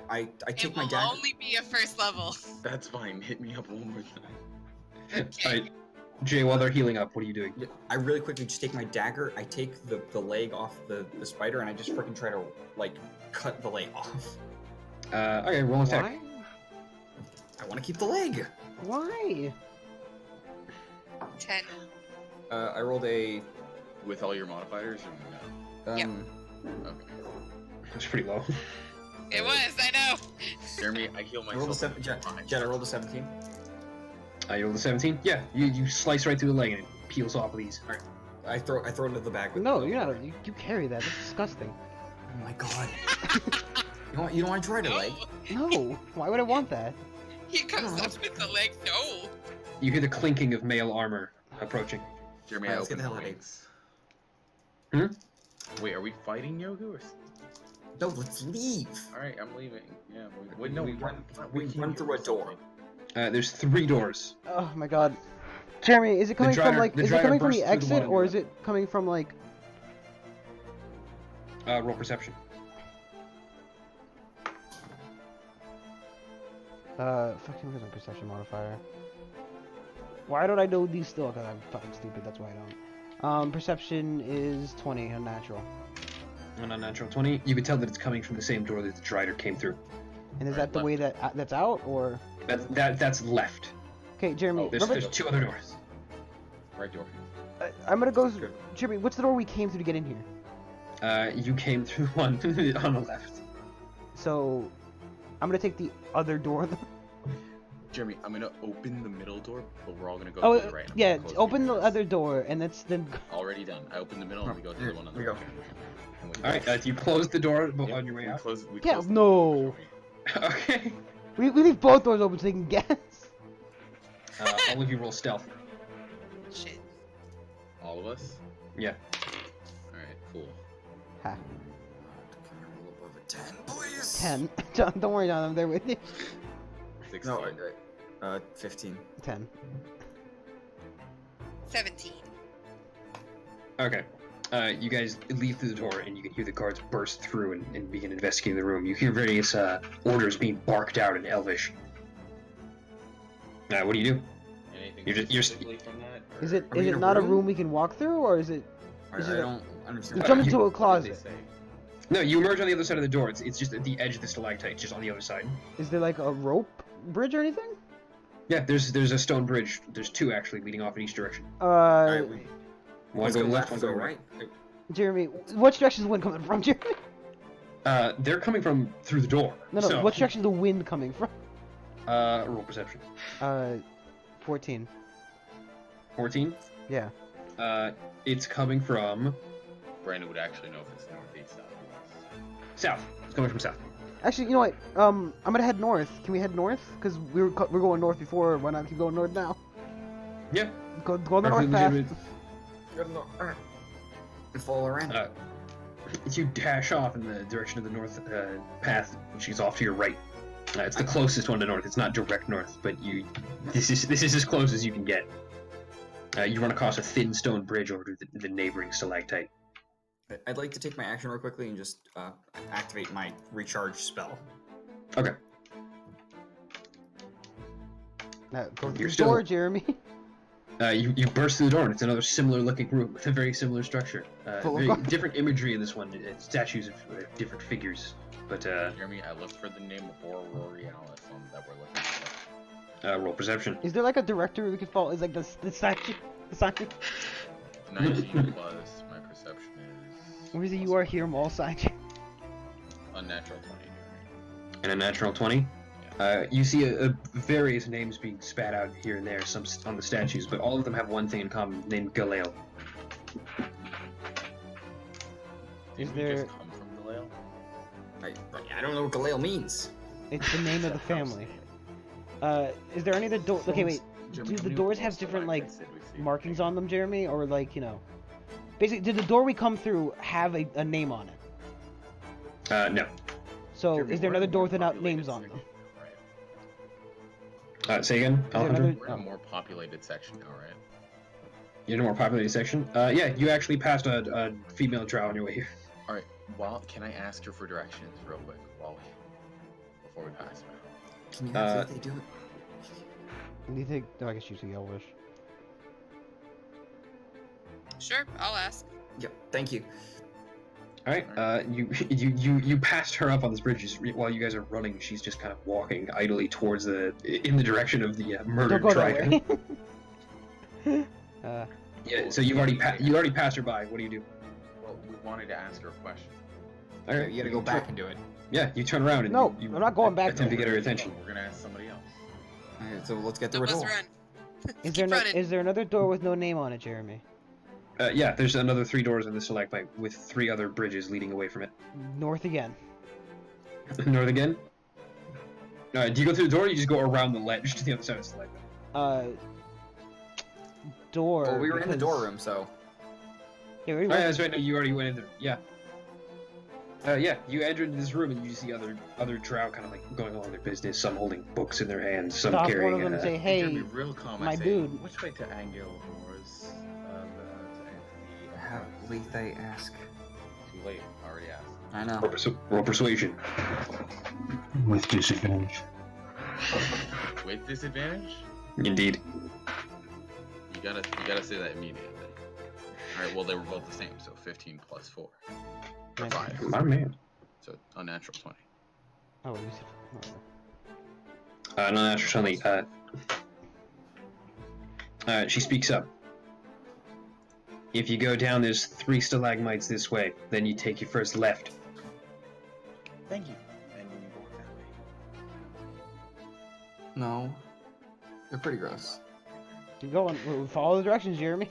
It take my will dagger. only be a 1st level. That's fine. Hit me up one more time. Okay. Alright. Jay, while they're healing up, what are you doing? I really quickly just take my dagger. I take the leg off the spider, and I just freaking try to like cut the leg off. Okay, roll an attack. Why? I want to keep the leg. Why? 10. I rolled a With all your modifiers or no? Yep. Okay. That's pretty low. It was, I know. Jeremy, I heal I rolled a myself. seven. Jet, I rolled a 17. You rolled a 17? Yeah, you slice right through the leg and it peels off of these. All right. I throw it into the bag. With No, the- you're not. You carry that. That's disgusting. Oh my god. You don't want to try the leg? No. Why would I want that? He comes up with the leg. No. You hear the clinking of mail armor approaching. Jeremy, Alright, I let's get open the hell the out of wings. Wait, are we fighting Yoku or? No, let's leave. All right, I'm leaving. Yeah. We no, run came through a here. door. There's 3 doors. Oh my god. Jeremy, is it coming from Drider- like? the Is it Drider coming from burst the through the exit, wall or and is it coming from like? Roll perception. Fucking where's my perception modifier? Why don't I know these still? Because I'm fucking stupid. That's why I don't. Perception is 20, unnatural. An unnatural 20. You can tell that it's coming from the same door that the Drider came through. And is Right, that the way that that's out, or? That's left. Okay, Jeremy. There's, remember- there's 2 other doors. Right door. I'm gonna go. Jeremy, what's the door we came through to get in here? You came through one on the left. So, I'm gonna take the other door. Jeremy, I'm gonna open the middle door, but we're all gonna go Oh, to the right. I'm yeah. gonna close Open the behind us. other door, and that's then. Already done. I open the middle and we go to the one on the we go. right. And we Alright, you close the door Yep, on your way we out. close, we Yeah, close the no. door, Jeremy. Okay. We leave both doors open so they can guess. All of you roll stealth. Shit. All of us? Yeah. Alright, cool. Ha. Can I roll above a 10, please? 10. Don't worry, John. I'm there with you. 16. No, 15. 10. 17. Okay. You guys leave through the door, and you can hear the guards burst through and begin investigating the room. You hear various orders being barked out in Elvish. What do you do? Anything You're specifically from that? Is or- it Are we is in it a not a room? room we can walk through, or is it? I Is it a- don't understand. We Uh, come you- into a What did closet. they say? No, you emerge on the other side of the door. It's just at the edge of the stalactite, just on the other side. Is there like a rope bridge or anything? Yeah, there's a stone bridge. There's 2 actually leading off in each direction. Alright, One let's go going left, left, one go going right. right. Jeremy, which direction is the wind coming from, Jeremy? They're coming from through the door. No, So, which direction is the wind coming from? roll perception. 14. 14. Yeah. It's coming from Brandon would actually know if it's northeast, southwest. south. It's coming from south. Actually, you know what? I'm gonna head north. Can we head north? Because we're going north before. Why not keep going north now? Yeah. Go on the Perfectly north path. legitimate. Good enough. Alright. And follow around. You dash off in the direction of the north path, which is off to your right. It's the closest one to north. It's not direct north, but this is as close as you can get. You run across a thin stone bridge over to the neighboring stalactite. I'd like to take my action real quickly and just activate my recharge spell. Okay. Go through You're the still- door, Jeremy. You burst through the door, and it's another similar-looking room with a very similar structure. Full of Very guards. different imagery in this one. It's statues of different figures, but Jeremy, I looked for the name of Aurorealis that we're looking for. roll perception. Is there like a directory we can follow? Is like the statue? The statue? 19 plus my perception is. Or is it you are here, mall statue? Unnatural 20. And a natural 20. You see various names being spat out here and there, some on the statues, but all of them have one thing in common, named Galale. Is Did we there- just come from Galale? I don't know what Galale means. It's the name of the family. Is there any other door? Okay, wait. Do the doors have different like markings on them, Jeremy, or like basically, did the door we come through have a name on it? No. So, Jeremy, is there we're another in a door more without populated names on them? section, right? Say again, there Alejandro? another- We're in a more populated section now, right? You're in a more populated section? Yeah, you actually passed a female drow on your way here. Alright, can I ask her for directions real quick before we pass? Can you have they do it? Do you think? Oh, I guess you see Elvish. Sure, I'll ask. Yep. Thank you. All right. You passed her up on this bridge while you guys are running. She's just kind of walking idly towards in the direction of the murdered Don't go that dragon. way. Yeah. So you already passed her by. What do you do? Well, we wanted to ask her a question. All right. You gotta go back and do it. Yeah. You turn around and No, you I'm not going back attempt to there. get her attention. We're gonna ask somebody else. Alright, so let's get So through a let's door. run. Is Keep running. is there another door with no name on it, Jeremy? Yeah. There's another 3 doors in the stalagmite with 3 other bridges leading away from it. North again. North again. Do you go through the door, or you just go around the ledge to the other side of the stalagmite? Door. Well, we were in the because- door room, so Yeah, we Oh, yeah, went- that's right. No, you already went in there. Yeah. Yeah. You entered this room and you see other drow kind of like going along their business. Some holding books in their hands. Some Stop carrying. one of them and say, Hey, "Hey, be real calm. my I say, dude." Which way to Angel Wars? To have Lethe ask. Too late. Already asked. I know. Roll persuasion. With disadvantage. With disadvantage? Indeed. You gotta say that immediately. All right. Well, they were both the same, so 15 plus 4. Or 5. My man. So unnatural 20. Oh, you said. No, naturally. She speaks up. If you go down, there's 3 stalagmites this way. Then you take your first left. Thank you. And you walk that way. No. They're pretty gross. Keep going. Follow the directions, Jeremy.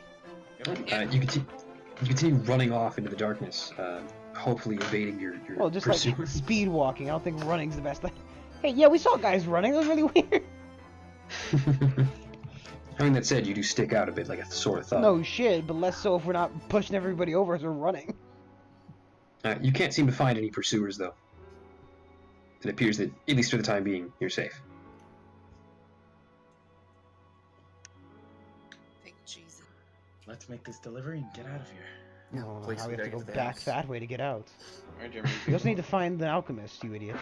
You continue running off into the darkness, hopefully evading your Well, just like pursuers. speed walking. I don't think running's the best thing. Hey, yeah, we saw guys running. That was really weird. Having that said, you do stick out a bit like a sore thumb. No shit, but less so if we're not pushing everybody over as we're running. You can't seem to find any pursuers, though. It appears that, at least for the time being, you're safe. Thank Jesus. Let's make this delivery and get out of here. Yeah, Oh, please, now we we have to gotta go get to the back house. that way to get out. All right, Jeremy. We also need to find the alchemist, you idiot.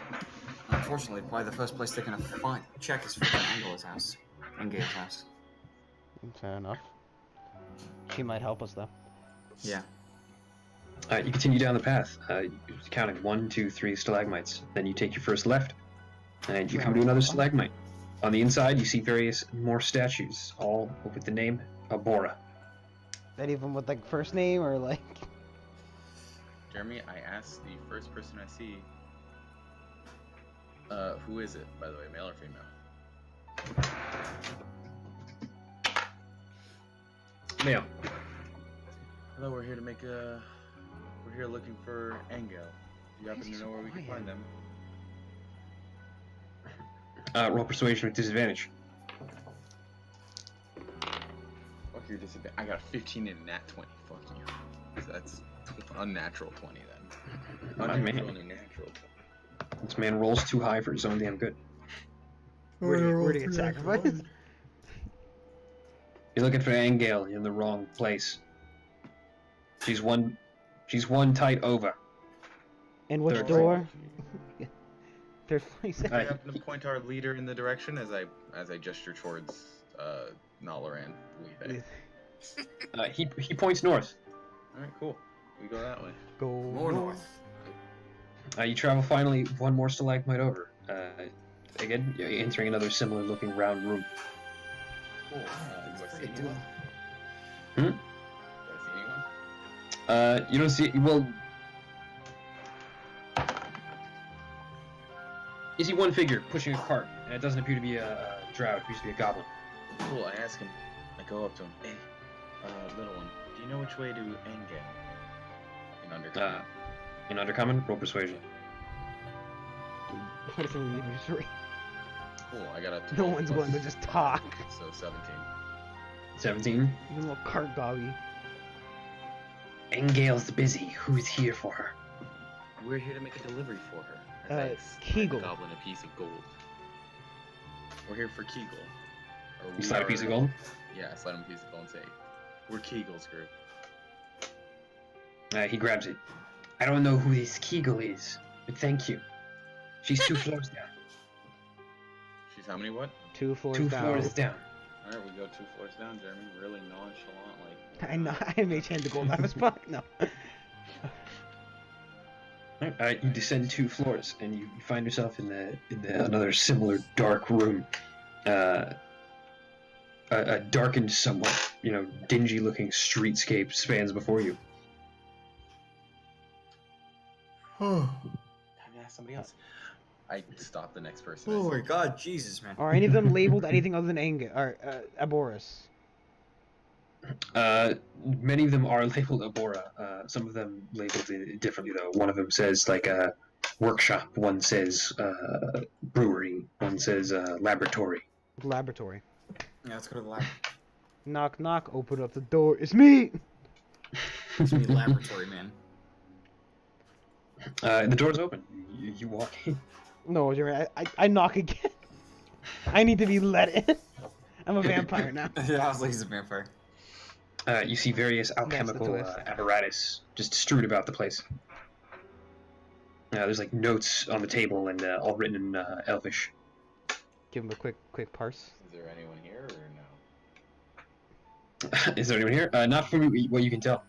Unfortunately, probably the first place they're gonna check is for Angela's house. Engale's house. Fair enough. She might help us, though. Yeah. You continue down the path, counting 1, 2, 3 stalagmites. Then you take your first left, and you come to another stalagmite. On the inside, you see various more statues, all with the name Abora. That even with like first name or like. Jeremy, I asked the first person I see. Who is it, by the way, male or female? Male. Hello, we're here to make a. We're here looking for Angel. Do you happen to know where we can find them? Roll persuasion with disadvantage. Fuck your disadvantage. I got a 15 and a nat 20. Fuck you. So that's unnatural 20 then. My Unnatural man. and natural 20. This man rolls too high for his own damn good. Where to get sacrificed? You're looking for Angel, you're in the wrong place. She's one tight over. And which Third door? Third place. I happen to point our leader in the direction as I gesture towards Nalaran. He points north. Alright, cool. We go that way. Go More north. You travel finally one more stalagmite over. Again, you're entering another similar looking round room. Cool. Do I see Dude. anyone? Hmm? Do I see anyone? You don't see. Well, you see one figure pushing a cart, and it doesn't appear to be a drow. It appears to be a goblin. Cool, I ask him. I go up to him. Hey, little one, do you know which way to Engen? In Undercommon. In Undercommon, roll persuasion. What if we leave you three? Cool, I got a 12 No one's plus- going to just talk. So 17. 17. Even little cart gobby. Engale's busy. Who's here for her? We're here to make a delivery for her. As I slide Kegel. the goblin a piece of gold. We're here for Kegel. Or You we slide a are- piece of gold. Yeah, I slide him a piece of gold and say, we're Kegel's group. He grabs it. I don't know who this Kegel is, but thank you. She's 2 floors down. She's how many what? 2 floors 2 down. floors down. Alright, we go 2 floors down, Jeremy. Really nonchalant, like, I know. I mage hand the gold out of his pocket. No. You descend 2 floors and you find yourself in another similar dark room. A darkened, somewhat dingy-looking streetscape spans before you. Time to ask somebody else. I stopped the next person. Oh my god, Jesus, man. Are any of them labeled anything other than Aboris? Many of them are labeled Abora. Some of them labeled it differently, though. One of them says like a workshop. One says brewery. One says laboratory. Laboratory. Yeah, let's go to the lab. Knock, knock. Open up the door. It's me. It's me, laboratory, man. The door's open. You walk in. No, you're right. I knock again. I need to be let in. I'm a vampire now. Yeah, I was like, he's a vampire. You see various alchemical twist. apparatus just strewn about the place. There's like notes on the table and all written in Elvish. Give him a quick parse. Is there anyone here or no? Is there anyone here? Not from what you can tell.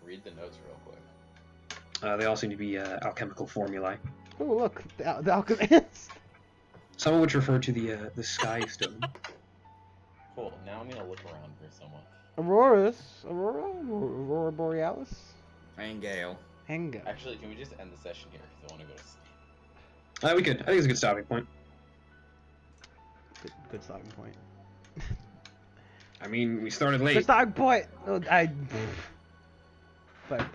Read the notes real quick. They all seem to be alchemical formulae. Oh look, the alchemist. Some of which refer to the sky stone. Cool. Now I'm gonna look around for someone. Aurora Borealis, And Gale. Henga. Actually, can we just end the session here? Because I want to go to sleep. We could. I think it's a good stopping point. Good stopping point. I mean, we started late. Good stopping point. Oh, but